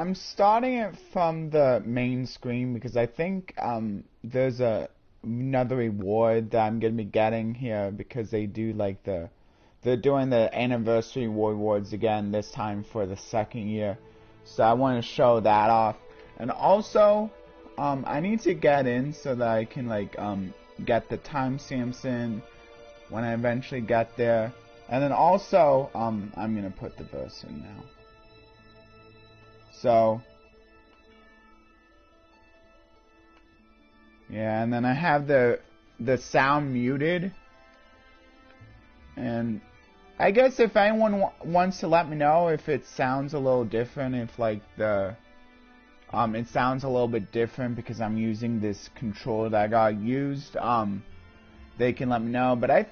I'm starting it from the main screen because I think there's another reward that I'm gonna be getting here because they do like they're doing the anniversary rewards again this time for the second year. So I want to show that off. And also I need to get in so that I can like get the timestamps in when I eventually get there. And then also I'm gonna put the verse in now. So yeah, and then I have the sound muted. And I guess if anyone wants to let me know if it sounds a little different, if like the it sounds a little bit different because I'm using this controller that I got used, they can let me know. But I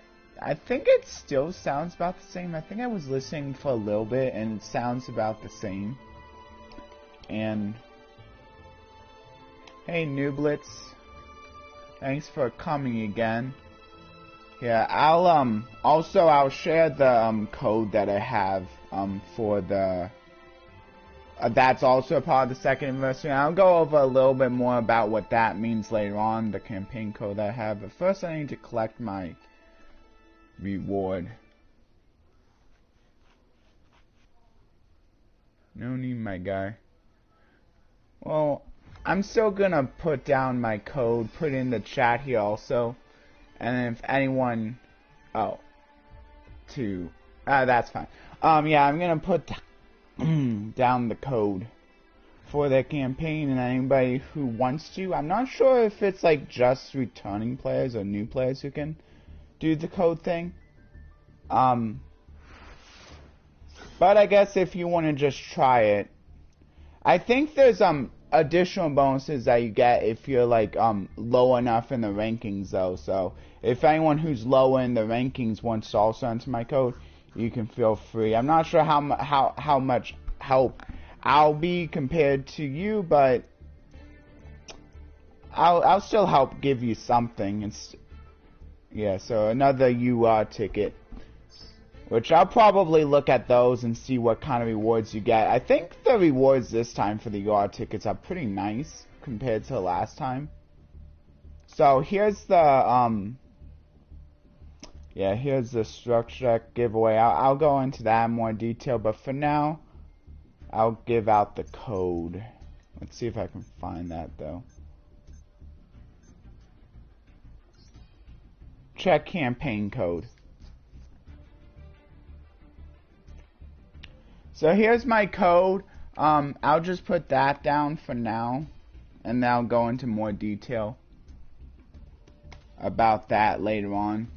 think it still sounds about the same. I think I was listening for a little bit and it sounds about the same. And hey Nooblets, thanks for coming again. Yeah, I'll share the code that I have for the that's also a part of the second anniversary. I'll go over a little bit more about what that means later on, the campaign code that I have. But first I need to collect my reward. No need, my guy. Well, I'm still gonna put down my code, put in the chat here also, and if anyone, that's fine. Yeah, I'm gonna put down the code for the campaign, and anybody who wants to. I'm not sure if it's like just returning players or new players who can do the code thing. But I guess if you want to just try it, I think there's additional bonuses that you get if you're like low enough in the rankings though. So if anyone who's lower in the rankings wants to also enter my code, you can feel free. I'm not sure how much help I'll be compared to you, but I'll still help give you something. Yeah, so another UR ticket, which I'll probably look at those and see what kind of rewards you get. I think the rewards this time for the UR tickets are pretty nice compared to last time. So here's the here's the structure deck giveaway. I'll go into that in more detail, but for now I'll give out the code. Let's see if I can find that though. Check campaign code. So here's my code. I'll just put that down for now, and then I'll go into more detail about that later on.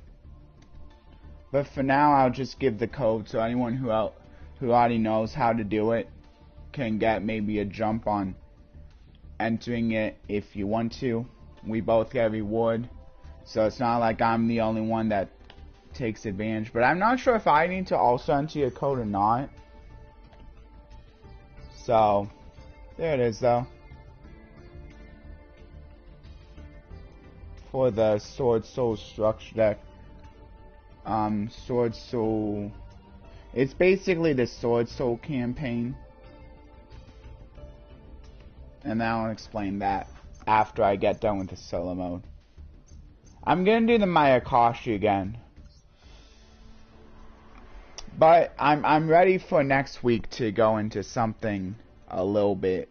But for now, I'll just give the code so anyone who already knows how to do it can get maybe a jump on entering it if you want to. We both get a reward, so it's not like I'm the only one that takes advantage. But I'm not sure if I need to also enter your code or not. So, there it is though. For the Sword Soul structure deck. Sword Soul. It's basically the Sword Soul campaign. And I'll explain that after I get done with the solo mode. I'm gonna do the Mayakashi again. But I'm ready for next week to go into something a little bit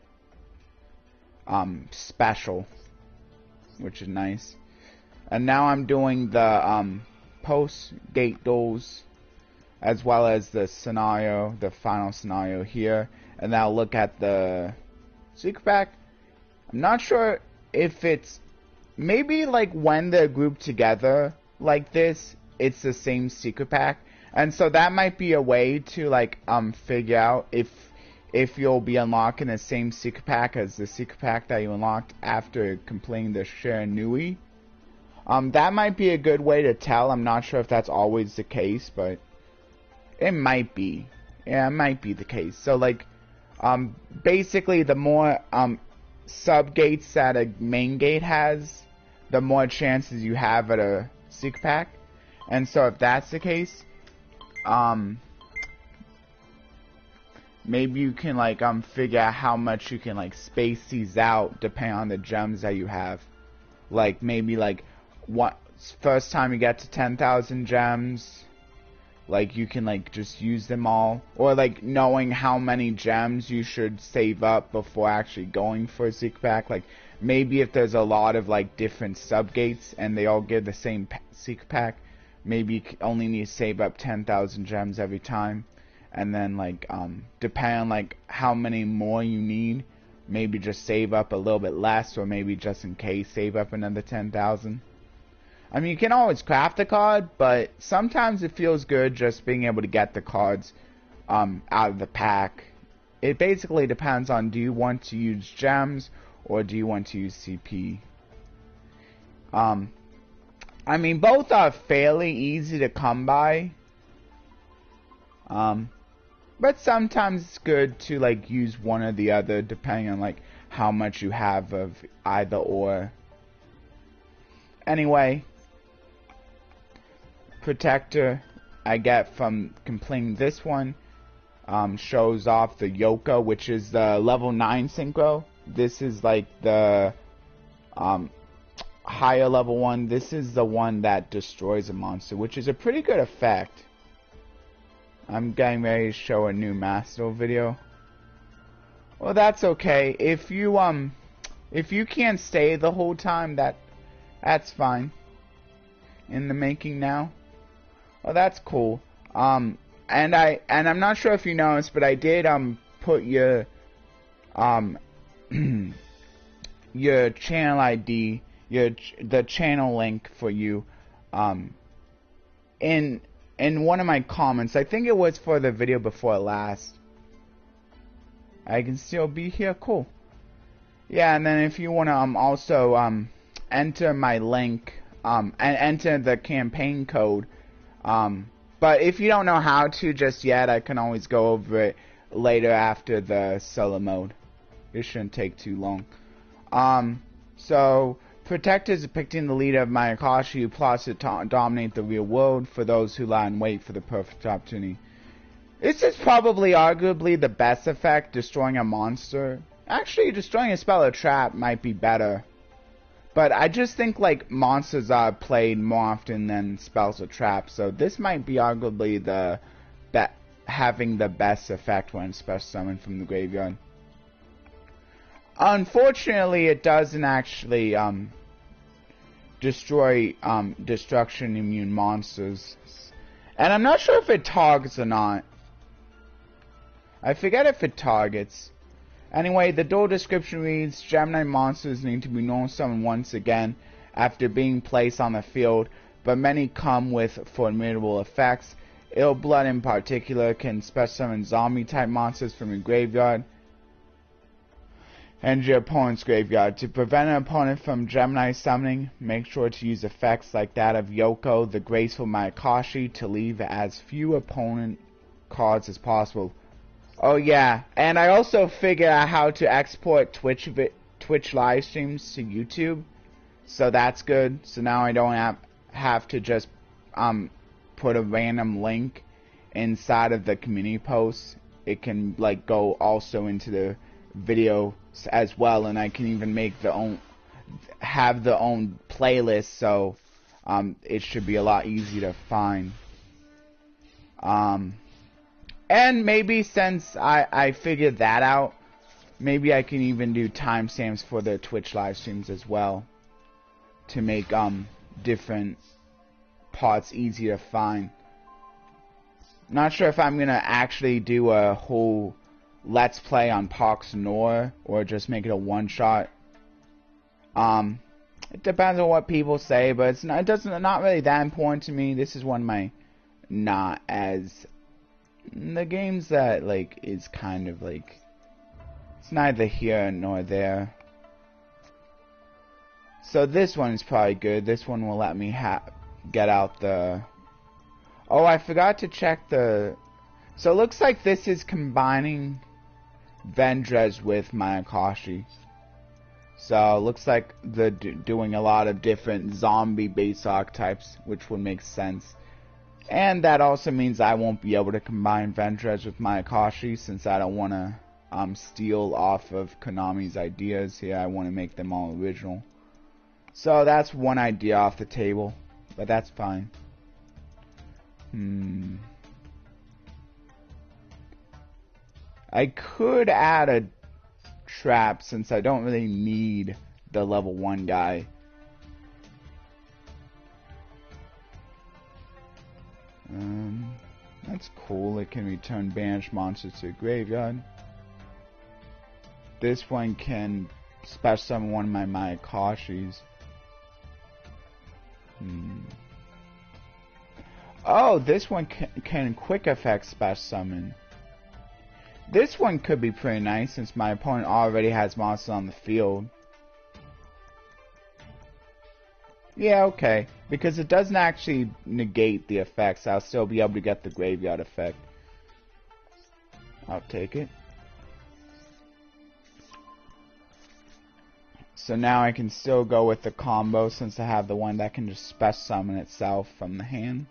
special, which is nice. And now I'm doing the post gate duels as well as the scenario, the final scenario here, and I'll look at the secret pack. I'm not sure if it's maybe like when they're grouped together like this, it's the same secret pack. And so that might be a way to like figure out if you'll be unlocking the same secret pack as the secret pack that you unlocked after completing the Shiranui. That might be a good way to tell. I'm not sure if that's always the case, but it might be. Yeah, it might be the case. So like basically the more sub gates that a main gate has, the more chances you have at a secret pack. And so if that's the case, maybe you can like figure out how much you can like space these out depending on the gems that you have. Like maybe like what first time you get to 10,000 gems, like you can like just use them all, or like knowing how many gems you should save up before actually going for a secret pack. Like maybe if there's a lot of like different subgates and they all give the same secret pack, maybe you only need to save up 10,000 gems every time, and then like depending on like how many more you need, maybe just save up a little bit less, or maybe just in case save up another 10,000. I mean, you can always craft a card, but sometimes it feels good just being able to get the cards out of the pack. It basically depends on, do you want to use gems or do you want to use CP? I mean, both are fairly easy to come by. But sometimes it's good to like use one or the other depending on like how much you have of either or. Anyway, protector I get from completing this one shows off the Yoko, which is the level 9 synchro. This is like the higher level one. This is the one that destroys a monster, which is a pretty good effect. I'm getting ready to show a new Master video. Well, that's okay. If you can't stay the whole time, that's fine. In the making now. Well, that's cool. And I'm not sure if you noticed, but I did put your your channel ID, the channel link for you in one of my comments. I think it was for the video before last. I can still be here. Cool. Yeah, and then if you want to also enter my link and enter the campaign code. But if you don't know how to just yet, I can always go over it later after the solo mode. It shouldn't take too long. So Protector is depicting the leader of Mayakashi who plots to dominate the real world for those who lie in wait for the perfect opportunity. This is probably arguably the best effect, destroying a monster. Actually, destroying a spell or trap might be better. But I just think like monsters are played more often than spells or traps, so this might be arguably having the best effect when special summoned from the graveyard. Unfortunately, it doesn't actually destroy destruction immune monsters, and I'm not sure if it targets or not. I forget if it targets. Anyway, the duel description reads, Gemini monsters need to be normal summoned once again after being placed on the field, but many come with formidable effects. Ill Blood in particular can special summon zombie type monsters from your graveyard and your opponent's graveyard. To prevent an opponent from Gemini summoning, make sure to use effects like that of Yoko, the graceful Mayakashi, to leave as few opponent cards as possible. Oh yeah, and I also figured out how to export Twitch live streams to YouTube, so that's good. So now I don't have to just put a random link inside of the community post. It can like go also into the video as well, and I can even make have the own playlist, so it should be a lot easier to find. And maybe since I figured that out, maybe I can even do timestamps for the Twitch live streams as well, to make different parts easier to find. Not sure if I'm gonna actually do a whole let's play on Pox Nor or just make it a one shot. It depends on what people say, but it's not really that important to me. This is one of my not as the games that like is kind of like it's neither here nor there. So this one is probably good. This one will let me get out the. Oh, I forgot to check the. So it looks like this is combining Vendrez with Mayakashi. So it looks like they're doing a lot of different zombie-based archetypes, which would make sense. And that also means I won't be able to combine Vendreads with my Akashi, since I don't want to steal off of Konami's ideas here. I want to make them all original. So that's one idea off the table, but that's fine. I could add a trap, since I don't really need the level 1 guy. That's cool. It can return banished monsters to the graveyard. This one can special summon one of my Akashis. Oh, this one can quick effect special summon. This one could be pretty nice, since my opponent already has monsters on the field. Yeah, okay. Because it doesn't actually negate the effects. I'll still be able to get the graveyard effect. I'll take it. So now I can still go with the combo, since I have the one that can just special summon itself from the hand.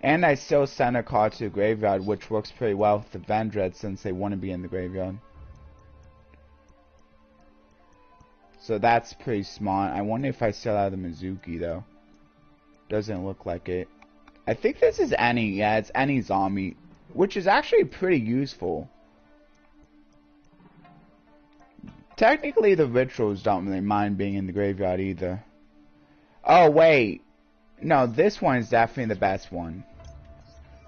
And I still send a card to the graveyard, which works pretty well with the Vendread, since they want to be in the graveyard. So that's pretty smart. I wonder if I still have the Mizuki, though. Doesn't look like it. I think this is any. Yeah, it's any zombie, which is actually pretty useful. Technically, the rituals don't really mind being in the graveyard either. Oh, wait. No, this one is definitely the best one.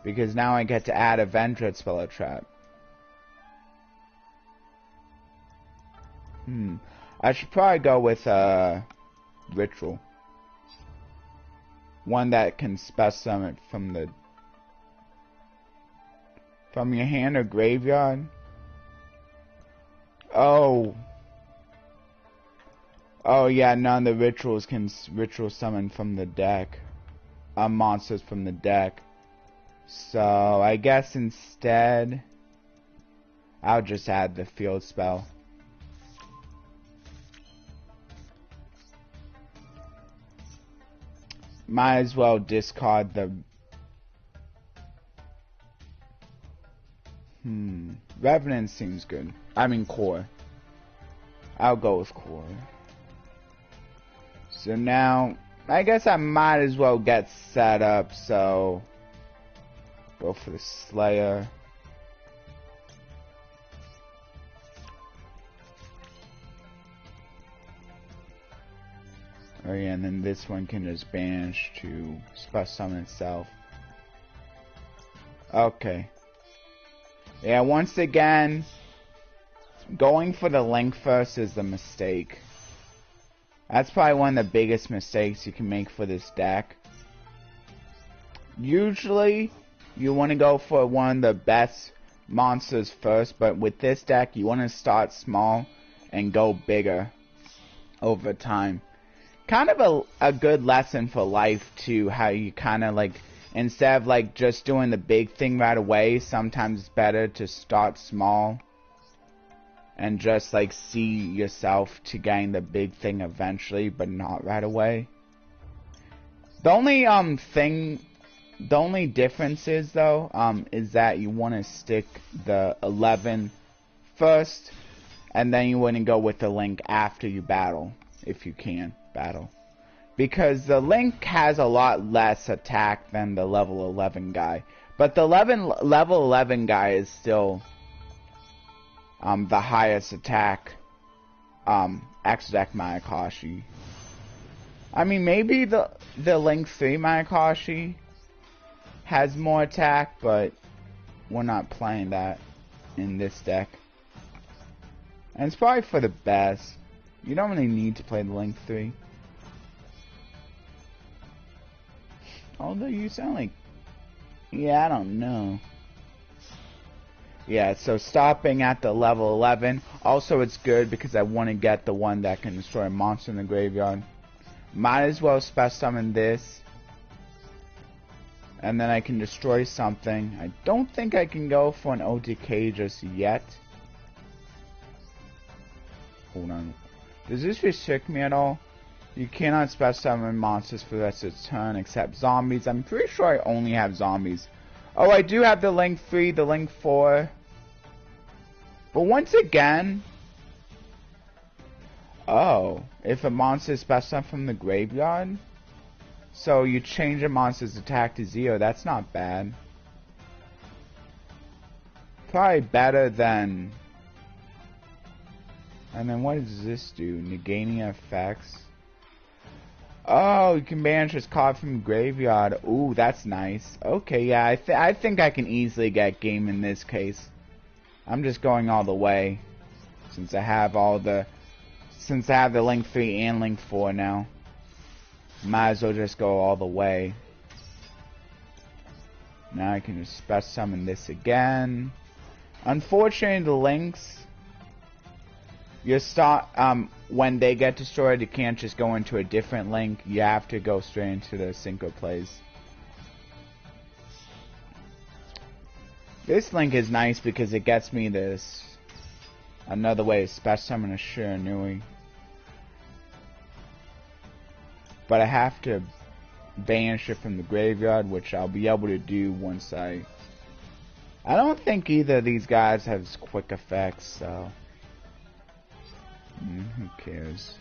Because now I get to add a Vendread spell trap. I should probably go with Ritual. One that can special summon from your hand or graveyard. Oh yeah, none of the rituals can ritual summon from the deck. Monsters from the deck. So I guess instead I'll just add the field spell. Might as well discard the Revenant seems good. I mean Core. I'll go with Core. So now I guess I might as well get set up, so go for the Slayer. Oh yeah, and then this one can just banish to special summon itself. Okay. Yeah, once again, going for the Link first is a mistake. That's probably one of the biggest mistakes you can make for this deck. Usually, you want to go for one of the best monsters first, but with this deck, you want to start small and go bigger over time. Kind of a good lesson for life too, how you kind of like, instead of like just doing the big thing right away, sometimes it's better to start small and just like see yourself to gain the big thing eventually, but not right away. The only difference is though, is that you want to stick the 11 first, and then you want to go with the Link after you battle, if you can battle. Because the Link has a lot less attack than the level 11 guy. But the level 11 guy is still the highest attack X-Deck Mayakashi. I mean, maybe the Link 3 Mayakashi has more attack, but we're not playing that in this deck. And it's probably for the best. You don't really need to play the Link 3. Although you sound like... Yeah, I don't know. Yeah, so stopping at the level 11. Also, it's good because I want to get the one that can destroy a monster in the graveyard. Might as well special summon this. And then I can destroy something. I don't think I can go for an OTK just yet. Hold on. Does this restrict me at all? You cannot special summon monsters for the rest of the turn except zombies. I'm pretty sure I only have zombies. Oh, I do have the Link 3, the Link 4. But once again... Oh, if a monster is special summoned from the graveyard? So you change a monster's attack to 0, that's not bad. Probably better than... And then what does this do? Negating effects. Oh, you can banish this card from the graveyard. Ooh, that's nice. Okay, yeah, I think I can easily get game in this case. I'm just going all the way. Since I have the Link 3 and Link 4 now. Might as well just go all the way. Now I can just special summon this again. Unfortunately, the links, when they get destroyed, you can't just go into a different link. You have to go straight into the synchro plays. This link is nice because it gets me another way to special summon a Shiranui. But I have to banish it from the graveyard, which I'll be able to do once I don't think either of these guys has quick effects, so... who cares?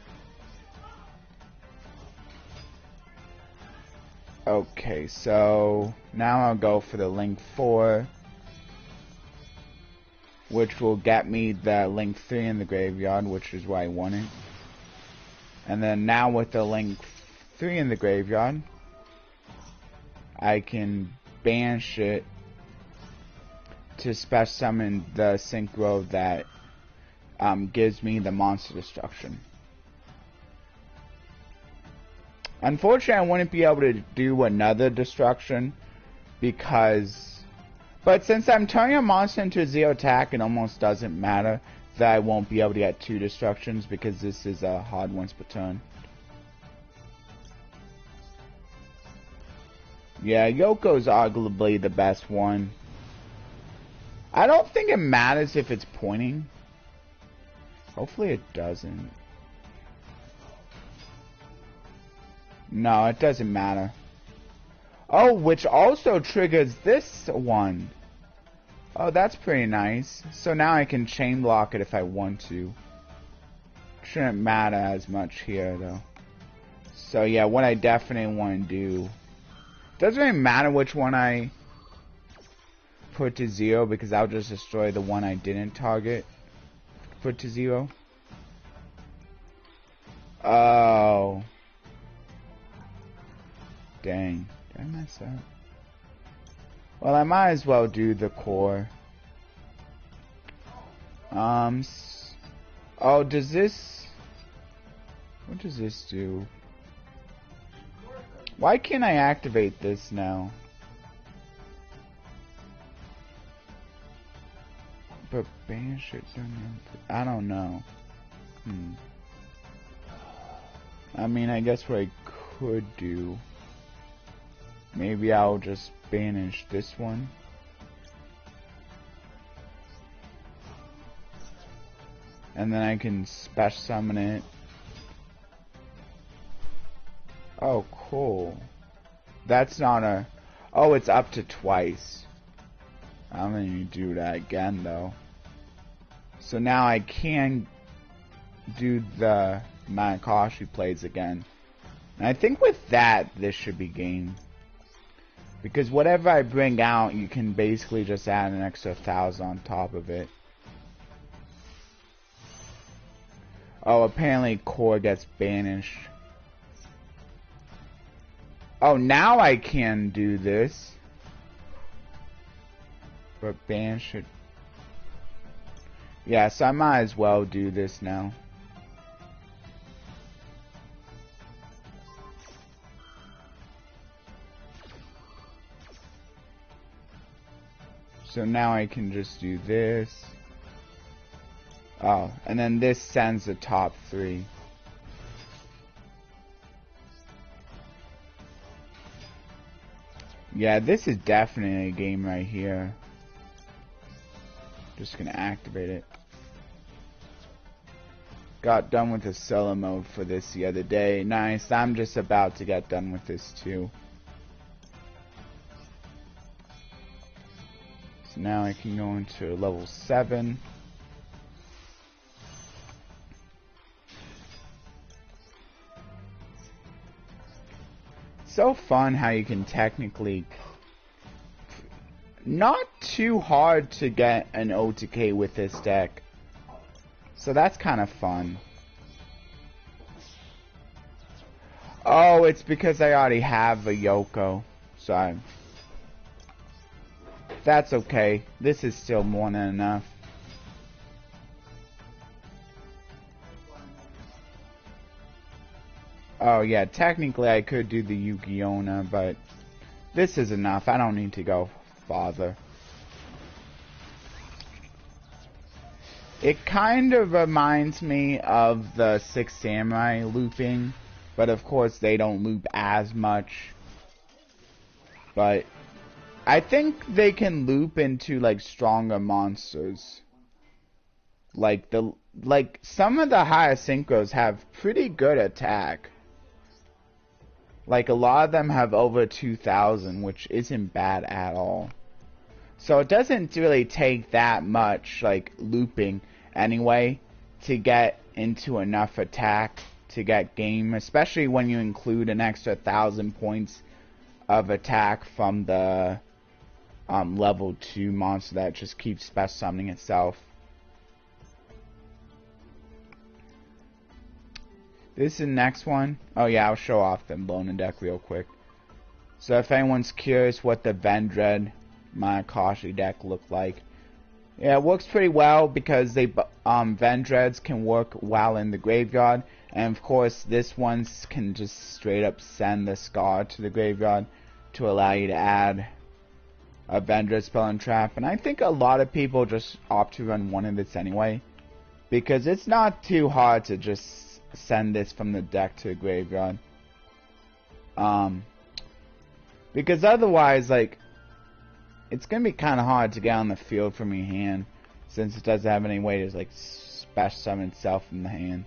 Okay, so... Now I'll go for the Link 4. Which will get me the Link 3 in the graveyard, which is why I want it. And then now with the Link 3 in the graveyard, I can banish it to special summon the synchro that gives me the monster destruction. Unfortunately, I wouldn't be able to do another destruction because... But since I'm turning a monster into a 0 attack, it almost doesn't matter that I won't be able to get 2 destructions because this is a hard once per turn. Yeah, Yoko's arguably the best one. I don't think it matters if it's pointing. Hopefully it doesn't. No, it doesn't matter. Oh, which also triggers this one. Oh, that's pretty nice. So now I can chain block it if I want to. Shouldn't matter as much here, though. So yeah, what I definitely want to do... Doesn't really matter which one I put to 0 because I'll just destroy the one I didn't target. Put to 0. Oh. Dang. Did I mess up? Well, I might as well do the core. Oh, does this... What does this do? Why can't I activate this now? But banish it, I don't know. I mean, I guess what I could do... Maybe I'll just banish this one. And then I can special summon it. Oh, cool. That's not a... Oh, it's up to twice. I'm gonna need to do that again, though. So now I can do the Manakashi plays again. And I think with that, this should be game. Because whatever I bring out, you can basically just add an extra 1,000 on top of it. Oh, apparently core gets banished. Oh, now I can do this. But banish it. Yeah, so I might as well do this now. So now I can just do this. Oh, and then this sends the top 3. Yeah, this is definitely a game right here. Just gonna activate it. Got done with the solo mode for this the other day. Nice. I'm just about to get done with this too. So now I can go into level 7. So fun how you can technically... Not too hard to get an OTK with this deck. So that's kind of fun. Oh, it's because I already have a Yoko. So that's okay. This is still more than enough. Oh yeah, technically I could do the Yuki-Onna, but this is enough. I don't need to go farther. It kind of reminds me of the Six Samurai looping, but of course they don't loop as much. But I think they can loop into like stronger monsters. Like some of the higher synchros have pretty good attack. Like a lot of them have over 2,000, which isn't bad at all. So it doesn't really take that much like looping anyway to get into enough attack to get game, especially when you include an extra 1,000 points of attack from the level 2 monster that just keeps special summoning itself. This is the next one. Oh yeah, I'll show off the Lona deck real quick. So if anyone's curious what the Vendread Mayakashi deck looked like, yeah, it works pretty well because they Vendreads can work well in the graveyard, and of course this one can just straight up send the Scar to the graveyard to allow you to add a Vendread spell and trap. And I think a lot of people just opt to run one of this anyway, because it's not too hard to just send this from the deck to the graveyard. Because otherwise, like, it's gonna be kind of hard to get on the field from your hand, since it doesn't have any way to like special summon itself from the hand.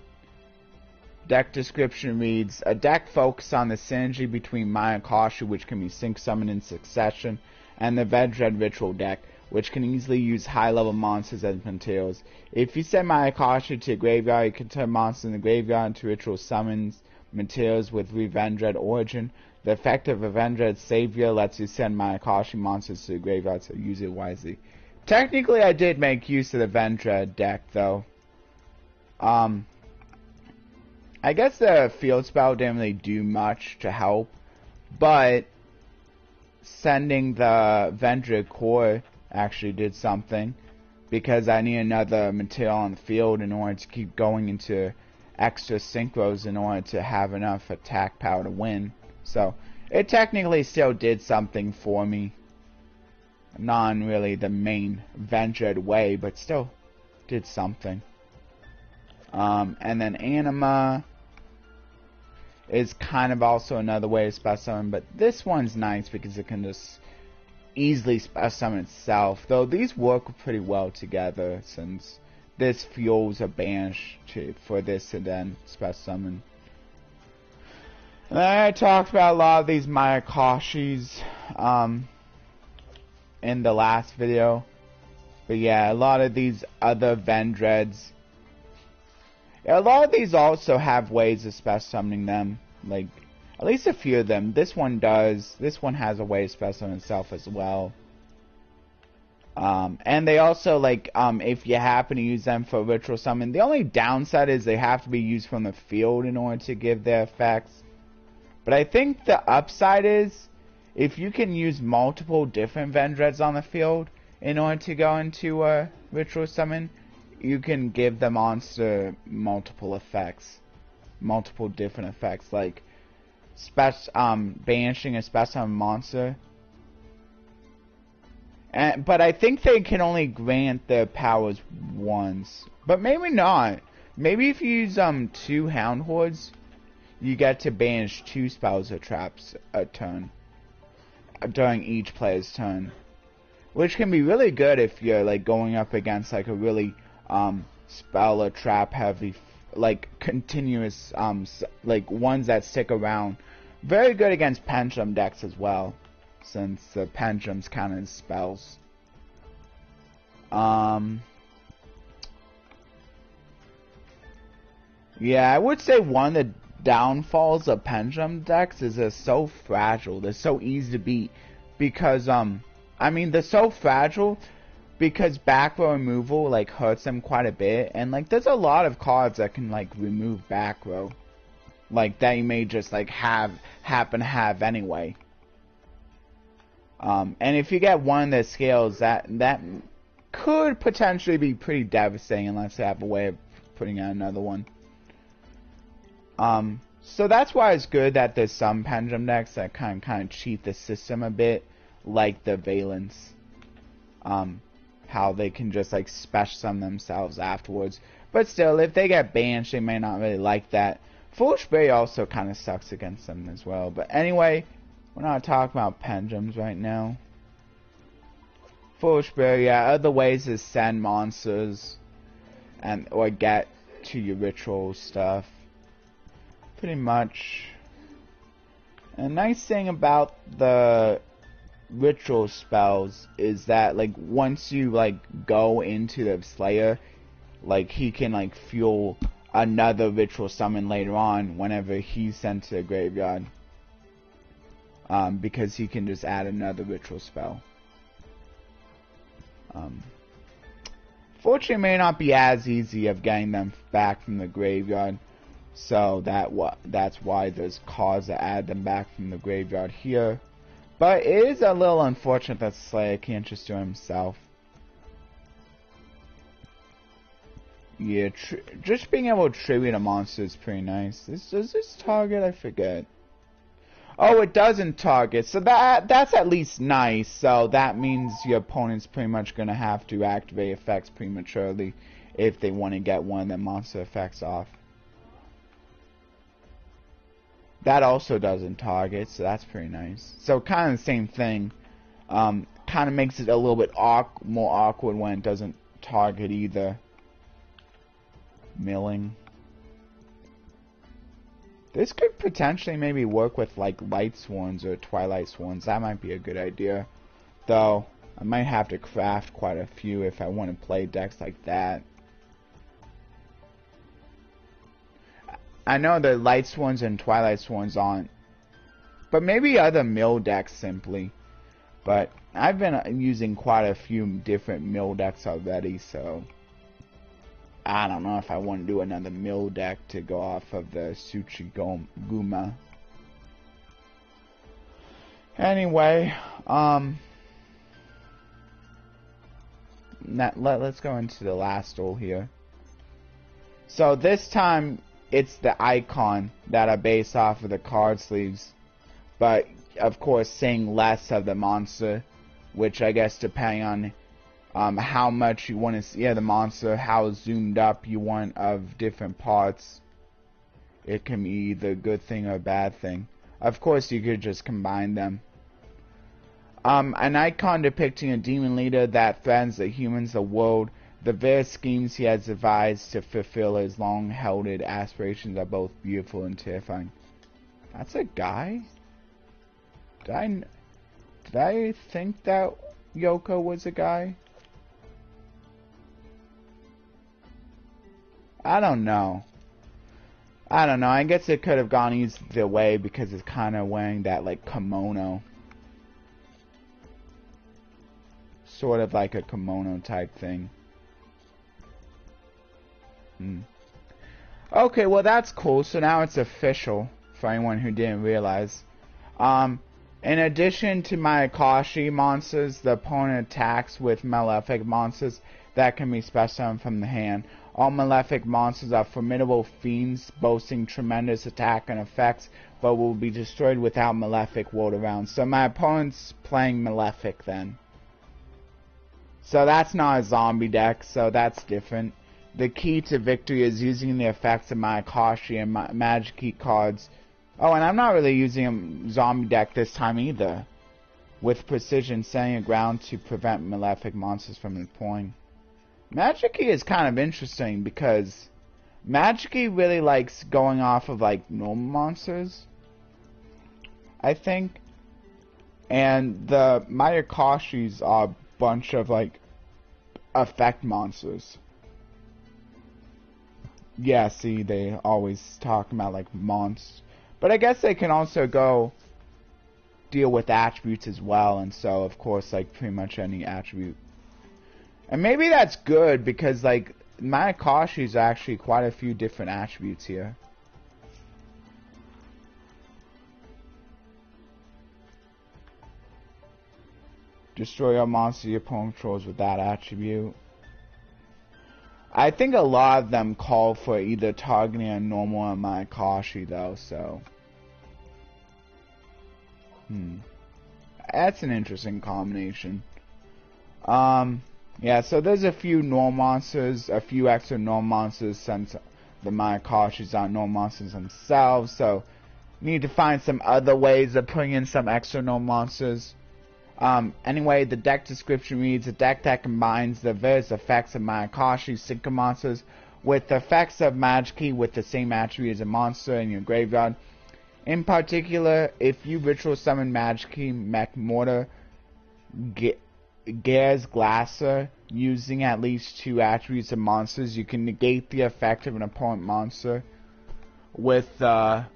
Deck description reads: a deck focused on the synergy between Mayakashi, which can be sync summoned in succession, and the Vendread Ritual deck, which can easily use high-level monsters as materials. If you send Mayakashi to a graveyard, you can turn monsters in the graveyard into ritual summons materials with Vendread origin. The effect of a Vendread Savior lets you send Mayakashi monsters to the graveyard, so use it wisely. Technically, I did make use of the Vendread deck, though. I guess the field spell didn't really do much to help, but sending the Vendread core actually did something, because I need another material on the field in order to keep going into extra synchros in order to have enough attack power to win. So it technically still did something for me, not in really the main Vendread way, but still did something. And then Anima is kind of also another way to special summon, but this one's nice because it can just easily special summon itself, though these work pretty well together since this fuels a banish for this to then special summon. And I talked about a lot of these Mayakashis in the last video, but yeah, a lot of these other Vendreads, a lot of these also have ways of special summoning them, like at least a few of them. This one does. This one has a way to special summon itself as well. And they also, like, if you happen to use them for ritual summon, the only downside is they have to be used from the field in order to give their effects. But I think the upside is, if you can use multiple different Vendreads on the field in order to go into a ritual summon, you can give the monster multiple effects. Multiple different effects, like banishing a special monster. But I think they can only grant their powers once. But maybe not. Maybe if you use 2 Hound Hordes, you get to banish 2 spells or traps a turn. During each player's turn. Which can be really good if you're like going up against like a really spell or trap heavy like continuous like ones that stick around. Very good against pendulum decks as well, since the pendulums count as spells. Yeah, I would say one of the downfalls of pendulum decks is they're so fragile. They're so easy to beat because I mean they're so fragile because back row removal like hurts them quite a bit, and like there's a lot of cards that can like remove back row, like that you may just like happen to have anyway. And if you get one of the scales, that could potentially be pretty devastating unless they have a way of putting out another one. So that's why it's good that there's some pendulum decks that kind of cheat the system a bit, like the Valence. How they can just like special summon themselves afterwards. But still, if they get banished, they may not really like that. Foolish Berry also kind of sucks against them as well. But anyway, we're not talking about pendulums right now. Foolish Berry, yeah, other ways is send monsters and or get to your ritual stuff. Pretty much. A nice thing about the ritual spells is that like once you like go into the Slayer, like he can like fuel another ritual summon later on whenever he's sent to the graveyard. Because he can just add another ritual spell. Fortunately, it may not be as easy of getting them back from the graveyard. So that's why there's cards that add them back from the graveyard here. But it is a little unfortunate that Slayer can't just do it himself. Yeah, just being able to tribute a monster is pretty nice. Does this target? I forget. Oh, it doesn't target. So that's at least nice. So that means your opponent's pretty much going to have to activate effects prematurely if they want to get one of the monster effects off. That also doesn't target, so that's pretty nice. So kind of the same thing. Kind of makes it a little bit more awkward when it doesn't target either. Milling. This could potentially maybe work with like Light Sworns or Twilight Sworns. That might be a good idea. Though, I might have to craft quite a few if I want to play decks like that. I know the Light Sworns and Twilight Sworns aren't. But maybe other mill decks simply. But I've been using quite a few different mill decks already, so I don't know if I want to do another mill deck to go off of the Tsuchiguma. Anyway, let's go into the last duel here. So this time it's the icon that are based off of the card sleeves, but of course seeing less of the monster, which I guess depending on how much you want to see the monster, how zoomed up you want of different parts, it can be either a good thing or a bad thing. Of course you could just combine them. An icon depicting a demon leader that threatens the humans, the world. The various schemes he has devised to fulfill his long-held aspirations are both beautiful and terrifying. That's a guy? Did I think that Yoko was a guy? I don't know. I guess it could have gone either way because it's kind of wearing that like kimono. Sort of like a kimono type thing. Okay, well that's cool. So now it's official for anyone who didn't realize. In addition to my Akashi monsters, the opponent attacks with Malefic monsters that can be special from the hand. All Malefic monsters are formidable fiends, boasting tremendous attack and effects, but will be destroyed without Malefic world around. So my opponent's playing Malefic then. So that's not a zombie deck, so that's different. The key to victory is using the effects of my Akashi and my Magic Key cards. Oh, and I'm not really using a zombie deck this time either. With precision, setting a ground to prevent Malefic monsters from deploying. Magic Key is kind of interesting because Magic-y really likes going off of like normal monsters, I think. And the Mayakashis are a bunch of like effect monsters. Yeah, see, they always talk about like monsters. But I guess they can also go deal with attributes as well, and so of course like pretty much any attribute. And maybe that's good because like Mayakashi's are actually quite a few different attributes here. Destroy all monsters your opponent controls with that attribute. I think a lot of them call for either targeting a normal or Mayakashi though, so. That's an interesting combination. Yeah, so there's a few normal monsters, a few extra normal monsters since the Mayakashis aren't normal monsters themselves, so need to find some other ways of putting in some extra normal monsters. Anyway, the deck description reads, a deck that combines the various effects of Mayakashi synchro monsters with the effects of Magic with the same attribute as a monster in your graveyard. In particular, if you ritual summon Magic Mech Mortar Gares Glasser using at least 2 attributes of monsters, you can negate the effect of an opponent monster with the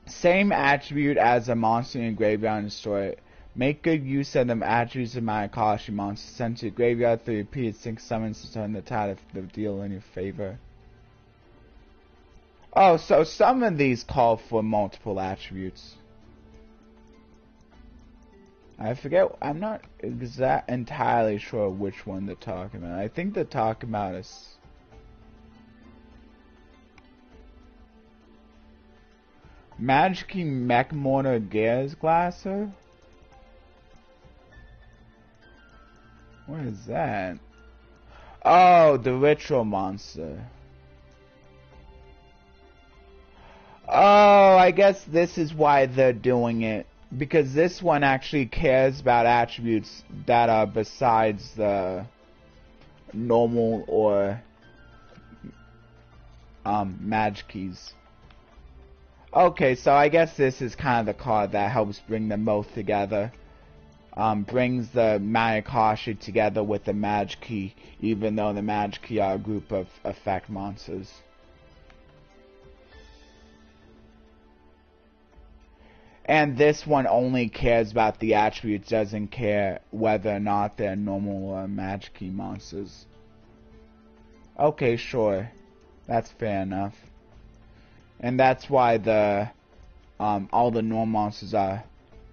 same attribute as a monster in your graveyard and destroy it. Make good use of the attributes of Mayakashi monsters sent to your graveyard through repeated sync summons to turn the tide of the deal in your favor. Oh, so some of these call for multiple attributes. I forget, I'm not entirely sure which one they're talking about. I think they're talking about is Magic Mech Mortar Gares Glasser? What is that? Oh, the ritual monster. Oh, I guess this is why they're doing it. Because this one actually cares about attributes that are besides the normal or magic keys. Okay, so I guess this is kind of the card that helps bring them both together. Brings the Mayakashi together with the Magic Key, even though the Magic Key are a group of effect monsters. And this one only cares about the attributes, doesn't care whether or not they're normal or Magic Key monsters. Okay, sure. That's fair enough. And that's why the all the normal monsters are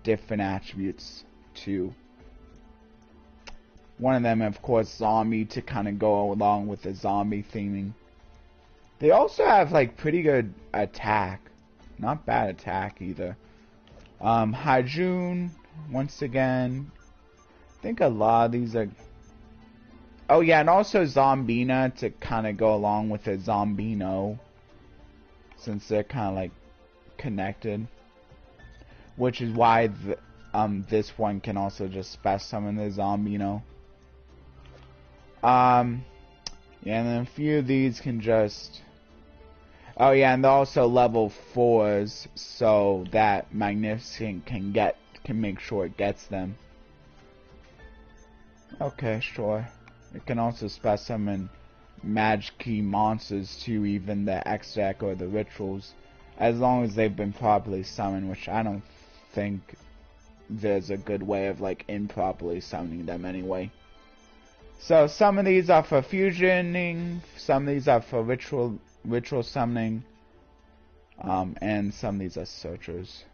different attributes too. One of them, of course, zombie, to kind of go along with the zombie theming. They also have like pretty good attack, not bad attack either. Hajun, once again, I think a lot of these are. Oh yeah, and also Zombina to kind of go along with the Zombino, since they're kind of like connected, which is why this one can also just special summon the Zombino. Yeah, and then a few of these can just. Oh yeah, and they're also level 4s, so that Magnificent can make sure it gets them. Okay, sure. It can also special summon Magic Key monsters too, even the extract or the rituals, as long as they've been properly summoned, which I don't think there's a good way of like improperly summoning them anyway. So some of these are for fusioning, some of these are for ritual summoning, and some of these are searchers.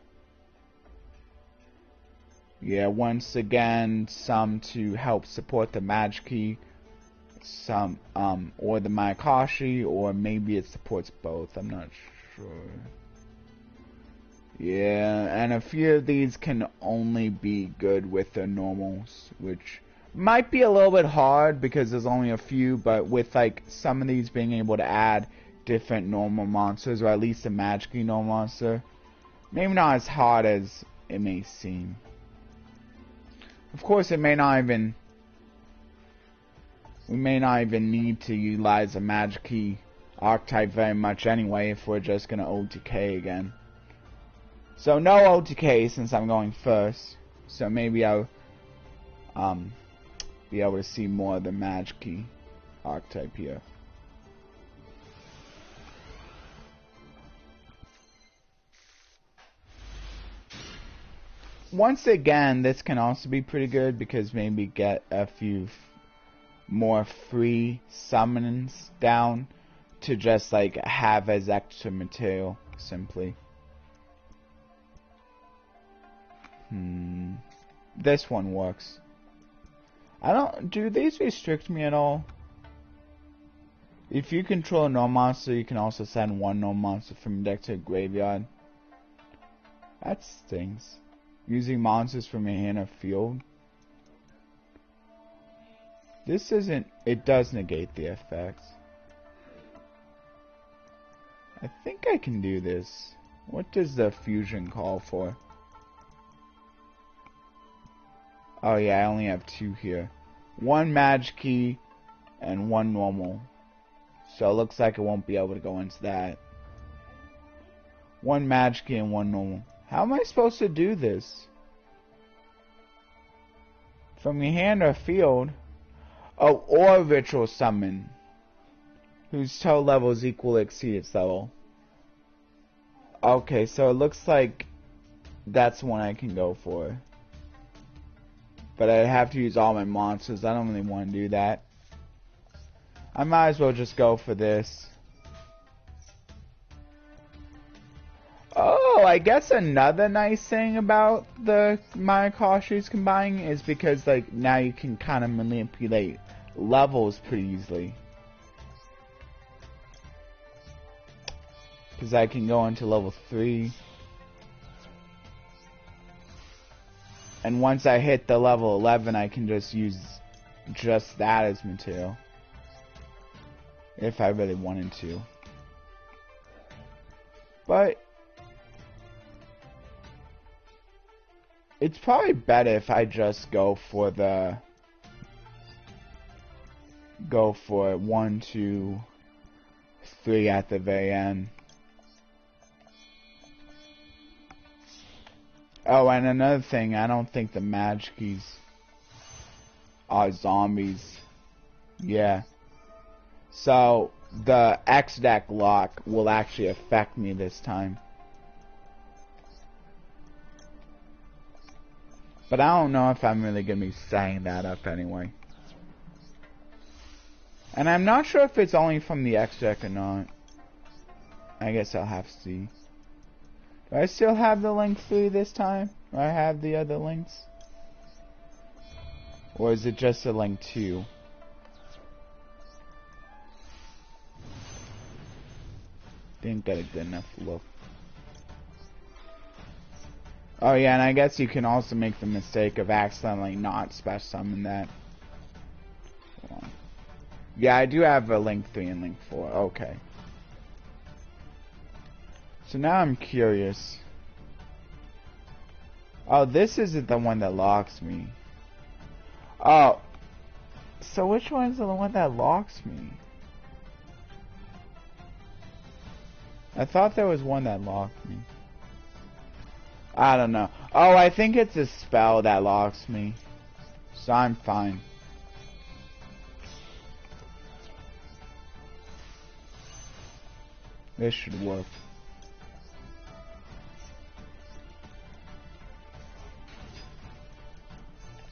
Yeah, once again, some to help support the Magic Key, some or the Mayakashi, or maybe it supports both, I'm not sure. Yeah, and a few of these can only be good with the normals, which might be a little bit hard because there's only a few, but with like some of these being able to add different normal monsters, or at least a Magic Key normal monster, maybe not as hard as it may seem. Of course, we may not even need to utilize a Magic Key archetype very much anyway if we're just gonna OTK again. So no OTK since I'm going first. So maybe I'll be able to see more of the Magic archetype here. Once again, this can also be pretty good because maybe get a few more free summons down to just like have as extra material simply. This one works. Do these restrict me at all? If you control a no monster, you can also send one no monster from your deck to a graveyard. That stings. Using monsters from your hand or field. This isn't... It does negate the effects. I think I can do this. What does the fusion call for? Oh yeah, I only have 2 here. 1 magic key and 1 normal. So it looks like I won't be able to go into that. 1 magic key and 1 normal. How am I supposed to do this? From your hand or field? Oh, or ritual summon. Whose total level is equal to exceed its level. Okay, so it looks like that's one I can go for. But I'd have to use all my monsters. I don't really want to do that. I might as well just go for this. Oh, I guess another nice thing about the Mana Cost she's combining is because like now you can kind of manipulate levels pretty easily. Because I can go into level 3. And once I hit the level 11, I can just use just that as material. If I really wanted to. But it's probably better if I just go for 1, 2, 3 at the very end. Oh, and another thing, I don't think the Magickies are zombies. Yeah. So, the X deck lock will actually affect me this time. But I don't know if I'm really going to be setting that up anyway. And I'm not sure if it's only from the X deck or not. I guess I'll have to see. Do I still have the link 3 this time? Or I have the other links? Or is it just a link 2? Didn't get a good enough look. Oh yeah, and I guess you can also make the mistake of accidentally not special summon that. Hold on. Yeah, I do have a link 3 and link 4. Okay. So now I'm curious. Oh, this isn't the one that locks me. Oh. So which one's the one that locks me? I thought there was one that locked me. I don't know. Oh, I think it's a spell that locks me. So I'm fine. This should work.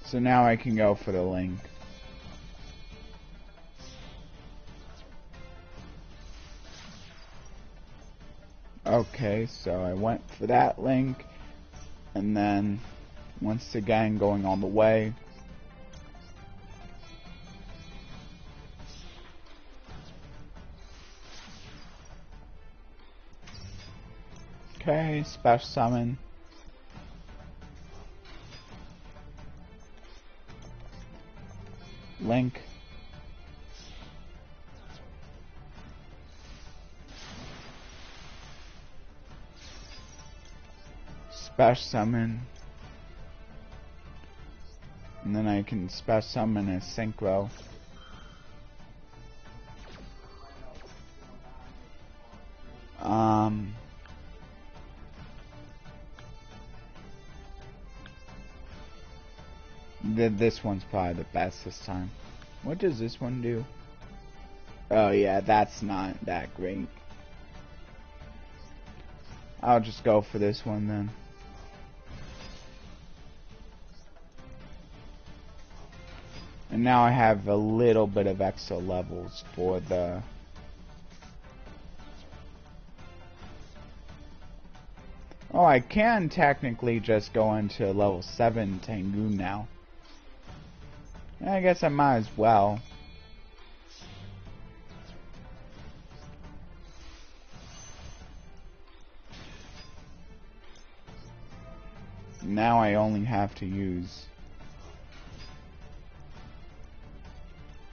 So now I can go for the link. Okay, so I went for that link. And then, once again, going on the way. Okay, special summon. Link. Special summon. And then I can special summon a synchro. This one's probably the best this time. What does this one do? Oh yeah, that's not that great. I'll just go for this one then. And now I have a little bit of extra levels for the... Oh, I can technically just go into level 7 Tengu now. I guess I might as well. Now I only have to use...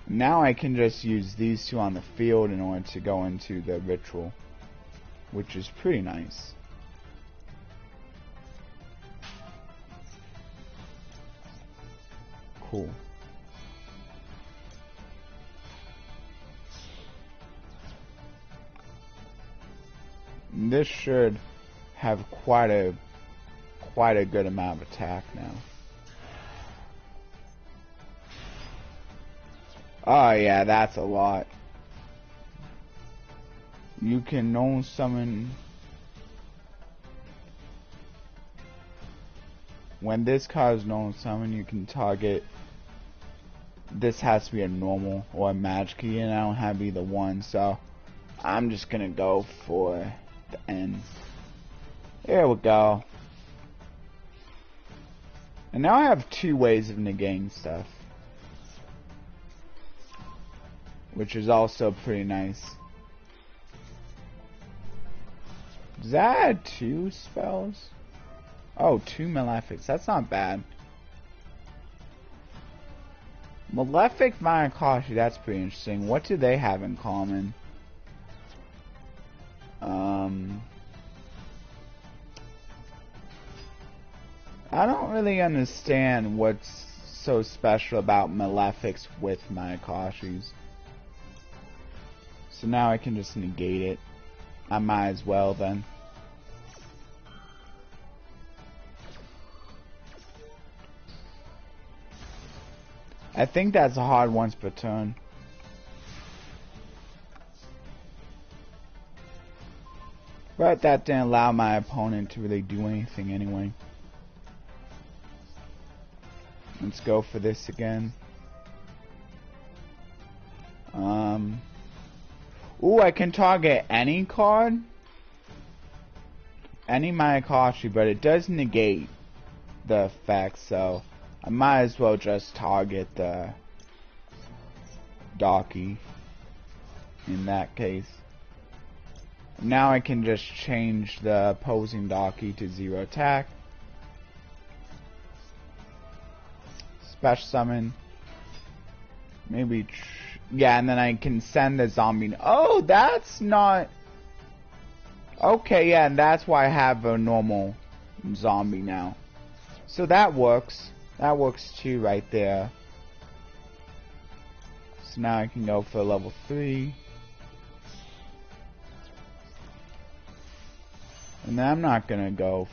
Now I can just use these two on the field in order to go into the ritual, which is pretty nice. Cool. This should have quite a good amount of attack now. Oh yeah, that's a lot. You can no summon when this card is no summon. You can target. This has to be a normal or a magic key, and I don't have either one, so I'm just gonna go for the end. There we go. And now I have two ways of negating stuff, which is also pretty nice. Does that add 2 spells? Oh, 2 Malefics. That's not bad. Malefic Mayakashi, that's pretty interesting. What do they have in common? I don't really understand what's so special about Malefics with Mayakashis. So now I can just negate it. I might as well then. I think that's a hard once per turn. But that didn't allow my opponent to really do anything anyway. Let's go for this again. Ooh, I can target any card, any Mayakashi, but it does negate the effect, so I might as well just target the Daki in that case. Now I can just change the opposing Daki to 0 attack. Special summon. Maybe... yeah, and then I can send the zombie... Oh, that's not... Okay, yeah, and that's why I have a normal zombie now. So that works. That works too right there. So now I can go for level 3. And then I'm not gonna go...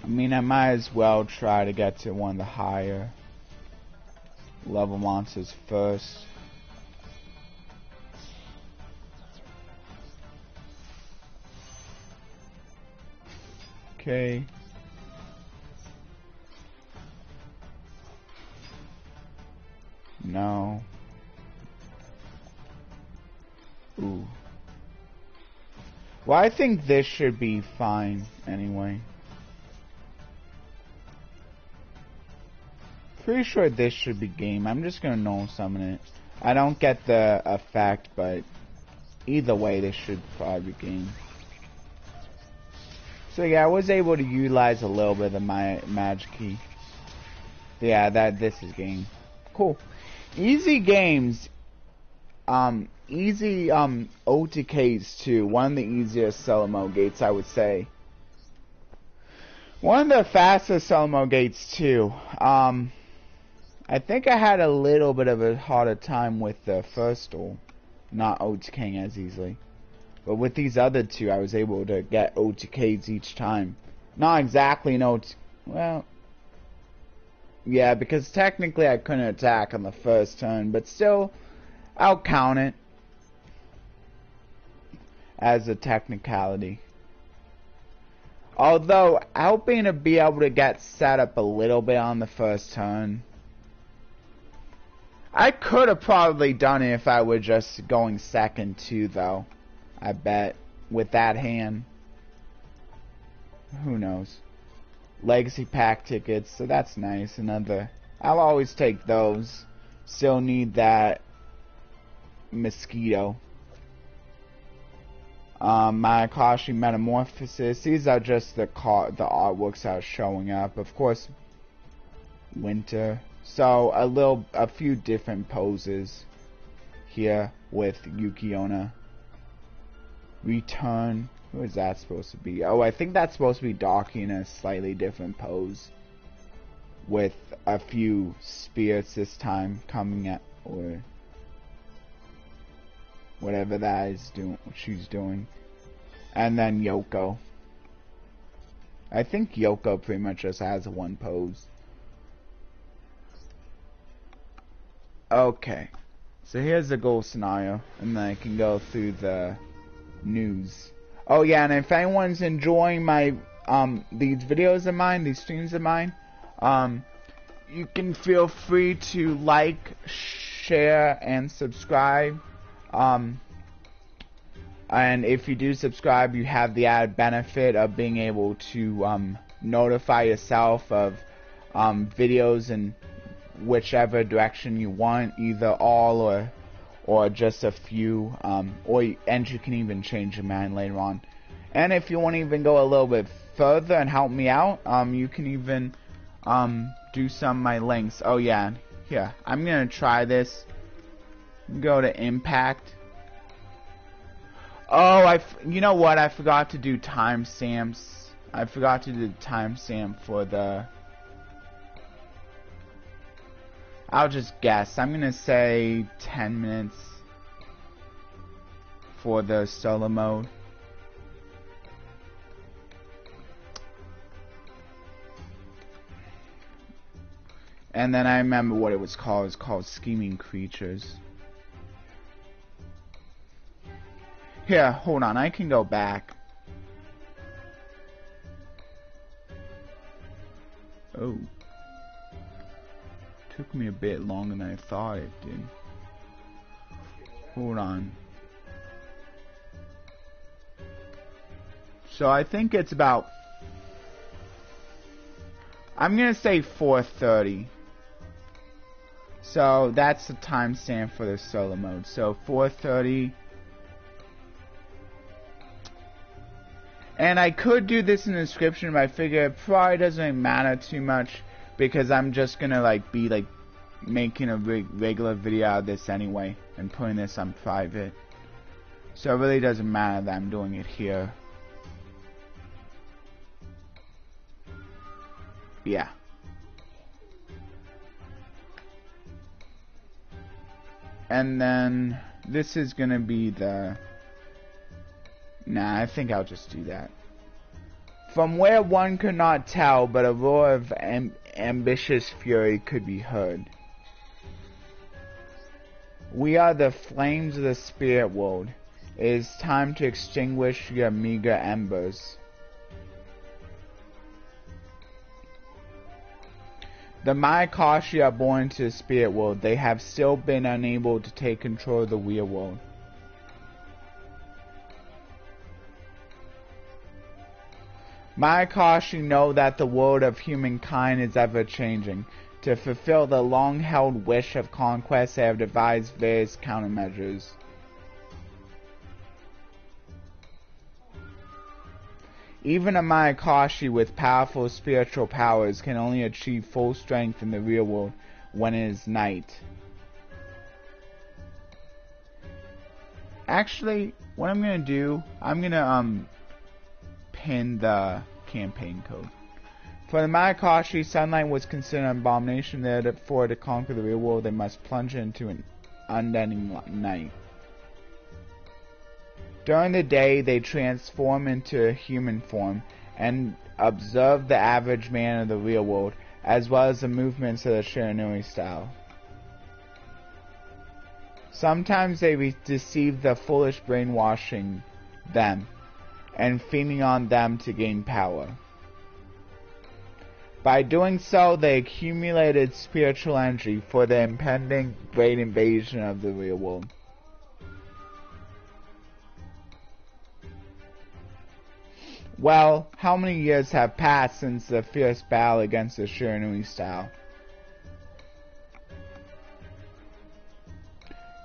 I mean, I might as well try to get to one of the higher level monsters first. Okay. No. Ooh. Well, I think this should be fine anyway. Pretty sure this should be game. I'm just gonna null summon it. I don't get the effect, but either way, this should probably be game. So yeah, I was able to utilize a little bit of my magic key. Yeah, this is game. Cool. Easy games. Easy OTKs too. One of the easiest solo mode gates, I would say. One of the fastest solo mode gates too. I think I had a little bit of a harder time with the first duel, not OTKing as easily. But with these other two, I was able to get OTKs each time. Not exactly, no. Well, yeah, because technically I couldn't attack on the first turn, but still, I'll count it as a technicality. Although, hoping to be able to get set up a little bit on the first turn. I could have probably done it if I were just going second too, though. I bet. With that hand. Who knows. Legacy pack tickets, so that's nice. Another. I'll always take those. Still need that mosquito. Mayakashi Metamorphosis. These are just the artworks that are showing up. Of course, winter. So a few different poses here with Yukiona. Return. Who is that supposed to be? Oh, I think that's supposed to be Daki in a slightly different pose, with a few spirits this time coming at, or whatever that is doing, what she's doing. And then Yoko. I think Yoko pretty much just has one pose. Okay. So here's the goal scenario, and then I can go through the news. Oh yeah, and if anyone's enjoying my these videos of mine, these streams of mine, you can feel free to like, share, and subscribe. And if you do subscribe, you have the added benefit of being able to notify yourself of videos in whichever direction you want, either all or just a few, and you can even change your mind later on. And if you want to even go a little bit further and help me out, you can even do some of my links. Oh yeah, here, I'm gonna try this. Go to Impact. Oh, you know what? I forgot to do timestamps. I forgot to do the timestamp for the. I'll just guess. I'm gonna say 10 minutes for the solo mode. And then I remember what it was called. It's called Scheming Creatures. Here, hold on. I can go back. Oh. Took me a bit longer than I thought it did. Hold on. So I think it's about, I'm gonna say 4:30. So that's the timestamp for the solo mode. So 4:30. And I could do this in the description, but I figure it probably doesn't matter too much, because I'm just gonna be making a regular video out of this anyway and putting this on private. So it really doesn't matter that I'm doing it here. Yeah. And then this is gonna be the. Nah, I think I'll just do that. From where one could not tell, but a roar of ambitious fury could be heard. We are the flames of the spirit world. It is time to extinguish your meager embers. The Mayakashi are born into the spirit world. They have still been unable to take control of the real world. Mayakashi know that the world of humankind is ever changing. To fulfill the long-held wish of conquest, they have devised various countermeasures. Even a Mayakashi with powerful spiritual powers can only achieve full strength in the real world when it is night. Actually, what I'm gonna do, I'm gonna pin the campaign code. For the Mayakashi, sunlight was considered an abomination. Therefore, to conquer the real world, they must plunge into an unending night. During the day, they transform into a human form, and observe the average man of the real world, as well as the movements of the Shiranui style. Sometimes they deceive the foolish, brainwashing them and feeding on them to gain power. By doing so, they accumulated spiritual energy for the impending great invasion of the real world. Well, how many years have passed since the fierce battle against the Shiranui style?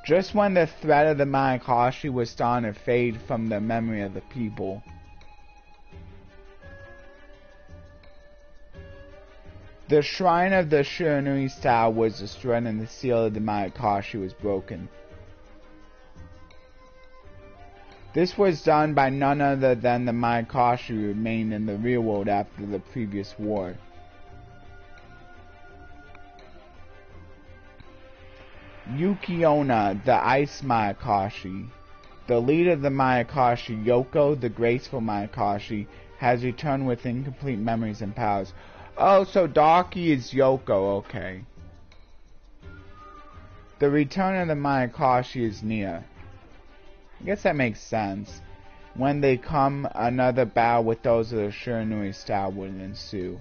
Just when the threat of the Mayakashi was starting to fade from the memory of the people. The shrine of the Shiranui style was destroyed and the seal of the Mayakashi was broken. This was done by none other than the Mayakashi who remained in the real world after the previous war. Yukiona, the Ice Mayakashi. The leader of the Mayakashi, Yoko, the graceful Mayakashi, has returned with incomplete memories and powers. Oh, so Daki is Yoko, okay. The return of the Mayakashi is near. I guess that makes sense. When they come, another battle with those of the Shiranui style would ensue.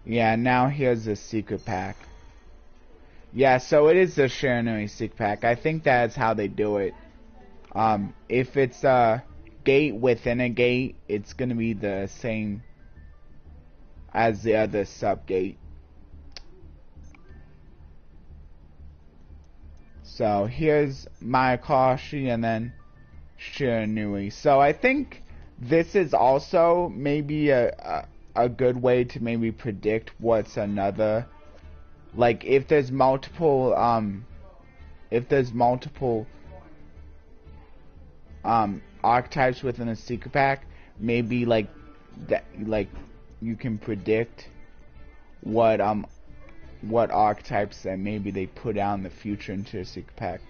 Yeah, now here's the secret pack. Yeah, so it is the Shiranui secret pack. I think that's how they do it. If it's a gate within a gate, it's gonna be the same as the other sub-gate. So here's Mayakashi and then Shiranui. So I think this is also maybe a good way to maybe predict what's another, like if there's multiple archetypes within a secret pack, maybe like that, like you can predict what archetypes that maybe they put out in the future into a secret pack.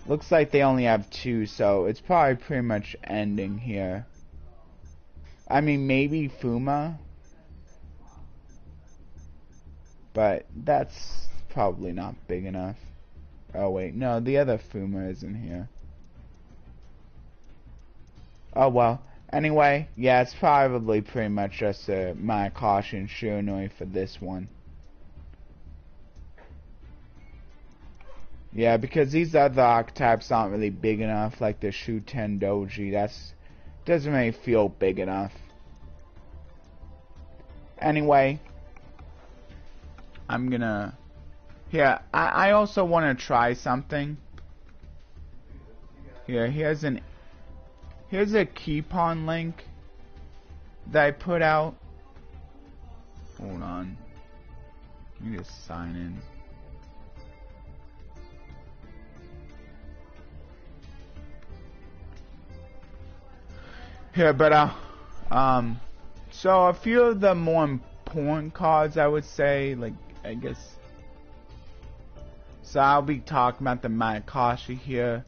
Looks like they only have 2, so it's probably pretty much ending here. I mean, maybe Fuma, but that's probably not big enough. Oh wait, no, the other Fuma isn't here. Oh well. Anyway, yeah, it's probably pretty much just a Mayakashi and Shiranui for this one. Yeah, because these other archetypes aren't really big enough, like the Shuten Doji. Doesn't really feel big enough. Anyway, I'm gonna... Here, I also want to try something. Here's a coupon link that I put out. Hold on. Let me just sign in. Here, but so a few of the more important cards, I would say, like, I guess. So I'll be talking about the Mayakashi here.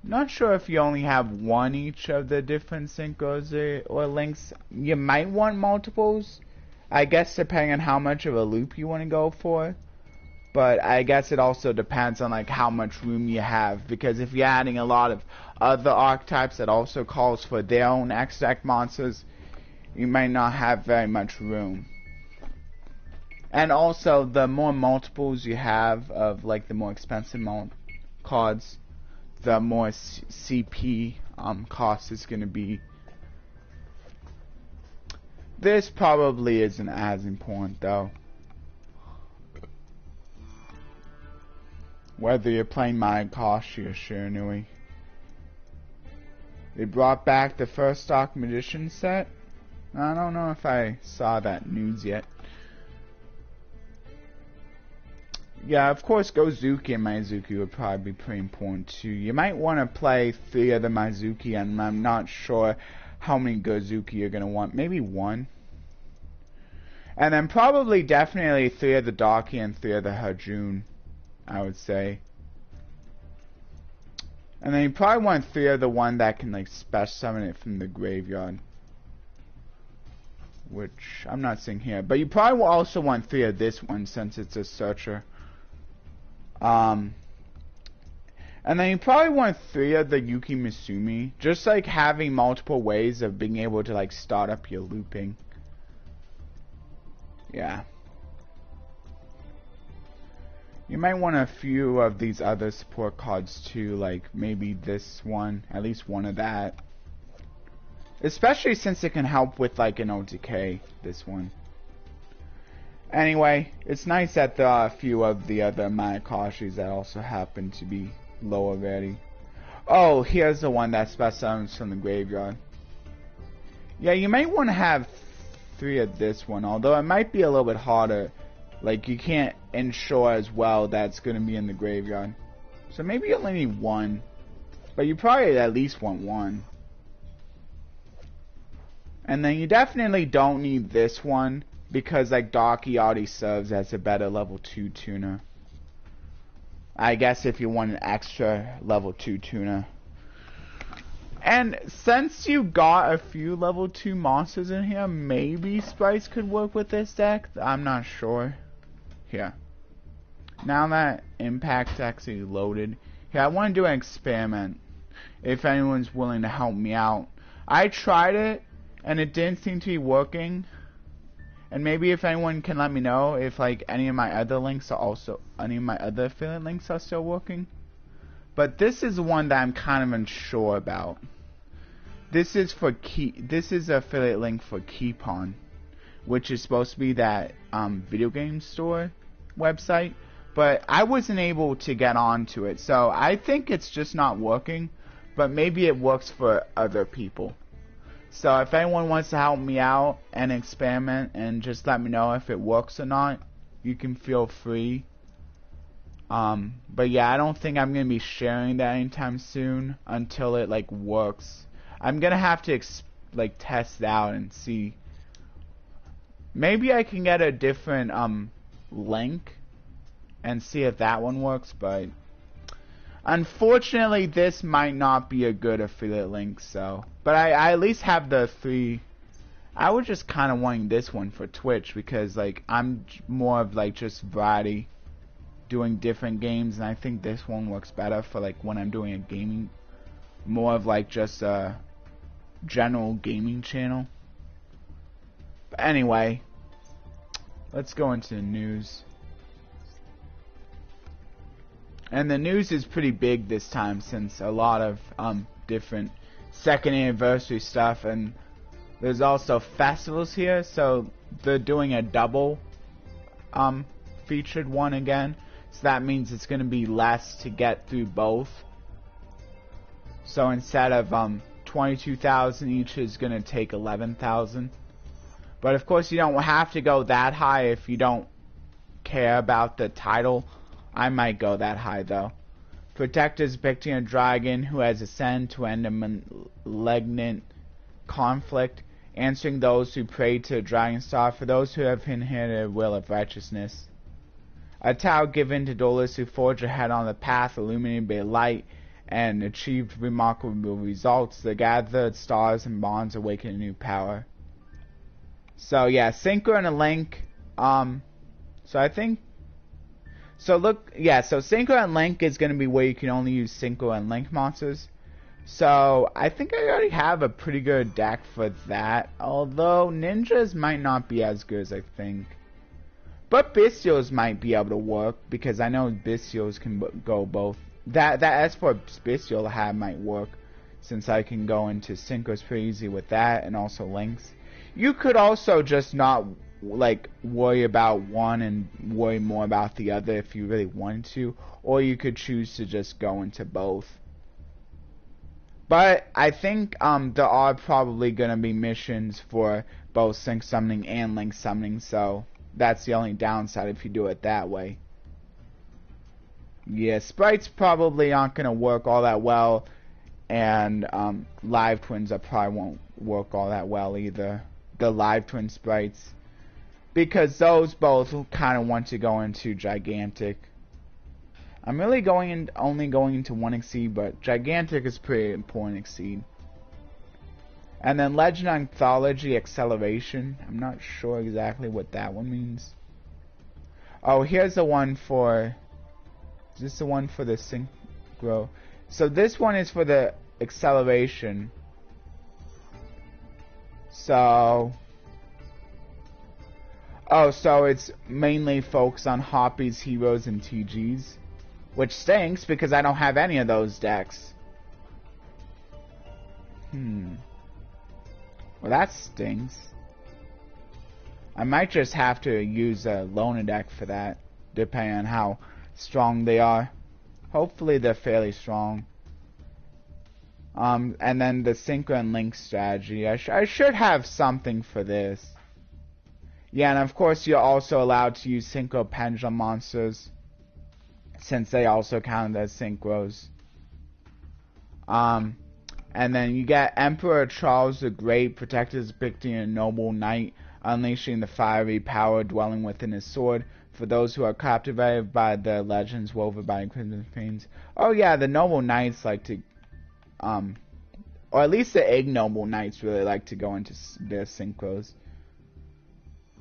Not sure if you only have one each of the different Syncros or links. You might want multiples, I guess, depending on how much of a loop you want to go for. But I guess it also depends on like how much room you have, because if you're adding a lot of other archetypes that also calls for their own X-Deck monsters, you might not have very much room. And also, the more multiples you have of like the more expensive cards, the more CP cost is going to be. This probably isn't as important though. Whether you're playing Mayakashi or Shiranui. They brought back the first stock Magician set. I don't know if I saw that news yet. Yeah, of course Gozuki and Mizuki would probably be pretty important too. You might want to play 3 of the Mizuki, and I'm not sure how many Gozuki you're going to want. Maybe 1. And then probably definitely 3 of the Daki and 3 of the Hajun. I would say. And then you probably want 3 of the one that can like special summon it from the graveyard, which I'm not seeing here. But you probably will also want 3 of this one since it's a searcher. And then you probably want 3 of the Yuki Misumi, just like having multiple ways of being able to like start up your looping. Yeah. You might want a few of these other support cards too, like maybe this one, at least one of that. Especially since it can help with like an OTK, this one. Anyway, it's nice that there are a few of the other Mayakashis that also happen to be low already. Oh, here's the one that specifies from the graveyard. Yeah, you might want to have 3 of this one, although it might be a little bit harder. Like, you can't ensure as well that it's going to be in the graveyard. So maybe you only need 1. But you probably at least want 1. And then you definitely don't need this one, because like Daki already serves as a better level 2 tuner. I guess if you want an extra level 2 tuner. And since you got a few level 2 monsters in here, maybe sprites could work with this deck. I'm not sure. Here. Now that Impact's actually loaded. Here, I want to do an experiment. If anyone's willing to help me out. I tried it, and it didn't seem to be working. And maybe if anyone can let me know if like any of my other links are also, any of my other affiliate links are still working. But this is one that I'm kind of unsure about. This is for this is an affiliate link for Keepon, which is supposed to be that video game store website, but I wasn't able to get onto it, so I think it's just not working, but maybe it works for other people. So if anyone wants to help me out and experiment and just let me know if it works or not, you can feel free. But yeah, I don't think I'm gonna be sharing that anytime soon until it like works. I'm gonna have to like test it out and see. Maybe I can get a different link and see if that one works, but unfortunately this might not be a good affiliate link. So, but I at least have the 3. I was just kind of wanting this one for Twitch because like I'm more of like just variety, doing different games, and I think this one works better for like when I'm doing a gaming, more of like just a general gaming channel. But anyway, let's go into the news. And the news is pretty big this time since a lot of different 2nd anniversary stuff, and there's also festivals here, so they're doing a double featured one again. So that means it's going to be less to get through both. So instead of 22,000 each, is going to take 11,000. But of course you don't have to go that high if you don't care about the title. I might go that high though. Protectors depicting a dragon who has ascended to end a malignant conflict, answering those who pray to a dragon star for those who have inherited a will of righteousness. A Tao given to duelists who forge ahead on the path illuminated by light and achieved remarkable results. The gathered stars and bonds awaken a new power. So yeah, Synchro and a Link. So I think. So look, yeah. So Synchro and Link is going to be where you can only use Synchro and Link monsters. So I think I already have a pretty good deck for that. Although Ninjas might not be as good as I think. But Bestials might be able to work, because I know Bestials can go both. That as for Bestial I have might work, since I can go into Synchros pretty easy with that, and also Links. You could also just not like worry about one and worry more about the other if you really wanted to, or you could choose to just go into both. But I think there are probably gonna be missions for both Sync Summoning and Link Summoning, so that's the only downside if you do it that way. Yeah, sprites probably aren't going to work all that well, and live twins probably won't work all that well either. The live twin sprites, because those both kind of want to go into gigantic. I'm really only going into one exceed, but gigantic is pretty important exceed. And then Legend Anthology Acceleration. I'm not sure exactly what that one means. Oh, here's the one for... Is this the one for the synchro? So this one is for the acceleration. So... Oh, so it's mainly focused on Hoppies, Heroes, and TGs. Which stinks, because I don't have any of those decks. Well, that stinks. I might just have to use a loner deck for that, depending on how strong they are. Hopefully they're fairly strong. And then the Synchro and Link strategy. I should have something for this. Yeah, and of course you're also allowed to use Synchro Pendulum monsters, since they also count as Synchros. And then you get Emperor Charles the Great, protectors depicting a noble knight, unleashing the fiery power dwelling within his sword, for those who are captivated by the legends woven by Crimson Fiends. Oh yeah, the noble knights like to, or at least the ignoble knights really like to go into their synchros.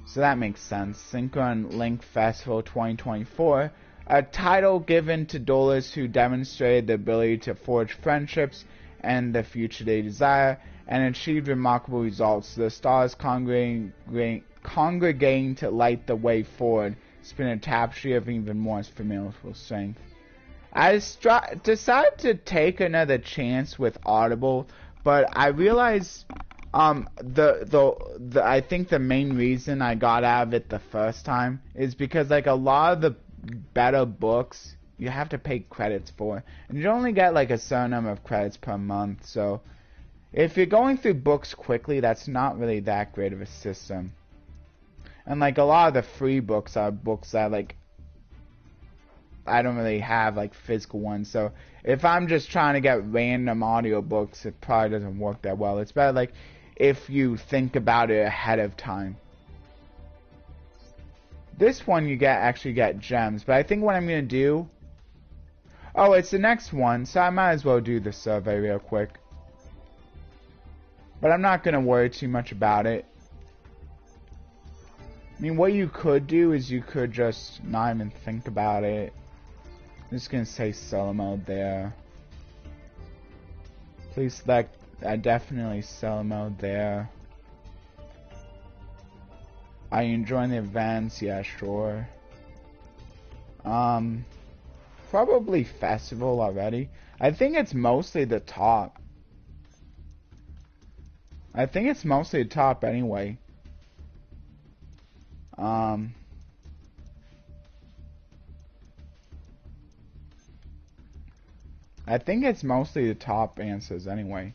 So that makes sense. Synchro and Link Festival 2024, a title given to duelists who demonstrated the ability to forge friendships and the future they desire, and achieved remarkable results. The stars congregating to light the way forward, spin a tapestry of even more formidable strength. I decided to take another chance with Audible, but I realized I think the main reason I got out of it the first time is because like a lot of the better books you have to pay credits for, and you only get like a certain number of credits per month. So if you're going through books quickly, that's not really that great of a system. And like a lot of the free books are books that like I don't really have like physical ones. So if I'm just trying to get random audiobooks, it probably doesn't work that well. It's better like if you think about it ahead of time. This one you actually get gems, but I think what I'm gonna do. Oh, it's the next one, so I might as well do the survey real quick. But I'm not gonna worry too much about it. I mean, what you could do is you could just not even think about it. I'm just gonna say solo mode there. Please select. I definitely solo mode there. Are you enjoying the events? Yeah, sure. Probably festival already. I think it's mostly the top. I think it's mostly the top anyway. I think it's mostly the top answers anyway.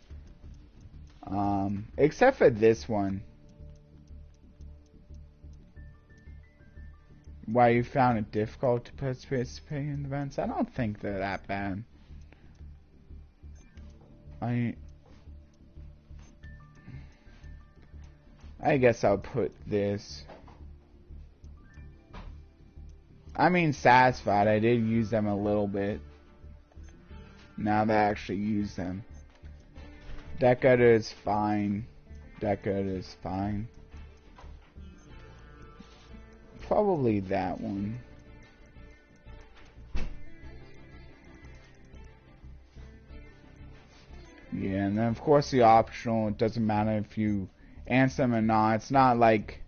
Except for this one. Why you found it difficult to participate in events? I don't think they're that bad. I guess I'll put this. I mean, satisfied. I did use them a little bit. Now that I actually use them. Deck editor is fine. Deck editor is fine. Probably that one. Yeah, and then of course the optional, it doesn't matter if you answer them or not. It's not like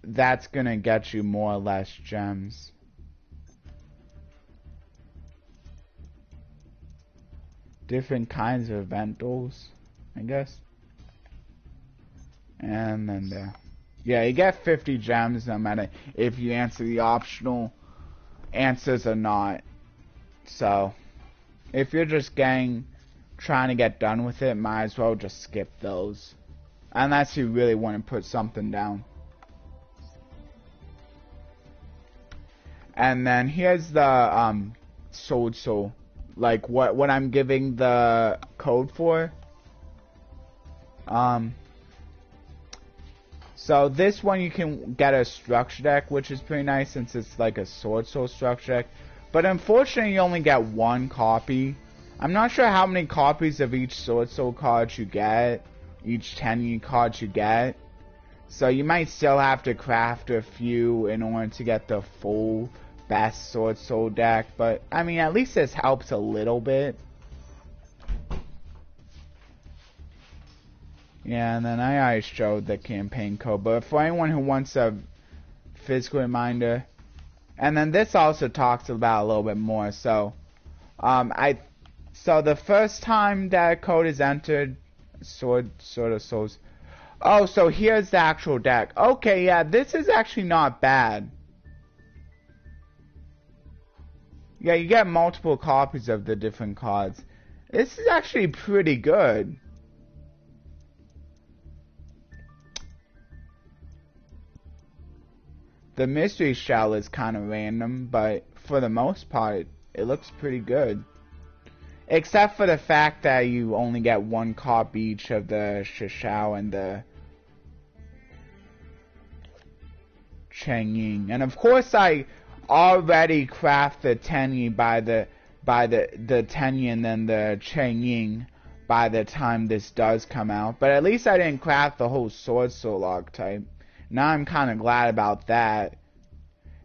that's gonna get you more or less gems. Different kinds of event duels, I guess. And then there. Yeah, you get 50 gems no matter if you answer the optional answers or not. So, if you're just trying to get done with it, might as well just skip those. Unless you really want to put something down. And then here's the Sword Soul. Like what I'm giving the code for. So this one you can get a structure deck, which is pretty nice since it's like a Sword Soul structure deck. But unfortunately you only get one copy. I'm not sure how many copies of each Sword Soul card you get, each 10 card you get. So you might still have to craft a few in order to get the full best Sword Soul deck. But I mean, at least this helps a little bit. Yeah, and then I already showed the campaign code, but for anyone who wants a physical reminder, and then this also talks about a little bit more. So, so the first time that code is entered, Sword of Souls. Oh, so here's the actual deck. Okay, yeah, this is actually not bad. Yeah, you get multiple copies of the different cards. This is actually pretty good. The mystery shell is kind of random, but for the most part, it looks pretty good. Except for the fact that you only get one copy each of the Shishao and the Chang'e. And of course I already craft the Tenyi by the Tenyi and then the Chang'e by the time this does come out. But at least I didn't craft the whole Sword Soul archetype. Now I'm kind of glad about that.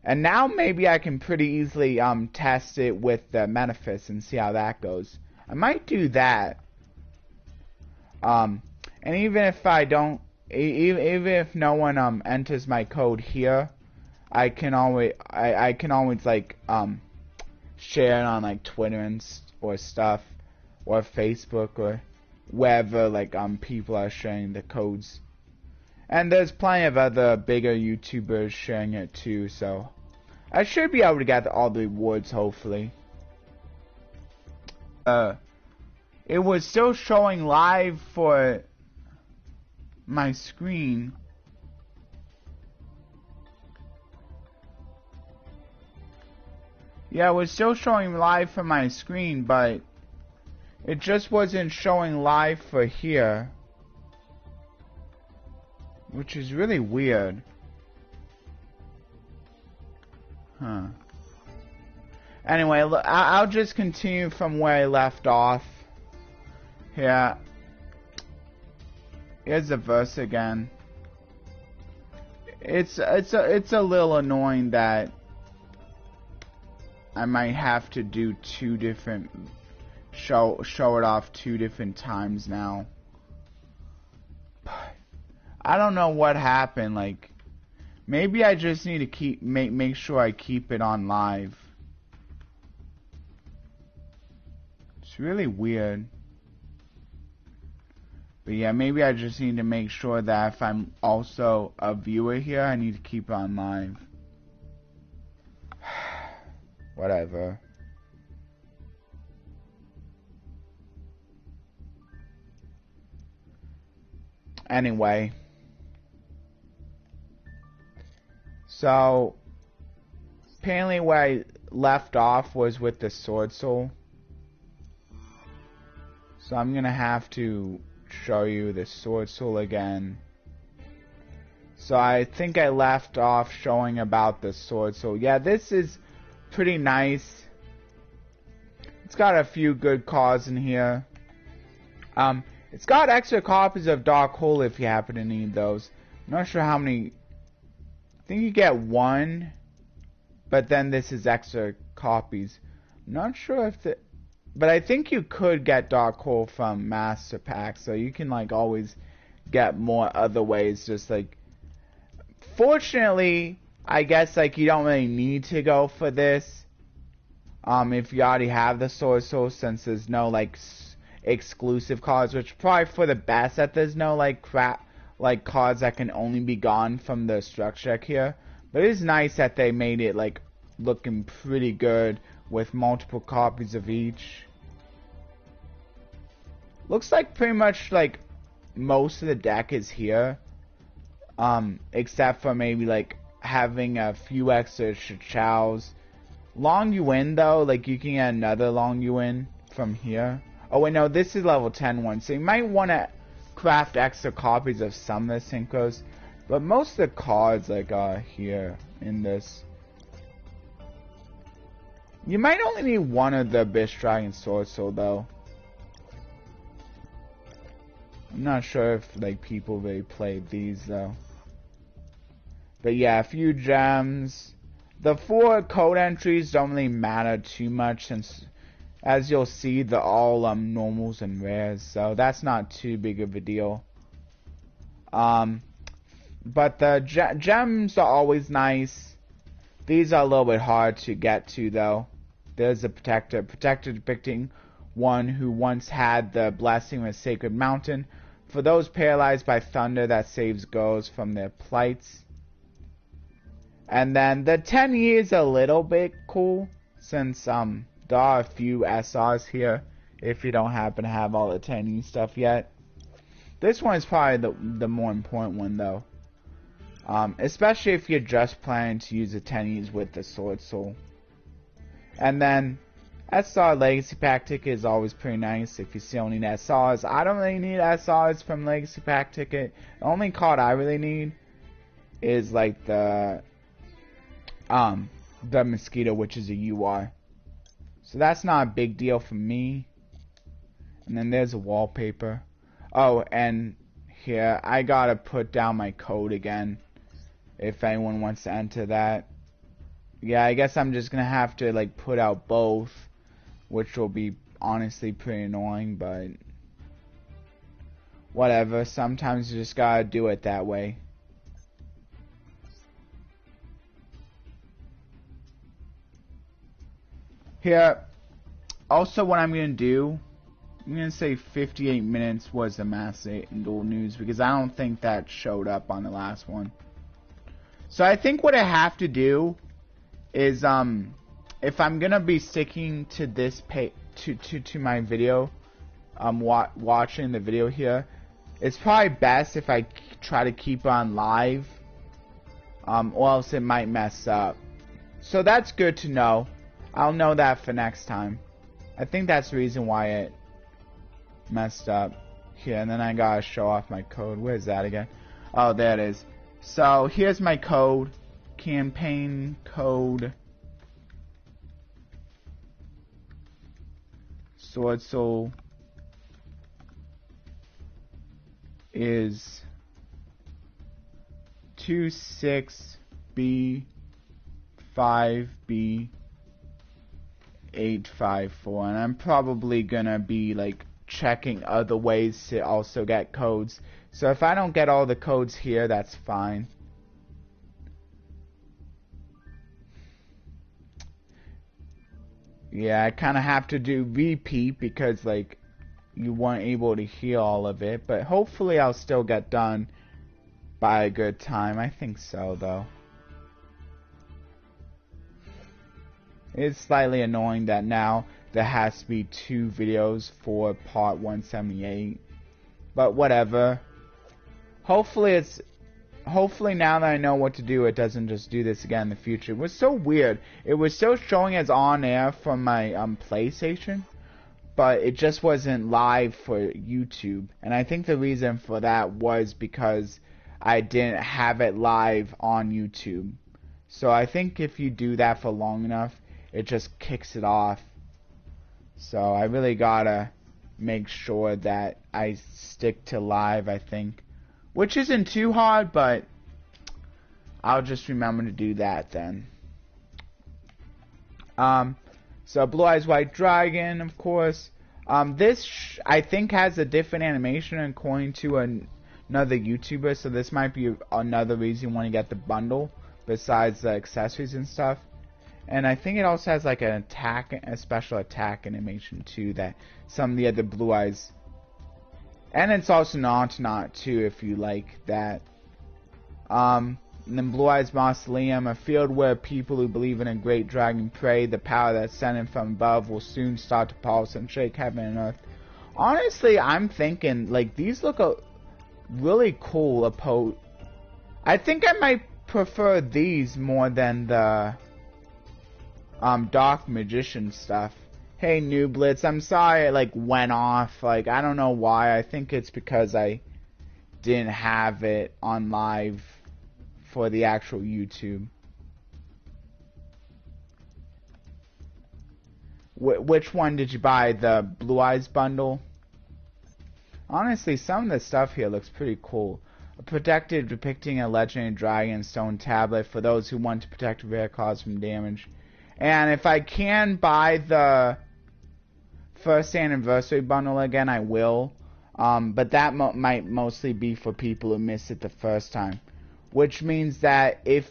And now maybe I can pretty easily test it with the Manifest and see how that goes. I might do that. And even if I don't, even if no one enters my code here, I can always like share it on like Twitter and or stuff, or Facebook or wherever like people are sharing the codes. And there's plenty of other bigger YouTubers sharing it too, so I should be able to get all the rewards, hopefully. It was still showing live for my screen. Yeah, it was still showing live for my screen, but it just wasn't showing live for here. Which is really weird. Huh. Anyway, I'll just continue from where I left off. Yeah. Here's the verse again. It's a little annoying that I might have to do two different show it off 2 different times now. I don't know what happened. Like, maybe I just need to make sure I keep it on live. It's really weird. But yeah, maybe I just need to make sure that if I'm also a viewer here, I need to keep it on live. Whatever. Anyway. So, apparently where I left off was with the Sword Soul. So I'm gonna have to show you the Sword Soul again. So I think I left off showing about the Sword Soul. Yeah, this is pretty nice. It's got a few good cards in here. It's got extra copies of Dark Hole if you happen to need those. I'm not sure how many. I think you get 1, but then this is extra copies. I'm not sure if the, but I think you could get Dark Hole from Master Pack, so you can like always get more other ways. Just like, fortunately, I guess like you don't really need to go for this. If you already have the Sword Soul, since there's no like exclusive cards, which probably for the best that there's no like crap. Like cards that can only be gone from the structure deck here. But it is nice that they made it like looking pretty good with multiple copies of each. Looks like pretty much like most of the deck is here. Except for maybe like having a few extra Chaos. Long Yuan though, like you can get another Long Yuan from here. Oh wait, no, this is level 10 one, so you might want to craft extra copies of some of the synchros. But most of the cards like are here in this. You might only need one of the Abyss Dragon Sword Soul though. I'm not sure if like people really played these though. But yeah, a few gems. The 4 code entries don't really matter too much since, as you'll see, they're all normals and rares, so that's not too big of a deal. But the gems are always nice. These are a little bit hard to get to though. There's a protector depicting one who once had the blessing of a sacred mountain. For those paralyzed by thunder that saves girls from their plights. And then the 10 years a little bit cool, since there are a few SRs here, if you don't happen to have all the 10E stuff yet. This one is probably the more important one though. Especially if you're just planning to use the 10Es with the Sword Soul. And then SR Legacy Pack ticket is always pretty nice if you still need SRs. I don't really need SRs from Legacy Pack ticket. The only card I really need is like the Mosquito, which is a UR. So that's not a big deal for me. And then there's a wallpaper. Oh, and here I gotta put down my code again if anyone wants to enter that. Yeah, I guess I'm just gonna have to like put out both, which will be honestly pretty annoying, but whatever. Sometimes you just gotta do it that way. Here, also what I'm gonna do, I'm gonna say 58 minutes was the Master 8 and Duel news because I don't think that showed up on the last one. So I think what I have to do is if I'm gonna be sticking to this to my video, watching the video here, it's probably best if I try to keep on live, or else it might mess up. So that's good to know. I'll know that for next time. I think that's the reason why it messed up here. And then I gotta show off my code. Where's that again? Oh, there it is. So here's my code. Campaign code. Sword Soul is 26B5B854, and I'm probably gonna be like checking other ways to also get codes. So if I don't get all the codes here, that's fine. Yeah, I kind of have to do repeat because like you weren't able to hear all of it, but hopefully I'll still get done by a good time. I think so though. It's slightly annoying that now there has to be 2 videos for part 178, but whatever. Hopefully now that I know what to do, it doesn't just do this again in the future. It was so weird. It was still showing as on air from my PlayStation, but it just wasn't live for YouTube. And I think the reason for that was because I didn't have it live on YouTube. So I think if you do that for long enough, it just kicks it off. So I really gotta make sure that I stick to live, I think. Which isn't too hard, but I'll just remember to do that then. So Blue Eyes White Dragon, of course. This I think has a different animation according to another YouTuber, so this might be another reason you want to get the bundle besides the accessories and stuff. And I think it also has like a special attack animation too that some of the other Blue Eyes. And it's also not too if you like that. And then Blue Eyes Mausoleum, a field where people who believe in a great dragon pray. The power that's sent from above will soon start to pulse and shake heaven and earth. Honestly, I'm thinking like these look really cool. I think I might prefer these more than the Dark Magician stuff. Hey Nooblitz, I'm sorry it like went off. Like I don't know why. I think it's because I didn't have it on live for the actual YouTube. Which one did you buy? The Blue Eyes bundle? Honestly, some of the stuff here looks pretty cool. A protective depicting a legendary dragon stone tablet for those who want to protect rare cards from damage. And if I can buy the first anniversary bundle again, I will. But that might mostly be for people who missed it the first time. Which means that if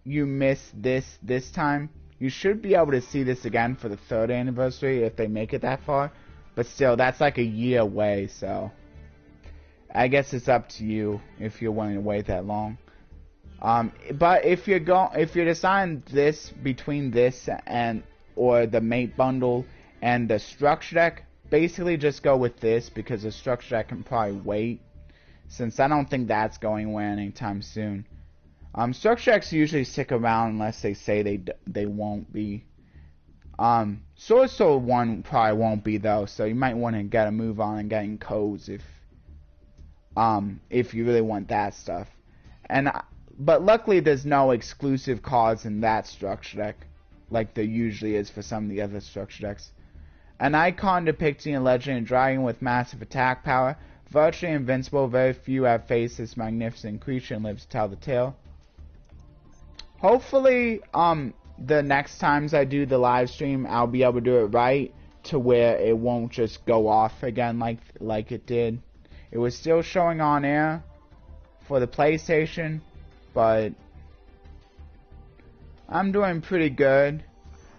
you miss this time, you should be able to see this again for the third anniversary if they make it that far. But still, that's like a year away, so I guess it's up to you if you're willing to wait that long. But if you're deciding this between this or the mate bundle and the structure deck, basically just go with this because the structure deck can probably wait, since I don't think that's going away anytime soon. Structure decks usually stick around unless they say they won't be. Sword 1 probably won't be though, so you might want to get a move on and getting codes if you really want that stuff. But luckily there's no exclusive cards in that structure deck like there usually is for some of the other structure decks. An icon depicting a legendary dragon with massive attack power, virtually invincible. Very few have faced this magnificent creature and lived to tell the tale. Hopefully, the next times I do the live stream, I'll be able to do it right to where it won't just go off again like it did. It was still showing on air for the PlayStation, but I'm doing pretty good.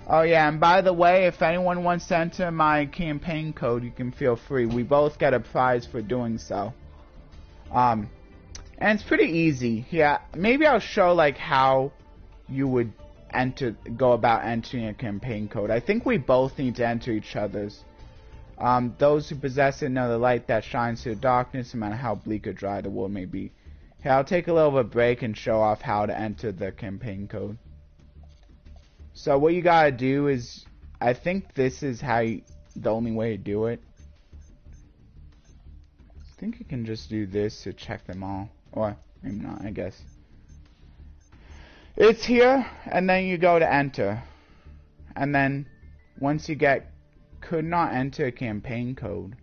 Oh yeah, and by the way, if anyone wants to enter my campaign code, you can feel free. We both get a prize for doing so. And it's pretty easy. Yeah, maybe I'll show like how you would go about entering a campaign code. I think we both need to enter each other's. Those who possess it know the light that shines through the darkness, no matter how bleak or dry the world may be. Here, I'll take a little bit of a break and show off how to enter the campaign code. So what you gotta do is, I think this is the only way to do it. I think you can just do this to check them all. Or, maybe not, I guess. It's here, and then you go to enter. And then, once you get, could not enter a campaign code.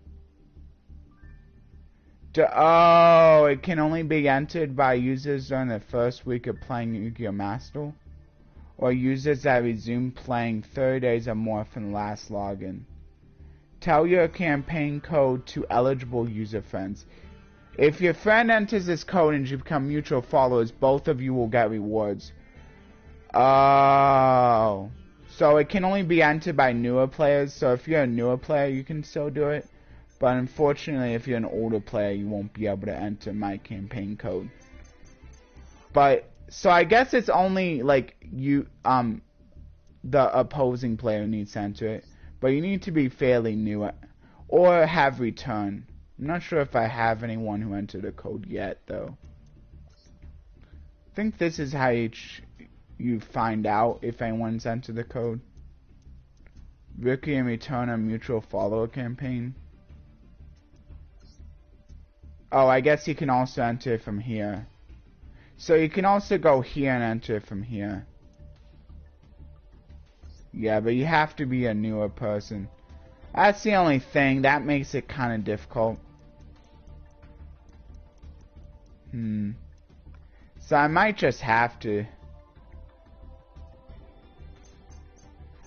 Oh, it can only be entered by users during the first week of playing Yu-Gi-Oh! Master. Or users that resume playing 30 days or more from the last login. Tell your campaign code to eligible user friends. If your friend enters this code and you become mutual followers, both of you will get rewards. Oh. So it can only be entered by newer players. So if you're a newer player, you can still do it. But unfortunately, if you're an older player, you won't be able to enter my campaign code. But so I guess it's only like the opposing player needs to enter it, but you need to be fairly new or have returned. I'm not sure if I have anyone who entered a code yet though. I think this is how you find out if anyone's entered the code. Rookie and return a mutual follower campaign. Oh, I guess you can also enter it from here. So you can also go here and enter it from here. Yeah, but you have to be a newer person. That's the only thing. That makes it kind of difficult. So I might just have to.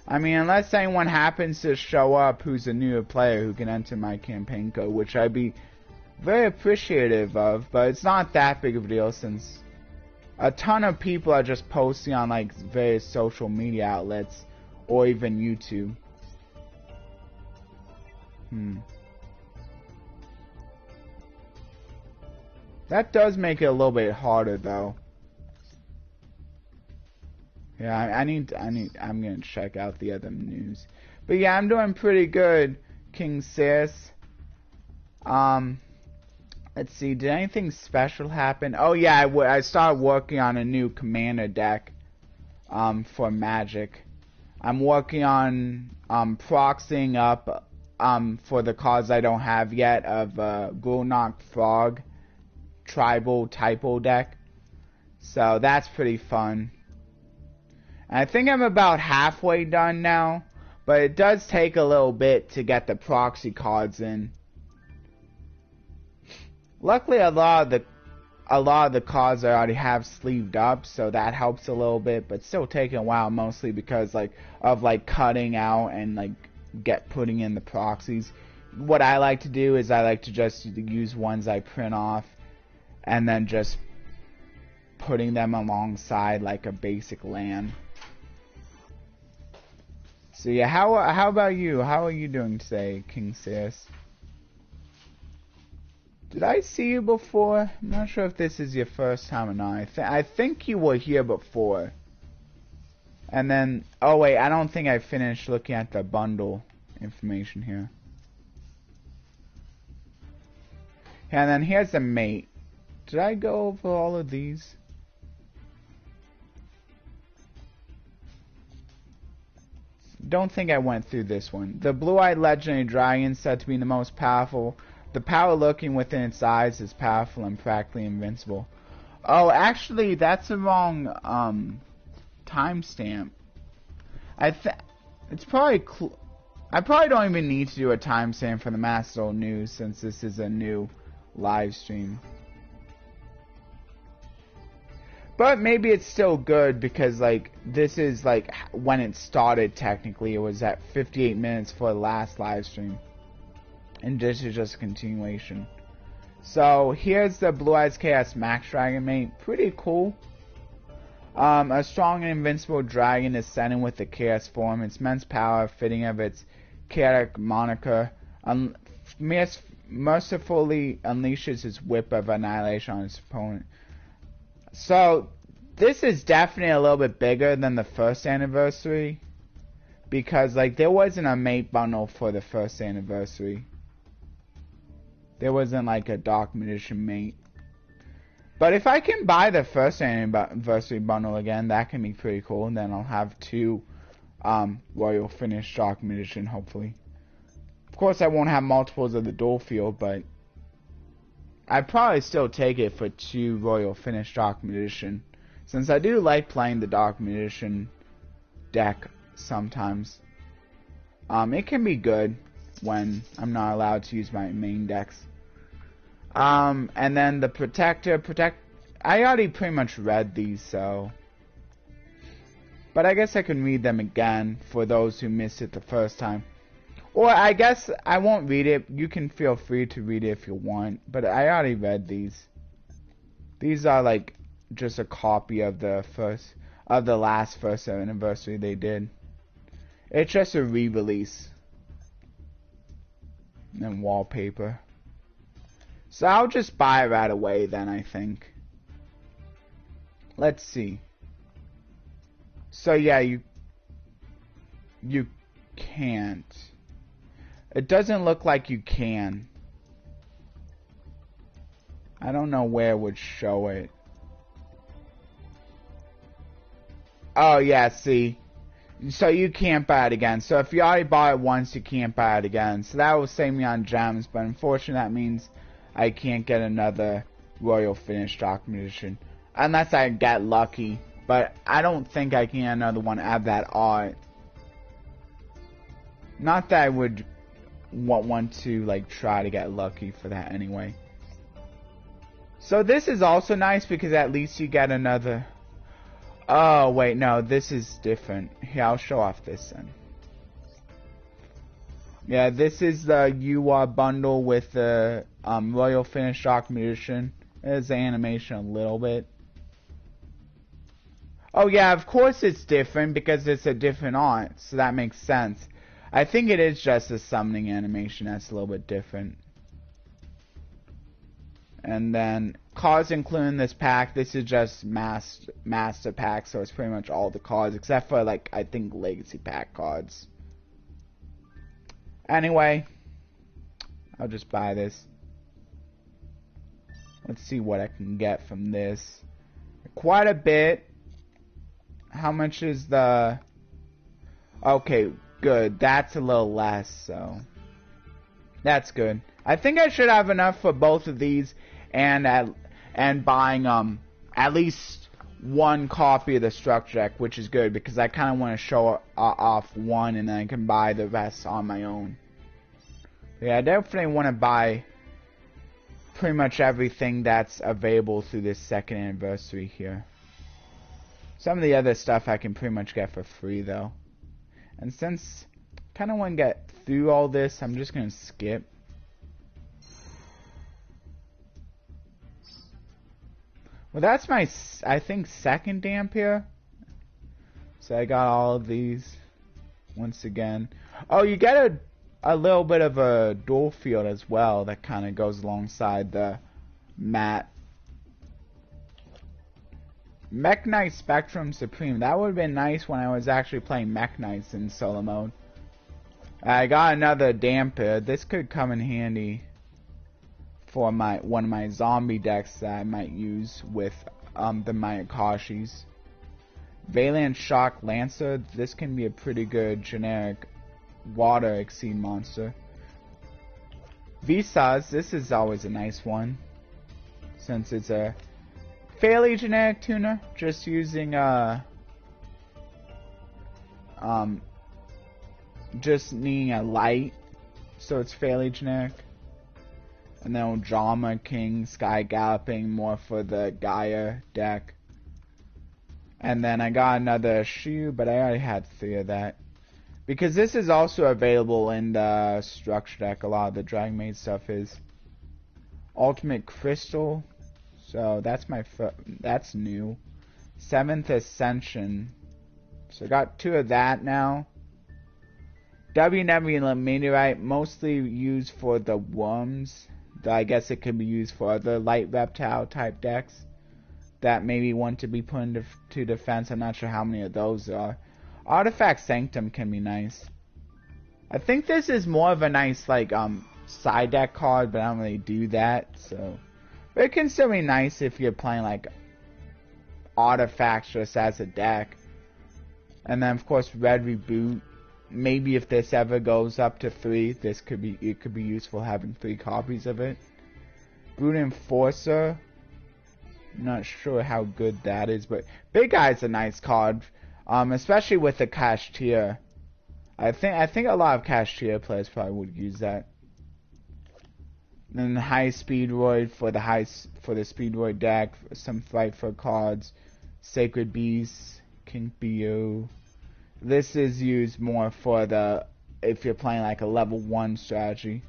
I mean, unless anyone happens to show up who's a newer player who can enter my campaign code, which I'd be very appreciative of, but it's not that big of a deal since a ton of people are just posting on like various social media outlets or even YouTube. That does make it a little bit harder though. Yeah, I'm gonna check out the other news. But yeah, I'm doing pretty good, King Sis. Let's see, did anything special happen? Oh yeah, I started working on a new commander deck for Magic. I'm working on proxying up for the cards I don't have yet of Gulnok Frog Tribal Typo deck. So that's pretty fun. And I think I'm about halfway done now, but it does take a little bit to get the proxy cards in. Luckily, a lot of the cards I already have sleeved up, so that helps a little bit, but still taking a while, mostly because of cutting out and putting in the proxies. What I like to do is I like to just use ones I print off and then just putting them alongside like a basic LAN. So yeah, how about you? How are you doing today, King Sears? Did I see you before? I'm not sure if this is your first time or not. I think you were here before. And then, oh wait, I don't think I finished looking at the bundle information here. And then here's the mate. Did I go over all of these? Don't think I went through this one. The blue-eyed legendary dragon said to be the most powerful. The power lurking within its eyes is powerful and practically invincible. Oh, actually, that's the wrong timestamp. It's probably I probably don't even need to do a timestamp for the Master News since this is a new live stream. But maybe it's still good because this is when it started technically. It was at 58 minutes for the last live stream. And this is just a continuation. So here's the Blue Eyes Chaos Max Dragon mate. Pretty cool. A strong and invincible dragon descending with the Chaos form. Its immense power, fitting of its chaotic moniker, mercifully unleashes its whip of annihilation on its opponent. So this is definitely a little bit bigger than the first anniversary, because there wasn't a mate bundle for the first anniversary. There wasn't a Dark Magician mate. But if I can buy the first anniversary bundle again, that can be pretty cool. And then I'll have 2 Royal Finish Dark Magician, hopefully. Of course, I won't have multiples of the Duel Field, but I'd probably still take it for 2 Royal Finish Dark Magician, since I do like playing the Dark Magician deck sometimes. It can be good when I'm not allowed to use my main decks. And then the Protector. I already pretty much read these, so. But I guess I can read them again for those who missed it the first time. Or I guess I won't read it. You can feel free to read it if you want. But I already read these. These are just a copy of the last first anniversary they did. It's just a re-release. And wallpaper. So I'll just buy it right away then, I think. Let's see. So yeah, you can't. It doesn't look like you can. I don't know where it would show it. Oh yeah, see. So you can't buy it again. So if you already bought it once, you can't buy it again. So that will save me on gems, but unfortunately that means I can't get another Royal Finish Dark Magician. Unless I get lucky. But I don't think I can get another one out of that art. Not that I would want to try to get lucky for that anyway. So this is also nice because at least you get another. Oh wait, no, this is different. Here, I'll show off this then. Yeah, this is the UR bundle with the Royal Finish Dark Magician. There's the animation a little bit. Oh yeah, of course it's different because it's a different art, so that makes sense. I think it is just a summoning animation that's a little bit different. And then cards including this pack. This is just master pack, so it's pretty much all the cards except for I think legacy pack cards. Anyway, I'll just buy this. Let's see what I can get from this. Quite a bit. How much is the... Okay, good. That's a little less, so... That's good. I think I should have enough for both of these and buying at least one copy of the structure deck, which is good because I kind of want to show off one and then I can buy the rest on my own. Yeah, I definitely want to buy pretty much everything that's available through this second anniversary here. Some of the other stuff I can pretty much get for free though. And since I kind of want to get through all this, I'm just going to skip. Well, that's my, I think, second damp here. So I got all of these once again. Oh, you get a little bit of a dual field as well that kind of goes alongside the mat. Mech Knight Spectrum Supreme. That would have been nice when I was actually playing Mech Knights in solo mode. I got another damper. This could come in handy for one of my zombie decks that I might use with the Mayakashis. Valiant Shock Lancer. This can be a pretty good generic water exceed monster. Visas. This is always a nice one since it's a fairly generic tuner. Just using just needing a light, so it's fairly generic. And then Drama King, Sky Galloping, more for the Gaia deck. And then I got another Shu, but I already had 3 of that. Because this is also available in the structure deck, a lot of the Dragon Maid stuff is. Ultimate Crystal, so that's that's new. 7th Ascension, so I got 2 of that now. W Meteorite, mostly used for the worms. I guess it could be used for other light reptile type decks that maybe want to be put into defense. I'm not sure how many of those there are. Artifact Sanctum can be nice. I think this is more of a nice like side deck card, but I don't really do that. So, but it can still be nice if you're playing like artifacts just as a deck. And then of course Red Reboot. Maybe if this ever goes up to 3, it could be useful having 3 copies of it. Brute Enforcer. Not sure how good that is, but Big Eye's a nice card, especially with the Cashier. I think a lot of Cashier players probably would use that. Then High Speedroid for the Speedroid deck. Some Frightful cards. Sacred Beast, King Bio. This is used more for if you're playing like a level 1 strategy.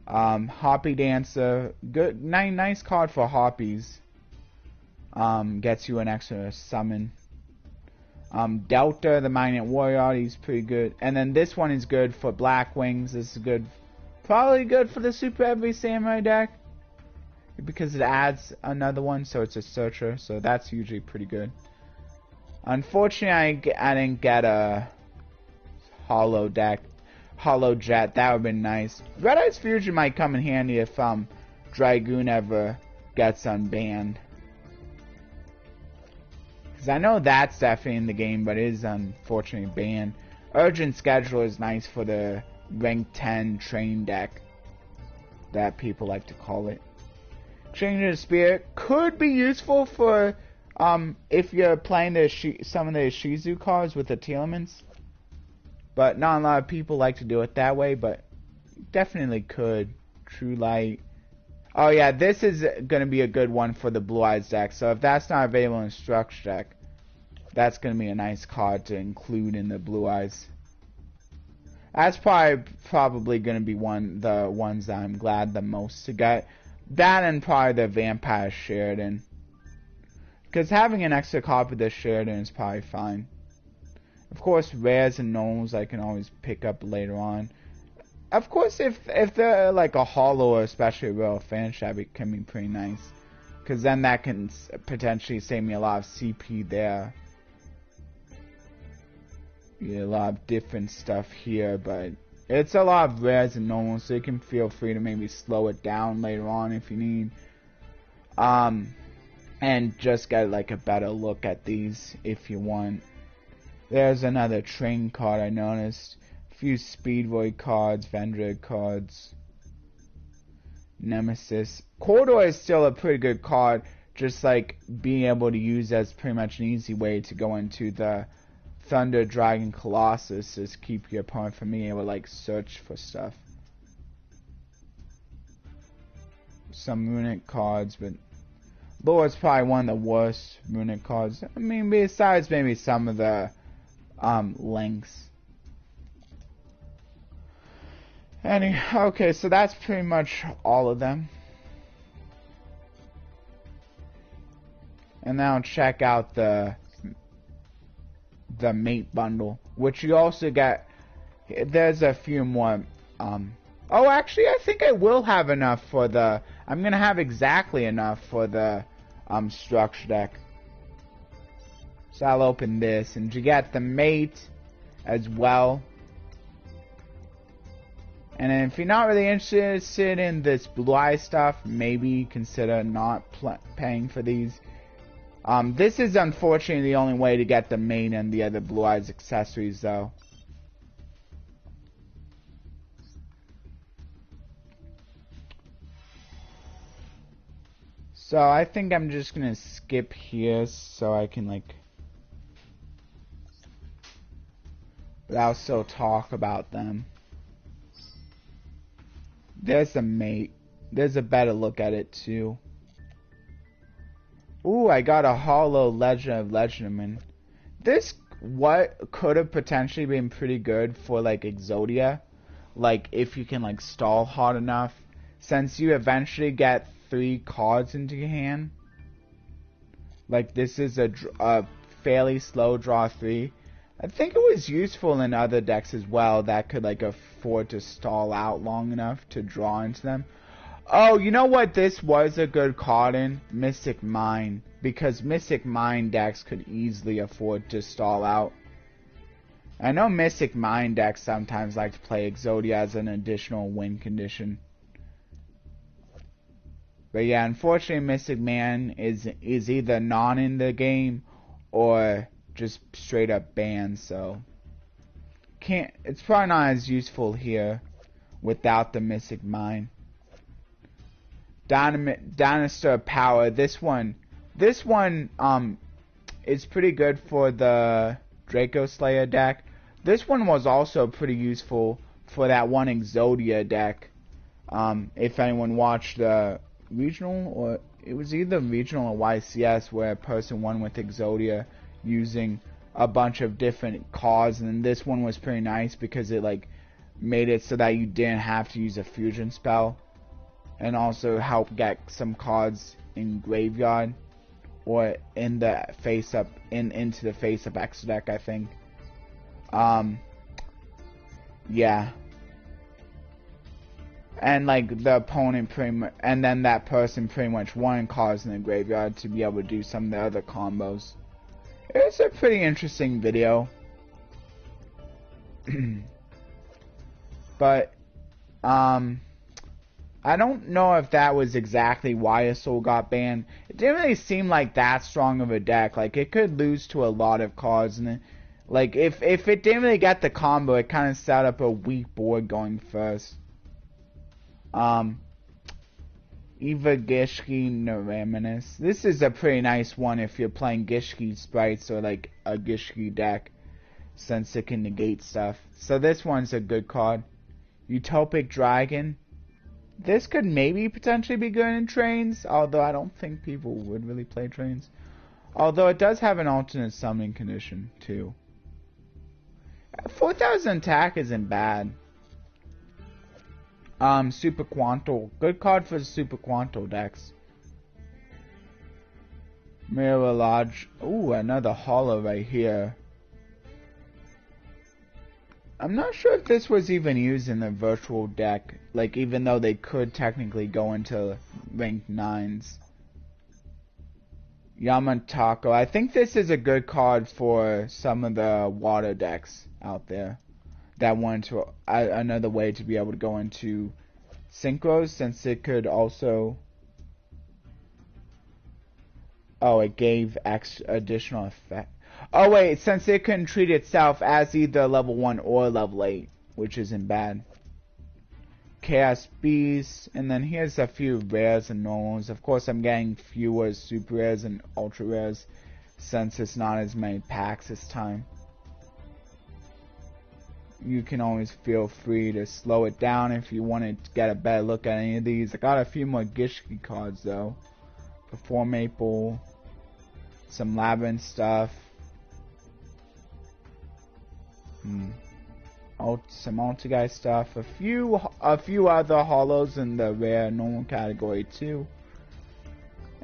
Hoppy Dancer, good, nice card for Hoppies. Gets you an extra summon. Delta, the Magnet Warrior, he's pretty good. And then this one is good for Black Wings. This is good, probably good for the Super Heavy Samurai deck because it adds another one, so it's a searcher. So that's usually pretty good. Unfortunately, I didn't get a Hollow Jet. That would have been nice. Red Eyes Fusion might come in handy if Dragoon ever gets unbanned. Because I know that's definitely in the game, but it is unfortunately banned. Urgent Schedule is nice for the rank 10 train deck that people like to call it. Change of Spirit could be useful for if you're playing some of the Shizu cards with the Telements, but not a lot of people like to do it that way, but definitely could. True Light. Oh yeah, this is going to be a good one for the Blue Eyes deck, so if that's not available in Structure deck, that's going to be a nice card to include in the Blue Eyes. That's probably going to be the ones that I'm glad the most to get. That and probably the Vampire Sheridan. Because having an extra copy of the Sheridan is probably fine. Of course, rares and normals I can always pick up later on. Of course, if they're like a hollow or especially a real fan shop, it can be pretty nice. Because then that can potentially save me a lot of CP there. Yeah, a lot of different stuff here, but it's a lot of rares and normals, so you can feel free to maybe slow it down later on if you need. And just get like a better look at these if you want. There's another train card I noticed. A few Speedroid cards, Vendred cards. Nemesis. Corridor is still a pretty good card. just like being able to use as pretty much an easy way to go into the Thunder Dragon Colossus is keep your opponent from being able to like search for stuff. Some runic cards, but Lord's probably one of the worst runic cards. I mean, besides maybe some of the links. Okay, so that's pretty much all of them. And now check out the mate bundle, which you also get. There's a few more. Oh, actually, I think I will have enough for the. I'm gonna have exactly enough for the structure deck. So I'll open this, and you get the mate as well. And then if you're not really interested in this blue eye stuff, maybe consider not paying for these. This is unfortunately the only way to get the main and the other blue eyes accessories though. So I think I'm just gonna skip here so I can like, but I'll still talk about them. There's the mate. There's a better look at it too. Ooh, I got a hollow Legend of Legendman. This what could have potentially been pretty good for like Exodia, like if you can like stall hard enough, since you eventually get 3 cards into your hand. Like this is a fairly slow draw 3. I think it was useful in other decks as well that could like afford to stall out long enough to draw into them. Oh, you know what this was a good card in? Mystic Mine. Because Mystic Mine decks could easily afford to stall out. I know Mystic Mine decks sometimes like to play Exodia as an additional win condition. But yeah, unfortunately Mystic Man is either not in the game or just straight up banned, so it's probably not as useful here without the Mystic Mine. Dinosaur Power. This one is pretty good for the Draco Slayer deck. This one was also pretty useful for that one Exodia deck. If anyone watched the regional, or it was either regional or YCS, where a person won with Exodia using a bunch of different cards, and this one was pretty nice because it like made it so that you didn't have to use a fusion spell. And also help get some cards in graveyard or in the face up into the face up extra deck, I think. Yeah. And like the opponent and then that person pretty much won cards in the graveyard to be able to do some of the other combos. It's a pretty interesting video. But I don't know if that was exactly why a soul got banned. It didn't really seem like that strong of a deck. Like it could lose to a lot of cards, and like if it didn't really get the combo, it kind of set up a weak board going first. Eva Gishki Naraminus. This is a pretty nice one if you're playing Gishki sprites or like a Gishki deck, since it can negate stuff. So this one's a good card. Utopic Dragon. This could maybe potentially be good in trains, although I don't think people would really play trains. Although it does have an alternate summoning condition too. 4,000 attack isn't bad. Super Quantal. Good card for the Super Quantal decks. Mirror Lodge. Ooh, another hollow right here. I'm not sure if this was even used in the virtual deck, like even though they could technically go into ranked 9s. Yamatako. I think this is a good card for some of the water decks out there that want to another way to be able to go into synchros, since it could also. Oh, it gave additional effect. Oh wait, since it can treat itself as either level 1 or level 8, which isn't bad. Chaos Beast, and then here's a few rares and normals. Of course, I'm getting fewer super rares and ultra rares since it's not as many packs this time. You can always feel free to slow it down if you want to get a better look at any of these. I got a few more Gishki cards though. Before Maple, some Labyrinth stuff. Some Ulti stuff, a few other holos in the rare normal category too.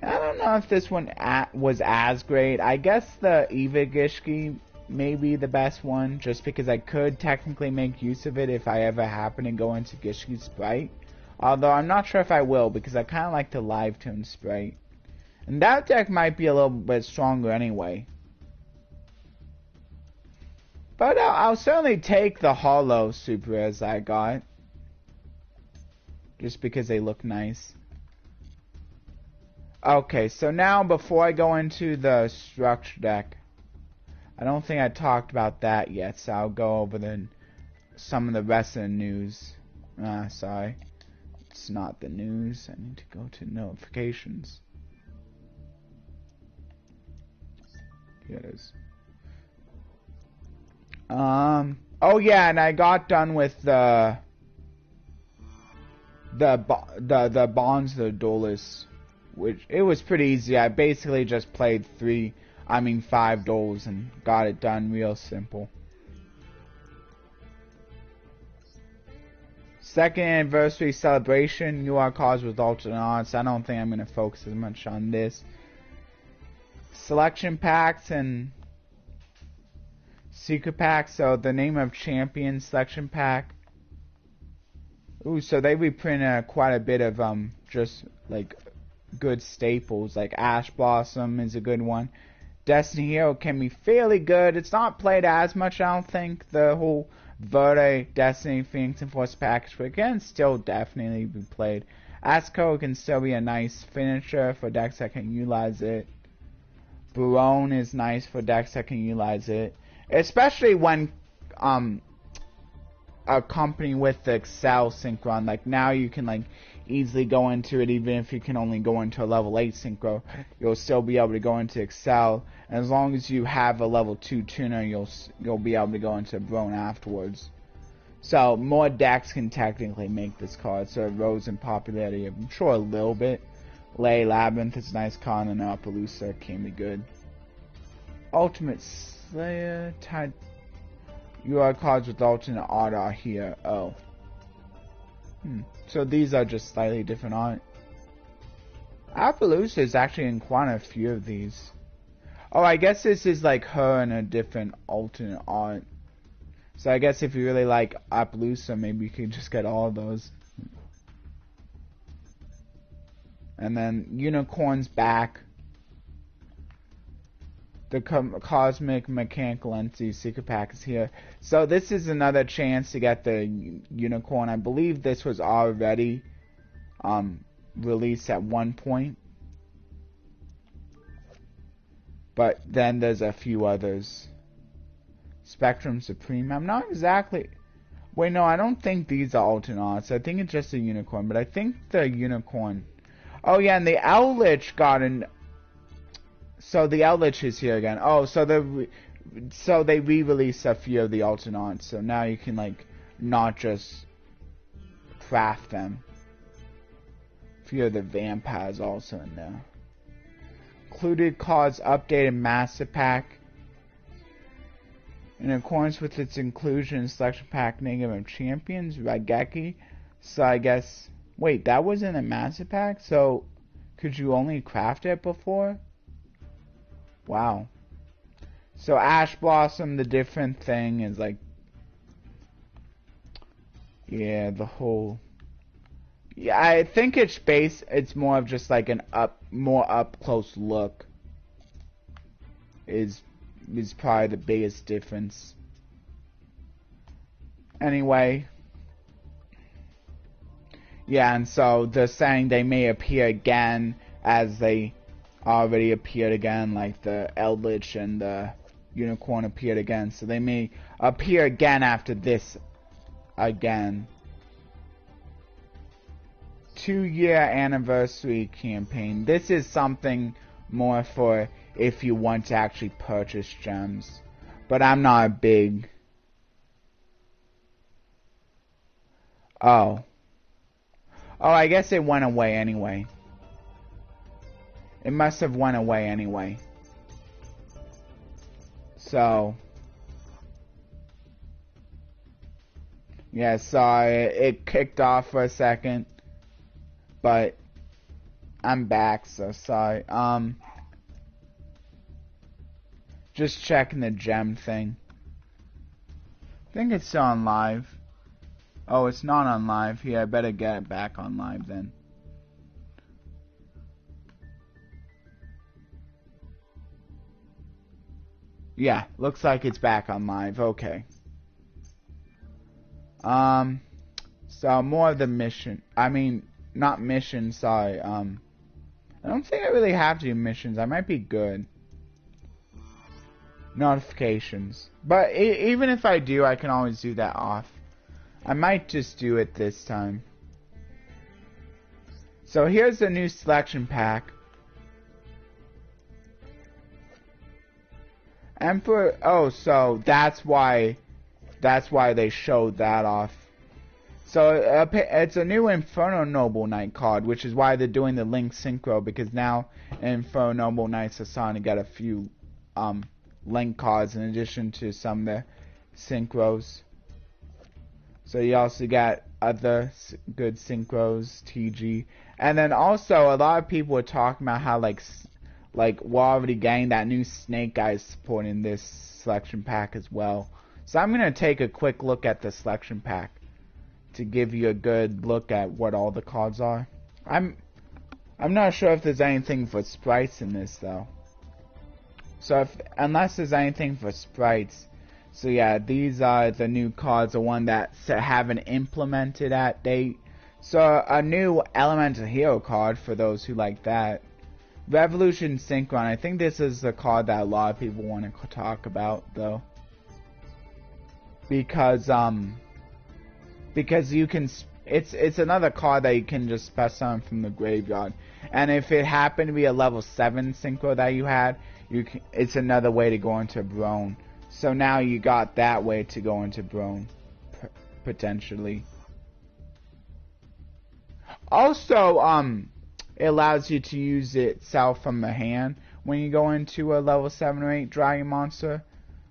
I don't know if this one was as great. I guess the Eva Gishki may be the best one, just because I could technically make use of it if I ever happen to go into Gishki Sprite. Although I'm not sure if I will, because I kind of like the Live Tune Sprite. And that deck might be a little bit stronger anyway. But I'll certainly take the holo super rares I got. Just because they look nice. Okay, so now before I go into the structure deck, I don't think I talked about that yet, so I'll go over some of the rest of the news. Sorry. It's not the news. I need to go to notifications. Here it is. Oh yeah, and I got done with the Bonds, the Duelists, which it was pretty easy. I basically just played 5 duels and got it done real simple. Second anniversary celebration, UR cards with alternate odds. I don't think I'm gonna focus as much on this. Selection packs and secret pack. So the name of champion selection pack. Ooh, so they reprint quite a bit of just like good staples. Like Ash Blossom is a good one. Destiny Hero can be fairly good. It's not played as much, I don't think. The whole Verde, Destiny, Phoenix, and Force package, but it can still definitely be played. Asco can still be a nice finisher for decks that can utilize it. Barone is nice for decks that can utilize it. Especially when accompanying with the Excel Synchron. Like now you can like easily go into it, even if you can only go into a level 8 Synchro. You'll still be able to go into Excel. And as long as you have a level 2 tuner, you'll be able to go into Barone afterwards. So more decks can technically make this card. So it rose in popularity, I'm sure a little bit. Lay Labyrinth is a nice card, and Appaloosa can be good. Ultimate Slayer, UR cards with alternate art are here. Oh. So these are just slightly different art. Appaloosa is actually in quite a few of these. Oh, I guess this is like her in a different alternate art. So I guess if you really like Appaloosa, maybe you can just get all of those. And then Unicorn's back. The Cosmic Mechanical Entity Secret Pack is here. So this is another chance to get the Unicorn. I believe this was already released at one point. But then there's a few others. Spectrum Supreme. I'm not exactly... Wait, no, I don't think these are alternate arts. I think it's just a Unicorn. But I think the Unicorn... Oh yeah, and the Owlich got an... So the Eldritch is here again. Oh, so they re-released a few of the alternate. So now you can like not just craft them. A few of the vampires also in there. Included cards updated master pack. In accordance with its inclusion in selection pack name of champions, Raigeki. So I guess wait, that was in a master pack? So could you only craft it before? Wow. So Ash Blossom, the different thing is like, yeah, the whole, yeah, I think it's more of just like an more up close look is probably the biggest difference. Anyway, yeah, and so they're saying they may appear again as they already appeared again, like the Eldritch and the Unicorn appeared again, so they may appear again after this again. 2-year anniversary campaign. This is something more for if you want to actually purchase gems. But I'm not a big... Oh. Oh, I guess it went away anyway. It must have went away anyway. So... yeah, sorry, it kicked off for a second. But I'm back, so sorry. Just checking the gem thing. I think it's still on live. Oh, it's not on live. Here, I better get it back on live then. Yeah, looks like it's back on live. Okay. So more of the mission. I mean, not missions, sorry. I don't think I really have to do missions. I might be good. Notifications. But even if I do, I can always do that off. I might just do it this time. So here's the new selection pack. Emperor, oh, so that's why they showed that off. So it's a new Inferno Noble Knight card, which is why they're doing the Link Synchro, because now Inferno Noble Knights are starting to get a few Link cards in addition to some of the Synchros. So you also got other good Synchros, TG. And then also, a lot of people were talking about how like we're already getting that new Snake Eyes support in this selection pack as well. So I'm going to take a quick look at the selection pack to give you a good look at what all the cards are. I'm not sure if there's anything for sprites in this though. So unless there's anything for sprites. So yeah, these are the new cards, the one that haven't implemented at date. So a new Elemental Hero card for those who like that. Revolution Synchron. I think this is the card that a lot of people want to talk about though. Because you can, it's another card that you can just special summon from the graveyard. And if it happened to be a level 7 synchro that you had, it's another way to go into Brone. So now you got that way to go into Brone, potentially. Also, it allows you to use itself from the hand when you go into a level 7 or 8 Dragon Monster.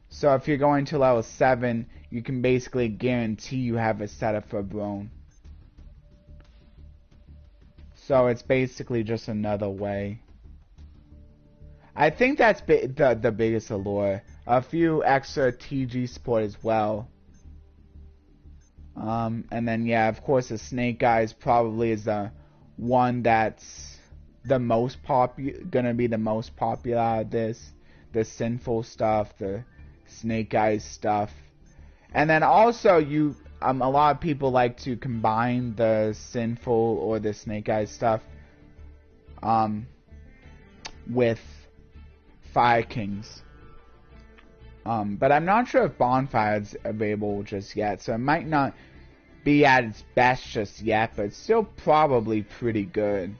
So if you're going to level 7, you can basically guarantee you have it set up for Brone. So it's basically just another way. I think that's the biggest allure. A few extra TG support as well. And then yeah, of course the Snake Eyes probably is the one that's the most gonna be the most popular out of this. The sinful stuff, the Snake Eyes stuff. And then also a lot of people like to combine the sinful or the Snake Eyes stuff with Fire Kings. But I'm not sure if Bonfire is available just yet, so it might not be at its best just yet, but it's still probably pretty good.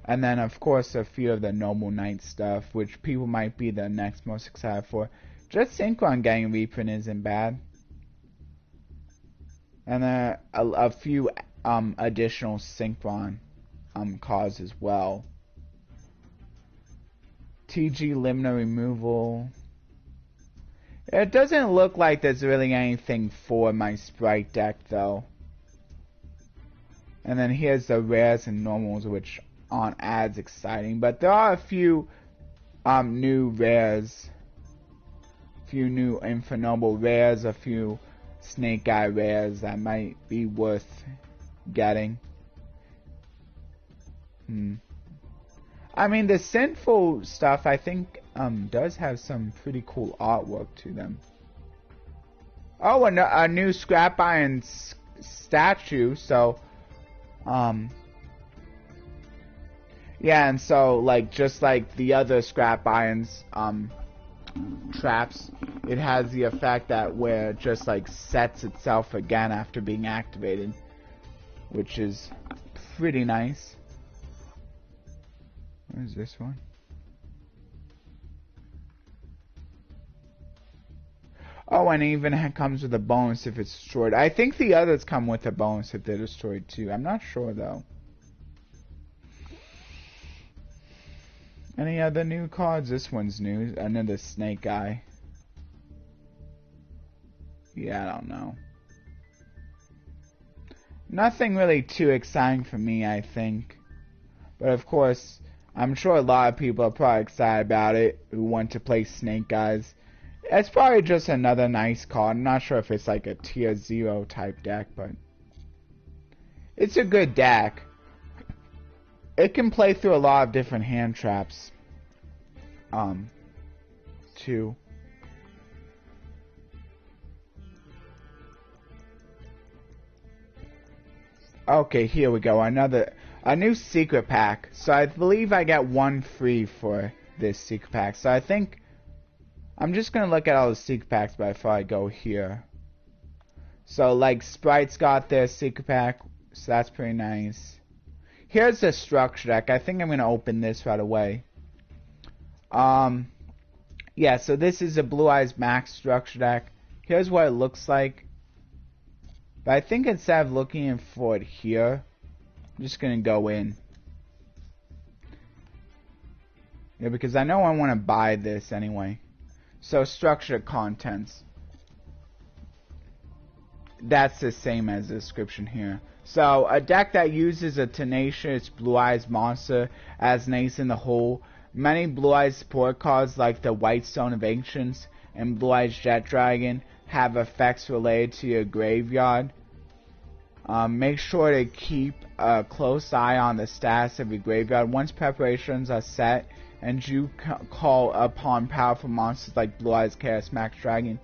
And then of course a few of the Noble Knight stuff, which people might be the next most excited for. Just Synchron getting reprint isn't bad. And then a few additional Synchron cards as well. TG Limner removal. It doesn't look like there's really anything for my Sprite deck though. And then here's the rares and normals, which aren't as exciting, but there are a few new rares. A few new Infernoble rares, a few Snake Eye rares that might be worth getting. I mean, the sinful stuff I think does have some pretty cool artwork to them. Oh, and a new Scrap Iron statue. So, yeah, and so like just like the other Scrap Irons traps, it has the effect that where it just like sets itself again after being activated, which is pretty nice. Where's this one? Oh, and it even comes with a bonus if it's destroyed. I think the others come with a bonus if they're destroyed too. I'm not sure though. Any other new cards? This one's new. Another snake guy. Yeah, I don't know. Nothing really too exciting for me, I think. But of course, I'm sure a lot of people are probably excited about it who want to play snake guys. It's probably just another nice card. I'm not sure if it's like a tier 0 type deck, but it's a good deck. It can play through a lot of different hand traps. Too. Okay, here we go. A new secret pack. So I believe I get one free for this secret pack. So I think I'm just gonna look at all the secret packs before I go here. So like Sprite's got their secret pack, so that's pretty nice. Here's the structure deck. I think I'm gonna open this right away. Yeah, so this is a Blue Eyes Max structure deck. Here's what it looks like. But I think instead of looking for it here, I'm just gonna go in. Yeah, because I know I want to buy this anyway. So structured contents. That's the same as the description here. So a deck that uses a tenacious Blue Eyes monster as an ace in the hole. Many Blue Eyes support cards like the White Stone of Ancients and Blue Eyes Jet Dragon have effects related to your graveyard. Make sure to keep a close eye on the status of your graveyard. Once preparations are set and you call upon powerful monsters like Blue Eyes Chaos Max Dragon,